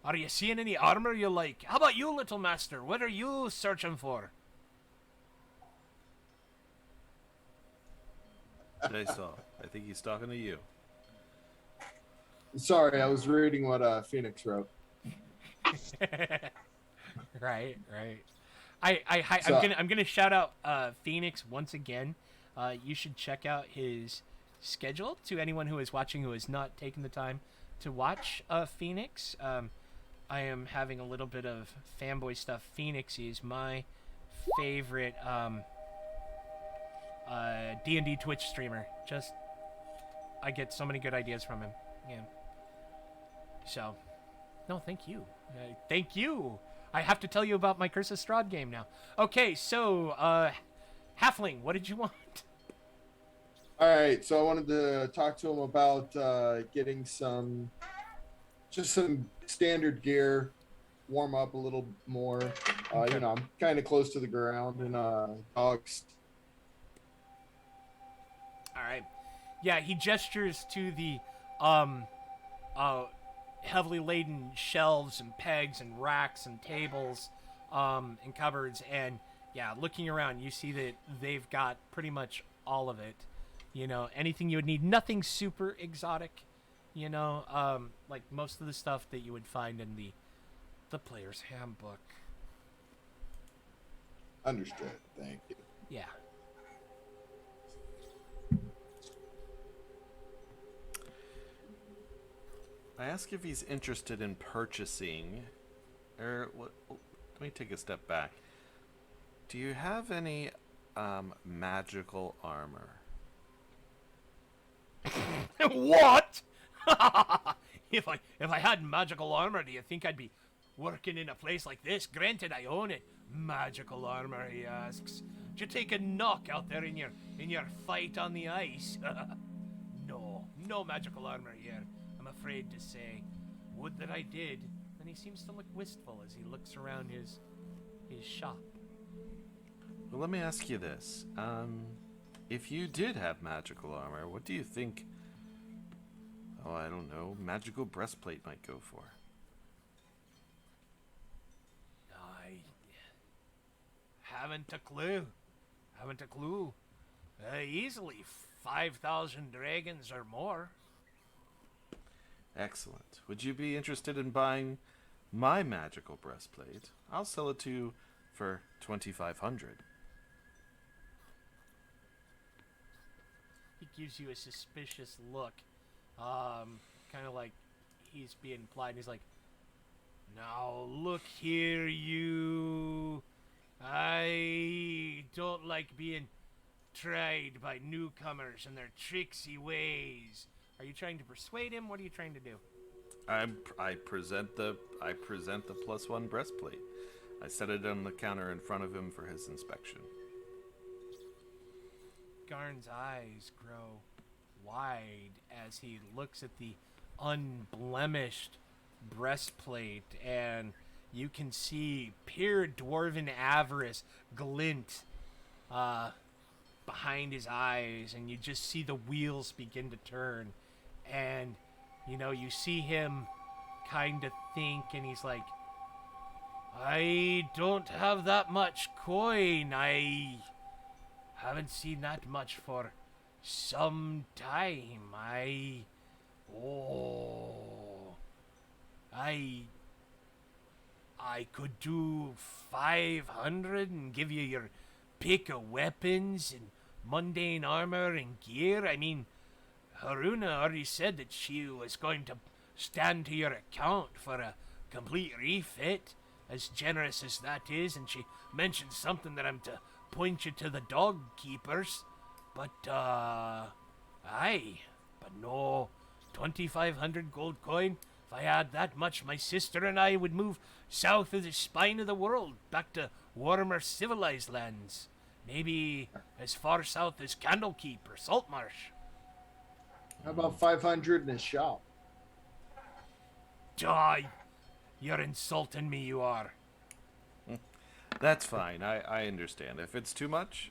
Are you seeing any armor you like? How about you, little master? What are you searching for? I saw. I think he's talking to you. Sorry, I was reading what Phoenix wrote. Right. I'm gonna shout out Phoenix once again. You should check out his schedule. To anyone who is watching who has not taken the time to watch Phoenix, I am having a little bit of fanboy stuff. Phoenix is my favorite D&D Twitch streamer. Just, I get so many good ideas from him. Yeah. So, no, thank you. Thank you. I have to tell you about my Curse of Strahd game now. Okay, so, Halfling, what did you want? All right, so I wanted to talk to him about getting some standard gear, warm up a little more. You know, I'm kind of close to the ground, and dogs. All right. Yeah, he gestures to the heavily laden shelves and pegs and racks and tables and cupboards, and yeah, looking around, you see that they've got pretty much all of it. You know, anything you would need, nothing super exotic. You know, like most of the stuff that you would find in the player's handbook. Understood. Thank you. Yeah. I ask if he's interested in purchasing, let me take a step back. Do you have any magical armor? What? If I had magical armor, do you think I'd be working in a place like this? Granted, I own it. Magical armor, he asks. Did you take a knock out there in your fight on the ice? No magical armor here, I'm afraid to say. Would that I did. And he seems to look wistful as he looks around his shop. Well, let me ask you this. If you did have magical armor, what do you think, I don't know, magical breastplate might go for? I haven't a clue. Easily 5,000 dragons or more. Excellent. Would you be interested in buying my magical breastplate? I'll sell it to you for 2,500. He gives you a suspicious look. Kind of like he's being implied. He's like, "Now look here, you. I don't like being tried by newcomers and their tricksy ways." Are you trying to persuade him? What are you trying to do? I present the +1 breastplate. I set it on the counter in front of him for his inspection. Garn's eyes grow wide as he looks at the unblemished breastplate, and you can see pure dwarven avarice glint behind his eyes, and you just see the wheels begin to turn, and you see him kind of think, and he's like, "I don't have that much coin. I haven't seen that much for some time. I could do 500 and give you your pick of weapons and mundane armor and gear? I mean, Haruna already said that she was going to stand to your account for a complete refit, as generous as that is, and she mentioned something that I'm to point you to the dog keepers. But, aye, but no 2,500 gold coin. If I had that much, my sister and I would move south of the spine of the world, back to warmer civilized lands. Maybe as far south as Candlekeep or Saltmarsh. How about 500 in a shop? Die! You're insulting me, you are. That's fine. I understand. If it's too much,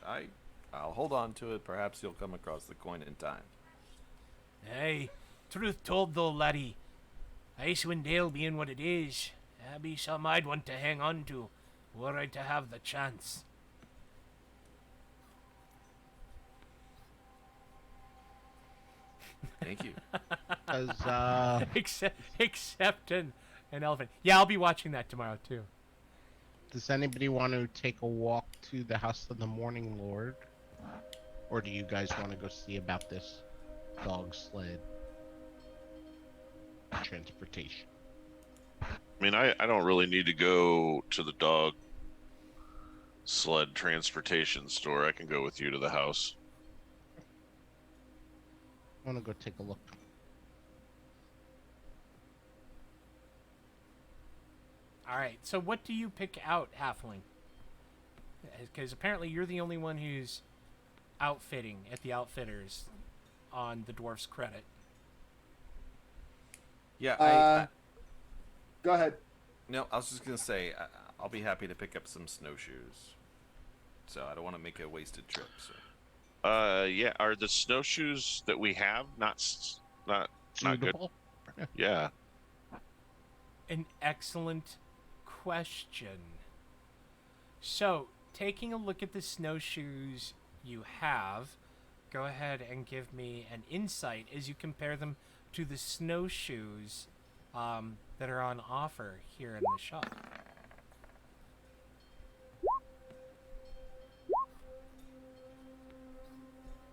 I'll hold on to it. Perhaps you'll come across the coin in time. Hey, truth told though, laddie, Icewind Dale being what it is, that'd be something I'd want to hang on to, were I to have the chance. Thank you. 'Cause, Except an elephant. Yeah, I'll be watching that tomorrow too. does anybody want to take a walk to the House of the Morning Lord? Or do you guys want to go see about this dog sled transportation? I mean, I don't really need to go to the dog sled transportation store. I can go with you to the house. I want to go take a look. All right. So what do you pick out, Halfling? Because apparently you're the only one who's outfitting at the outfitters on the dwarf's credit. Yeah, Go ahead. no, I was just gonna say I'll be happy to pick up some snowshoes. So I don't want to make a wasted trip. So. Yeah. Are the snowshoes that we have not good? Suitable? Yeah. An excellent question. So, taking a look at the snowshoes you have, go ahead and give me an insight as you compare them to the snowshoes that are on offer here in the shop.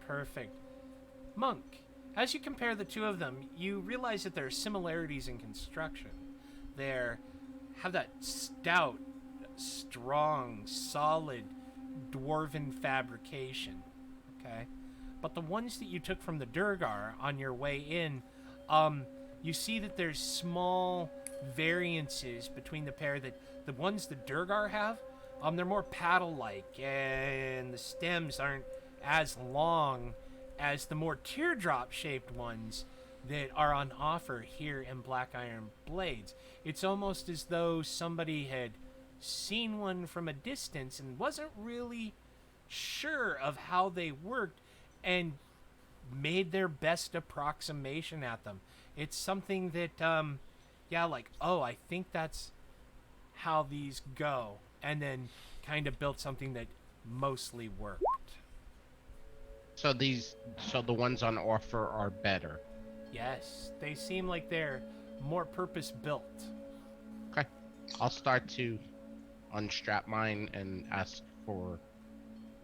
Perfect. Monk, as you compare the two of them, you realize that there are similarities in construction. They have that stout, strong, solid dwarven fabrication. Okay? But the ones that you took from the Durgar on your way in, you see that there's small variances between the pair. That the ones the Durgar have, they're more paddle-like, and the stems aren't as long as the more teardrop-shaped ones that are on offer here in Black Iron Blades. It's almost as though somebody had seen one from a distance and wasn't really sure of how they worked and made their best approximation at them. It's something that, I think that's how these go, and then kind of built something that mostly worked. So the ones on offer are better. Yes, they seem like they're more purpose-built. Okay. I'll start to unstrap mine and ask for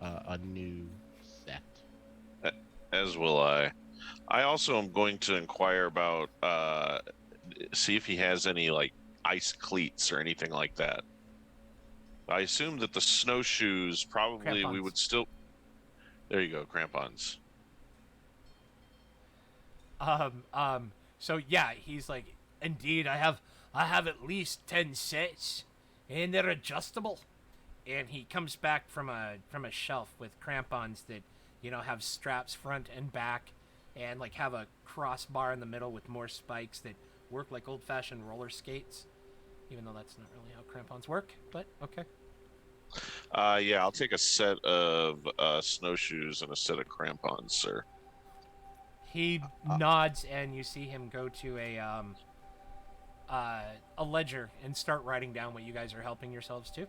a new set. As will I. I also am going to inquire about see if he has any like ice cleats or anything like that. I assume that the snowshoes probably Crampons. we would still. There you go, crampons. So yeah, he's like, indeed, I have at least 10 sets, and they're adjustable. And he comes back from a shelf with crampons that, have straps front and back, and like have a crossbar in the middle with more spikes that work like old-fashioned roller skates. Even though that's not really how crampons work, but okay. Yeah, I'll take a set of snowshoes and a set of crampons, sir. He nods, and you see him go to a ledger and start writing down what you guys are helping yourselves to.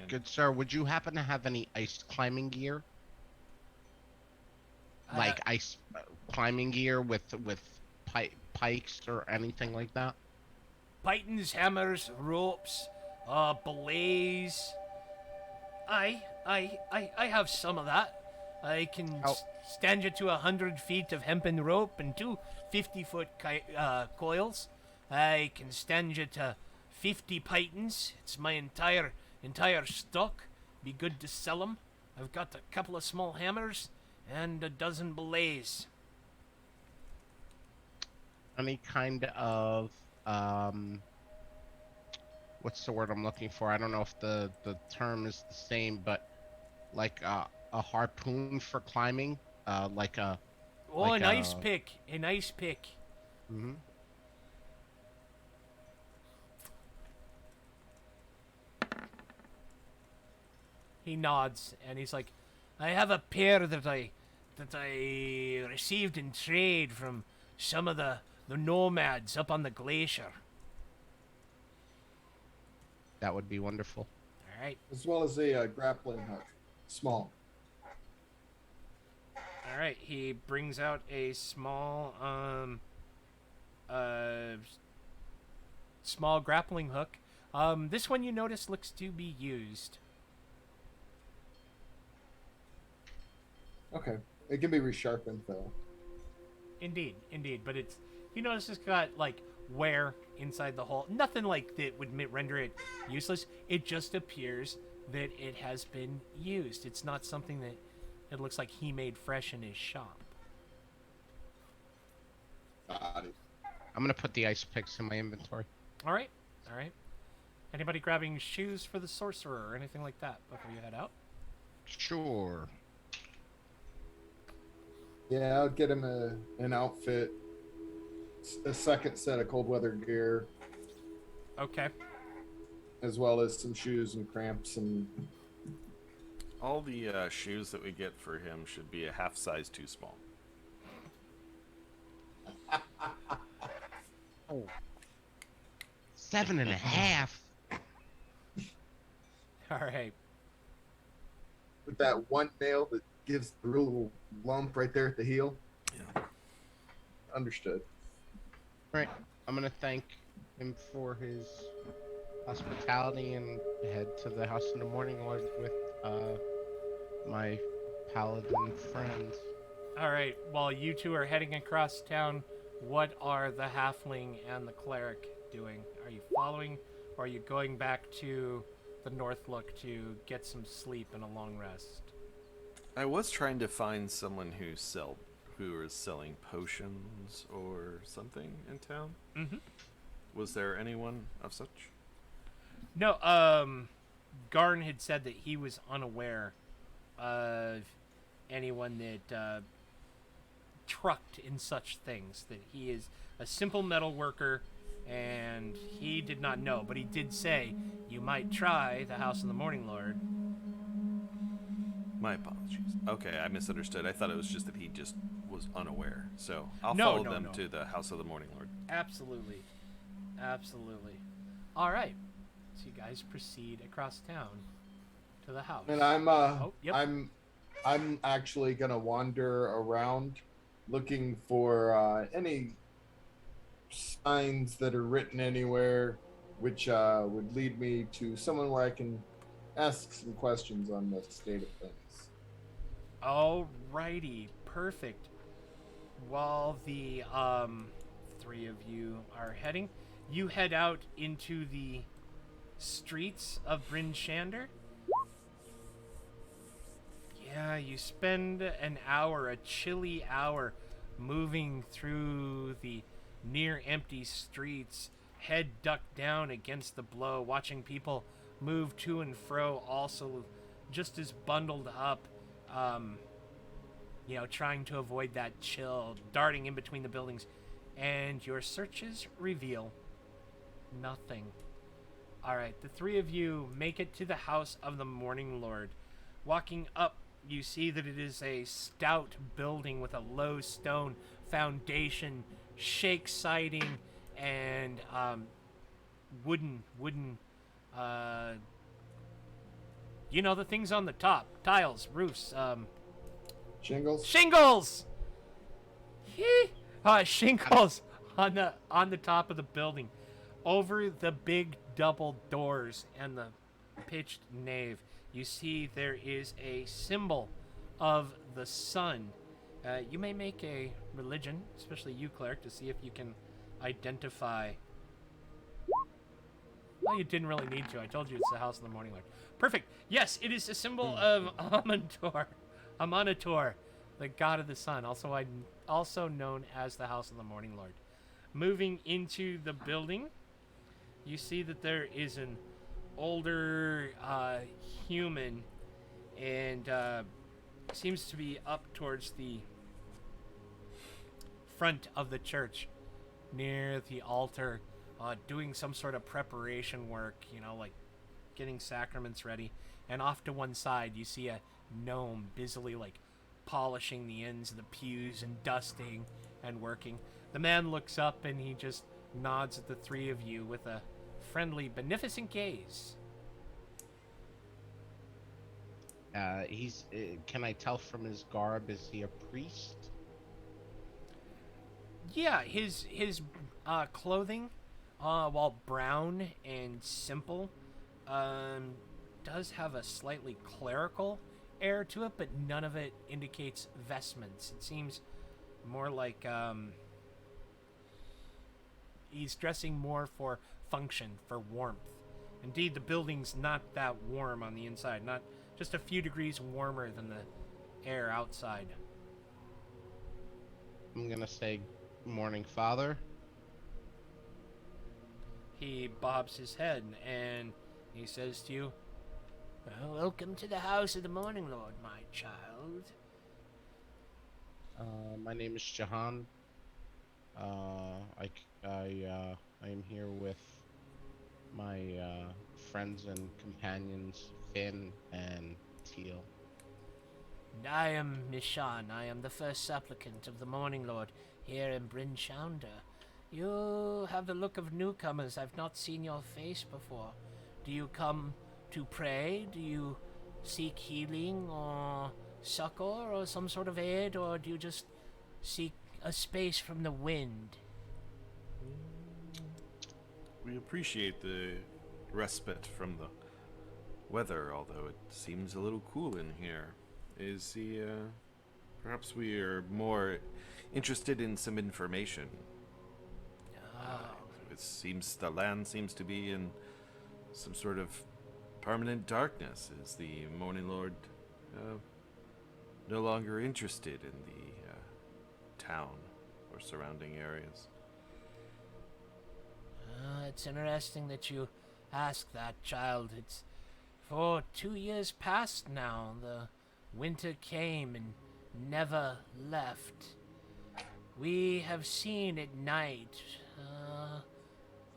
Good sir, would you happen to have any ice climbing gear? Like ice climbing gear with pikes or anything like that? Pythons, hammers, ropes, belays, I have some of that. I can Oh. stand you to 100 feet of hempen rope and two 50-foot coils. I can stand you to 50 pythons. It's my entire stock. Be good to sell 'em. I've got a couple of small hammers and a dozen belays. Any kind of what's the word I'm looking for? I don't know if the term is the same, but like a harpoon for climbing, like a Oh, like an ice pick. An ice pick. Mm-hmm. He nods and he's like, I have a pair that I received in trade from some of the nomads up on the glacier. That would be wonderful. All right. As well as a grappling hook. Small. All right. He brings out a small small grappling hook. This one you notice looks to be used. Okay. It can be resharpened though. Indeed, but it's, you notice it's got like wear inside the hole. Nothing like that would render it useless. It just appears that it has been used. It's not something that it looks like he made fresh in his shop. Got it. I'm gonna put the ice picks in my inventory. All right. Anybody grabbing shoes for the sorcerer or anything like that before you head out? Sure. Yeah, I'll get him an outfit. A second set of cold weather gear, Okay. as well as some shoes and cramps and All the shoes that we get for him should be a half size too small. Oh. 7.5. All right. with that one nail that gives the real little lump right there at the heel. Yeah. Understood. Right. I'm gonna thank him for his hospitality and head to the House in the Morning Lord with my paladin friends. All right. While you two are heading across town, what are the halfling and the cleric doing? Are you following, or are you going back to the North Look to get some sleep and a long rest? I was trying to find someone who is selling potions or something in town. Mm-hmm. Was there anyone of such? No, Garn had said that he was unaware of anyone that trucked in such things, that he is a simple metal worker, and he did not know, but he did say, you might try the House of the Morning Lord. My apologies. Okay, I misunderstood. I thought it was just that he just was unaware. So I'll No, follow no, them no. to the House of the Morning Lord. Absolutely. All right. So you guys proceed across town to the house. And I'm yep. I'm actually gonna wander around looking for any signs that are written anywhere which would lead me to someone where I can ask some questions on the state of things. Alrighty, perfect. While the three of you are heading, you head out into the streets of Bryn Shander. Yeah, you spend an hour, a chilly hour, moving through the near empty streets, head ducked down against the blow, watching people move to and fro, also just as bundled up, trying to avoid that chill, darting in between the buildings, and your searches reveal nothing. Alright, the three of you make it to the House of the Morning Lord. Walking up, you see that it is a stout building with a low stone foundation, shake siding, and wooden the things on the top, tiles, roofs, Shingles? shingles shingles on the top of the building. Over the big double doors and the pitched nave you see there is a symbol of the sun. You may make a religion, especially you, cleric, to see if you can identify. Well, you didn't really need to. I told you it's the House of the Morning Lord. Perfect. Yes, it is a symbol of Amonator, the god of the sun, also known as the House of the Morning Lord. Moving into the building, you see that there is an older human, and seems to be up towards the front of the church, near the altar, doing some sort of preparation work, like getting sacraments ready. And off to one side, you see a gnome busily, polishing the ends of the pews and dusting and working. The man looks up and he just nods at the three of you with a friendly, beneficent gaze. Can I tell from his garb, is he a priest? Yeah, his clothing, while brown and simple, does have a slightly clerical air to it, but none of it indicates vestments. It seems more like he's dressing more for function, for warmth. Indeed, the building's not that warm on the inside, not just a few degrees warmer than the air outside. I'm gonna say, morning, Father. He bobs his head and he says to you, "Well, welcome to the House of the Morning Lord, my child." My name is Jahan. I am here with my friends and companions, Finn and Teal. I am Mishan. I am the first supplicant of the Morning Lord here in Bryn Shander. You have the look of newcomers. I've not seen your face before. Do you come to pray? Do you seek healing or succor or some sort of aid? Or do you just seek a space from the wind? We appreciate the respite from the weather, although it seems a little cool in here. Is he, perhaps we are more interested in some information. It seems the land seems to be in some sort of permanent darkness. Is the Morning Lord no longer interested in the town or surrounding areas? It's interesting that you ask that, child. It's for 2 years past now. The winter came and never left. We have seen at night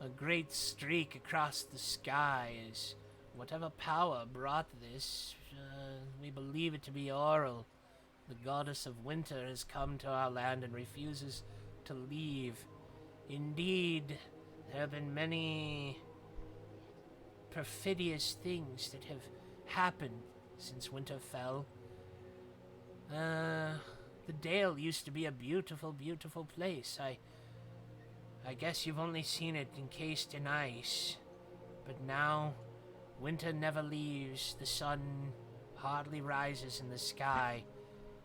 a great streak across the sky as whatever power brought this, we believe it to be Oral. The goddess of winter has come to our land and refuses to leave. Indeed, there have been many perfidious things that have happened since winter fell. The Dale used to be a beautiful, beautiful place. I guess you've only seen it encased in ice. But now, winter never leaves, the sun hardly rises in the sky,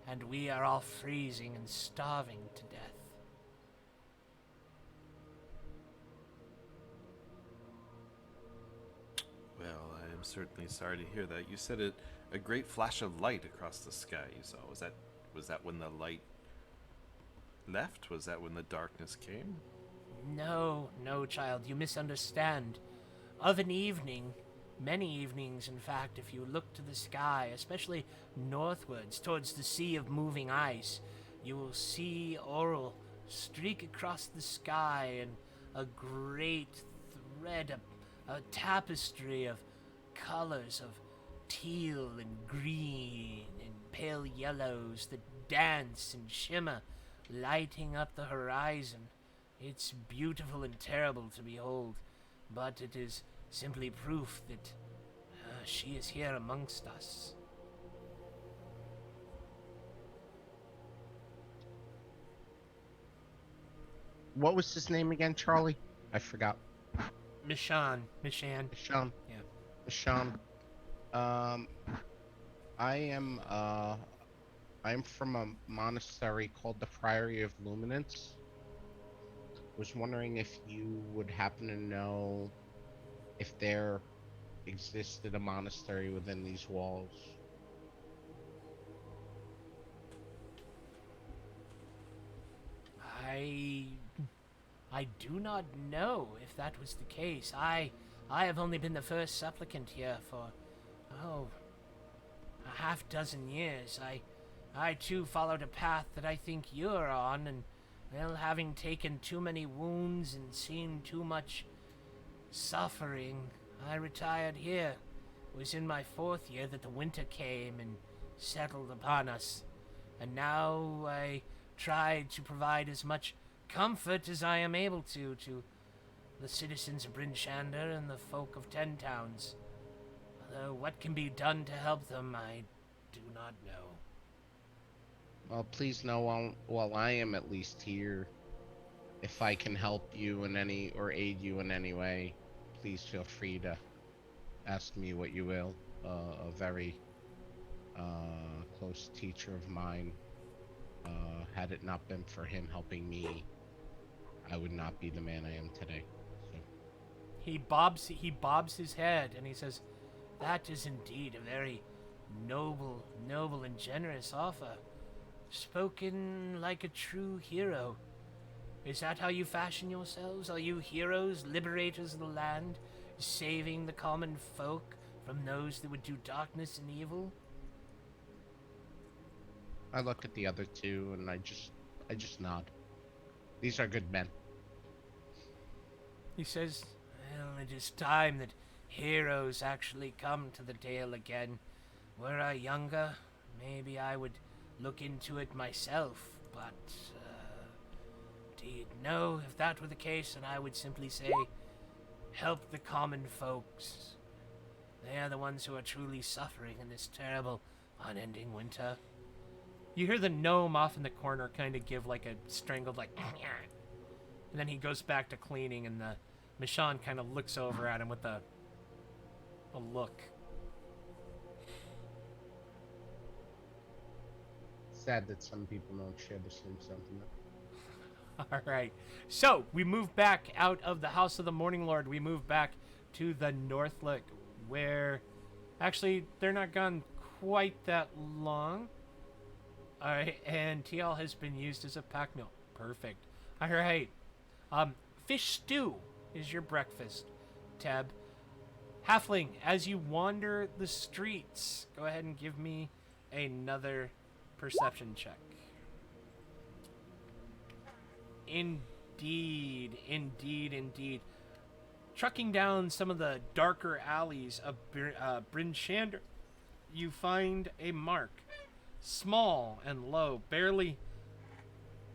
and we are all freezing and starving to death. Well, I am certainly sorry to hear that. You said a great flash of light across the sky you saw. Was that when the light left? Was that when the darkness came? No, child, you misunderstand. Of an evening, many evenings in fact, if you look to the sky, especially northwards towards the sea of moving ice, you will see Oral streak across the sky in a great thread, a tapestry of colors of teal and green and pale yellows that dance and shimmer, lighting up the horizon. It's beautiful and terrible to behold, but it is simply proof that she is here amongst us. What was his name again, Charlie? I forgot. Mishan. Mishan. Yeah. Mishan. Um, I am I'm from a monastery called the Friary of Luminance. Was wondering if you would happen to know if there existed a monastery within these walls. I do not know if that was the case. I have only been the first supplicant here for a half dozen years. I too followed a path that I think you're on, and well, having taken too many wounds and seen too much suffering, I retired here. It was in my 4th year that the winter came and settled upon us, and now I try to provide as much comfort as I am able to the citizens of Bryn Shander and the folk of Ten Towns. Although what can be done to help them, I do not know. Well, please know while I am at least here, if I can help you in any or aid you in any way, please feel free to ask me what you will. A very close teacher of mine. Had it not been for him helping me, I would not be the man I am today. So. He bobs his head and he says, "That is indeed a very noble and generous offer. Spoken like a true hero. Is that how you fashion yourselves? Are you heroes, liberators of the land, saving the common folk from those that would do darkness and evil?" I look at the other two and I just nod. These are good men. He says, "Well, it is time that heroes actually come to the Dale again. Were I younger, maybe I would look into it myself, but, indeed, no, if that were the case, then I would simply say, help the common folks. They are the ones who are truly suffering in this terrible, unending winter." You hear the gnome off in the corner kind of give like a strangled, like, and then he goes back to cleaning, and the Michonne kind of looks over at him with a look. Sad that some people don't share the same sentiment. All right. So we move back out of the House of the Morning Lord. We move back to the Northlook, where actually they're not gone quite that long. All right, and TL has been used as a pack meal. Perfect. All right. Fish stew is your breakfast, Teb. Halfling, as you wander the streets, go ahead and give me another perception check. Indeed. Trucking down some of the darker alleys of Bryn Shander, you find a mark. Small and low, barely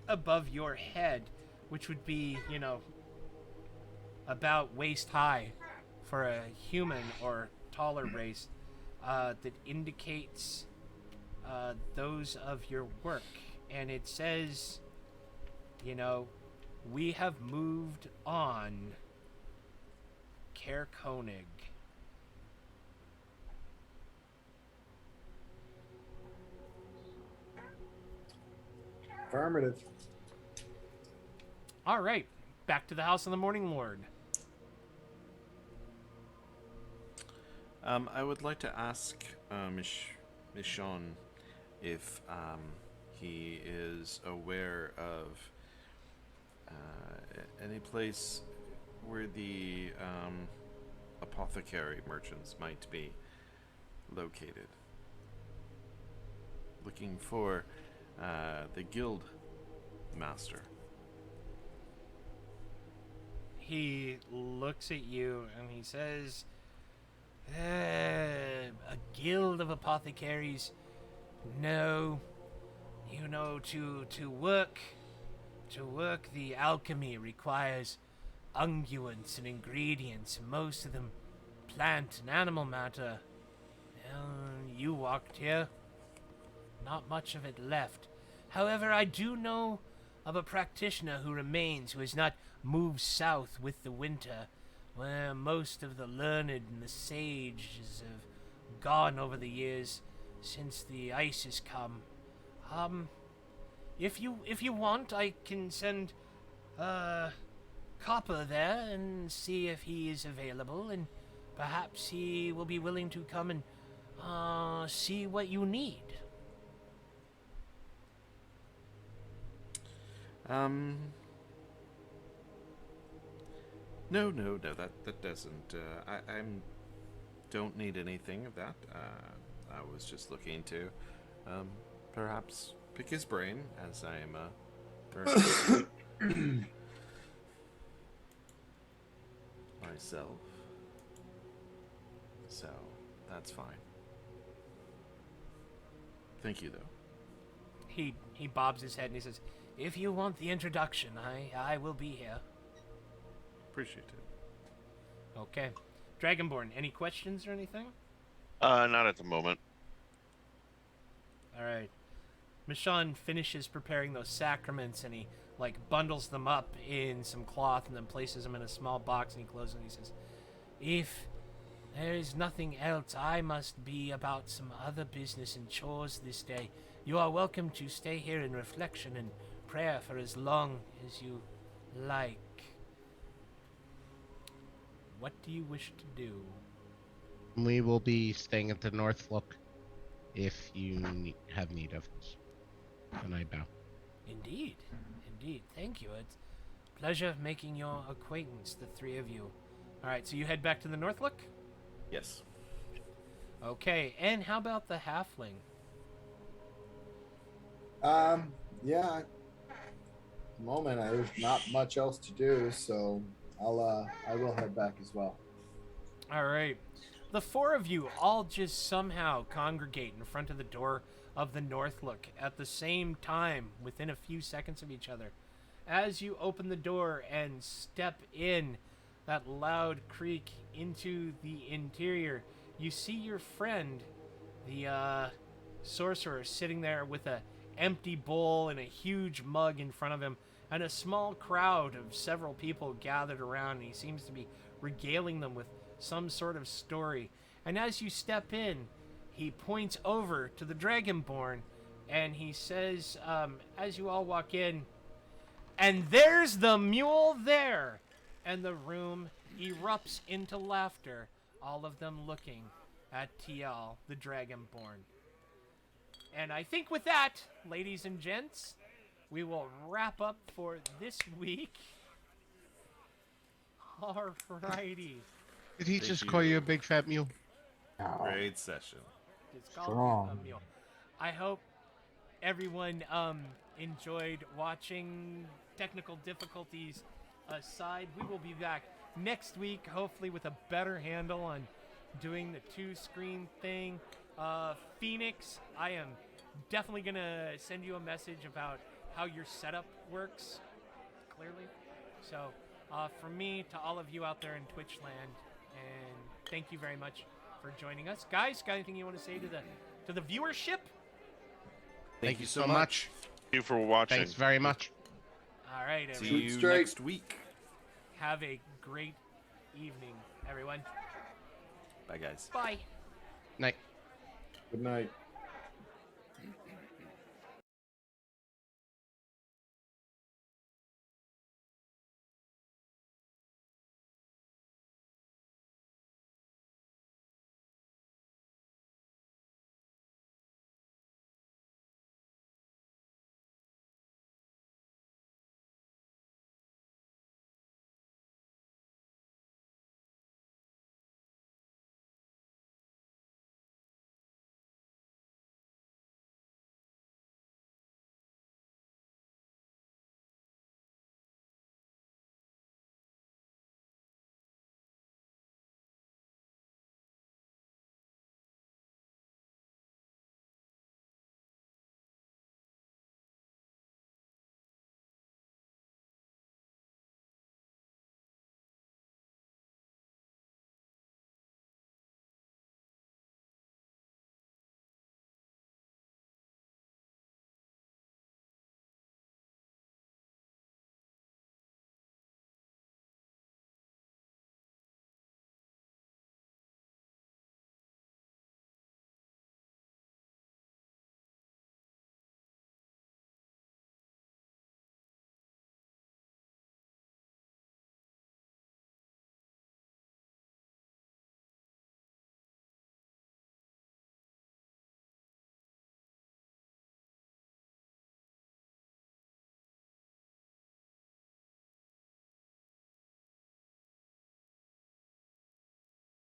above your head, which would be, about waist high for a human or taller race, that indicates those of your work. And it says, we have moved on, Caer Koenig. Affirmative. All right, back to the House of the Morning Lord. I would like to ask Michonne if he is aware of any place where the apothecary merchants might be located. Looking for the guild master. He looks at you and he says, a guild of apothecaries? No. To work the alchemy requires unguents and ingredients, most of them plant and animal matter. Well, you walked here. Not much of it left. However, I do know of a practitioner who remains, who has not moved south with the winter, where most of the learned and the sages of gone over the years since the ice has come. If you want, I can send Copper there and see if he is available, and perhaps he will be willing to come and see what you need. No, that doesn't. I'm don't need anything of that. I was just looking to, perhaps pick his brain, as I am myself. So that's fine. Thank you, though. He bobs his head and he says, "If you want the introduction, I will be here." Appreciate it. Okay. Dragonborn, any questions or anything? Not at the moment. All right. Michonne finishes preparing those sacraments, and he bundles them up in some cloth and then places them in a small box, and he closes it and he says, "If there is nothing else, I must be about some other business and chores this day. You are welcome to stay here in reflection and prayer for as long as you like. What do you wish to do?" We will be staying at the North Look if you have need of us. And I bow. Indeed. Thank you. It's a pleasure making your acquaintance, the three of you. All right, so you head back to the North Look? Yes. Okay, and how about the halfling? Yeah. At the moment, there's not much else to do, so I will head back as well. All right. The four of you all just somehow congregate in front of the door of the North Look at the same time, within a few seconds of each other. As you open the door and step in, that loud creak into the interior, you see your friend, the sorcerer, sitting there with a empty bowl and a huge mug in front of him, and a small crowd of several people gathered around, and he seems to be regaling them with some sort of story. And as you step in, he points over to the Dragonborn, and he says, as you all walk in, "And there's the mule there!" And the room erupts into laughter, all of them looking at Tial, the Dragonborn. And I think with that, ladies and gents, we will wrap up for this week. Alrighty. Did he Thank just you. call you a big fat mule? Great session. It's called Strong. a meal. I hope everyone enjoyed watching. Technical difficulties aside, we will be back next week, hopefully with a better handle on doing the 2-screen thing. Phoenix, I am definitely going to send you a message about how your setup works, clearly. So, from me to all of you out there in Twitch land, and thank you very much for joining us. Guys, got anything you want to say to the viewership? Thank you so much. Thank you for watching. Thanks very much. All right, See everyone. you straight. next week. Have a great evening, everyone. Bye, guys. Bye. Night. Good night.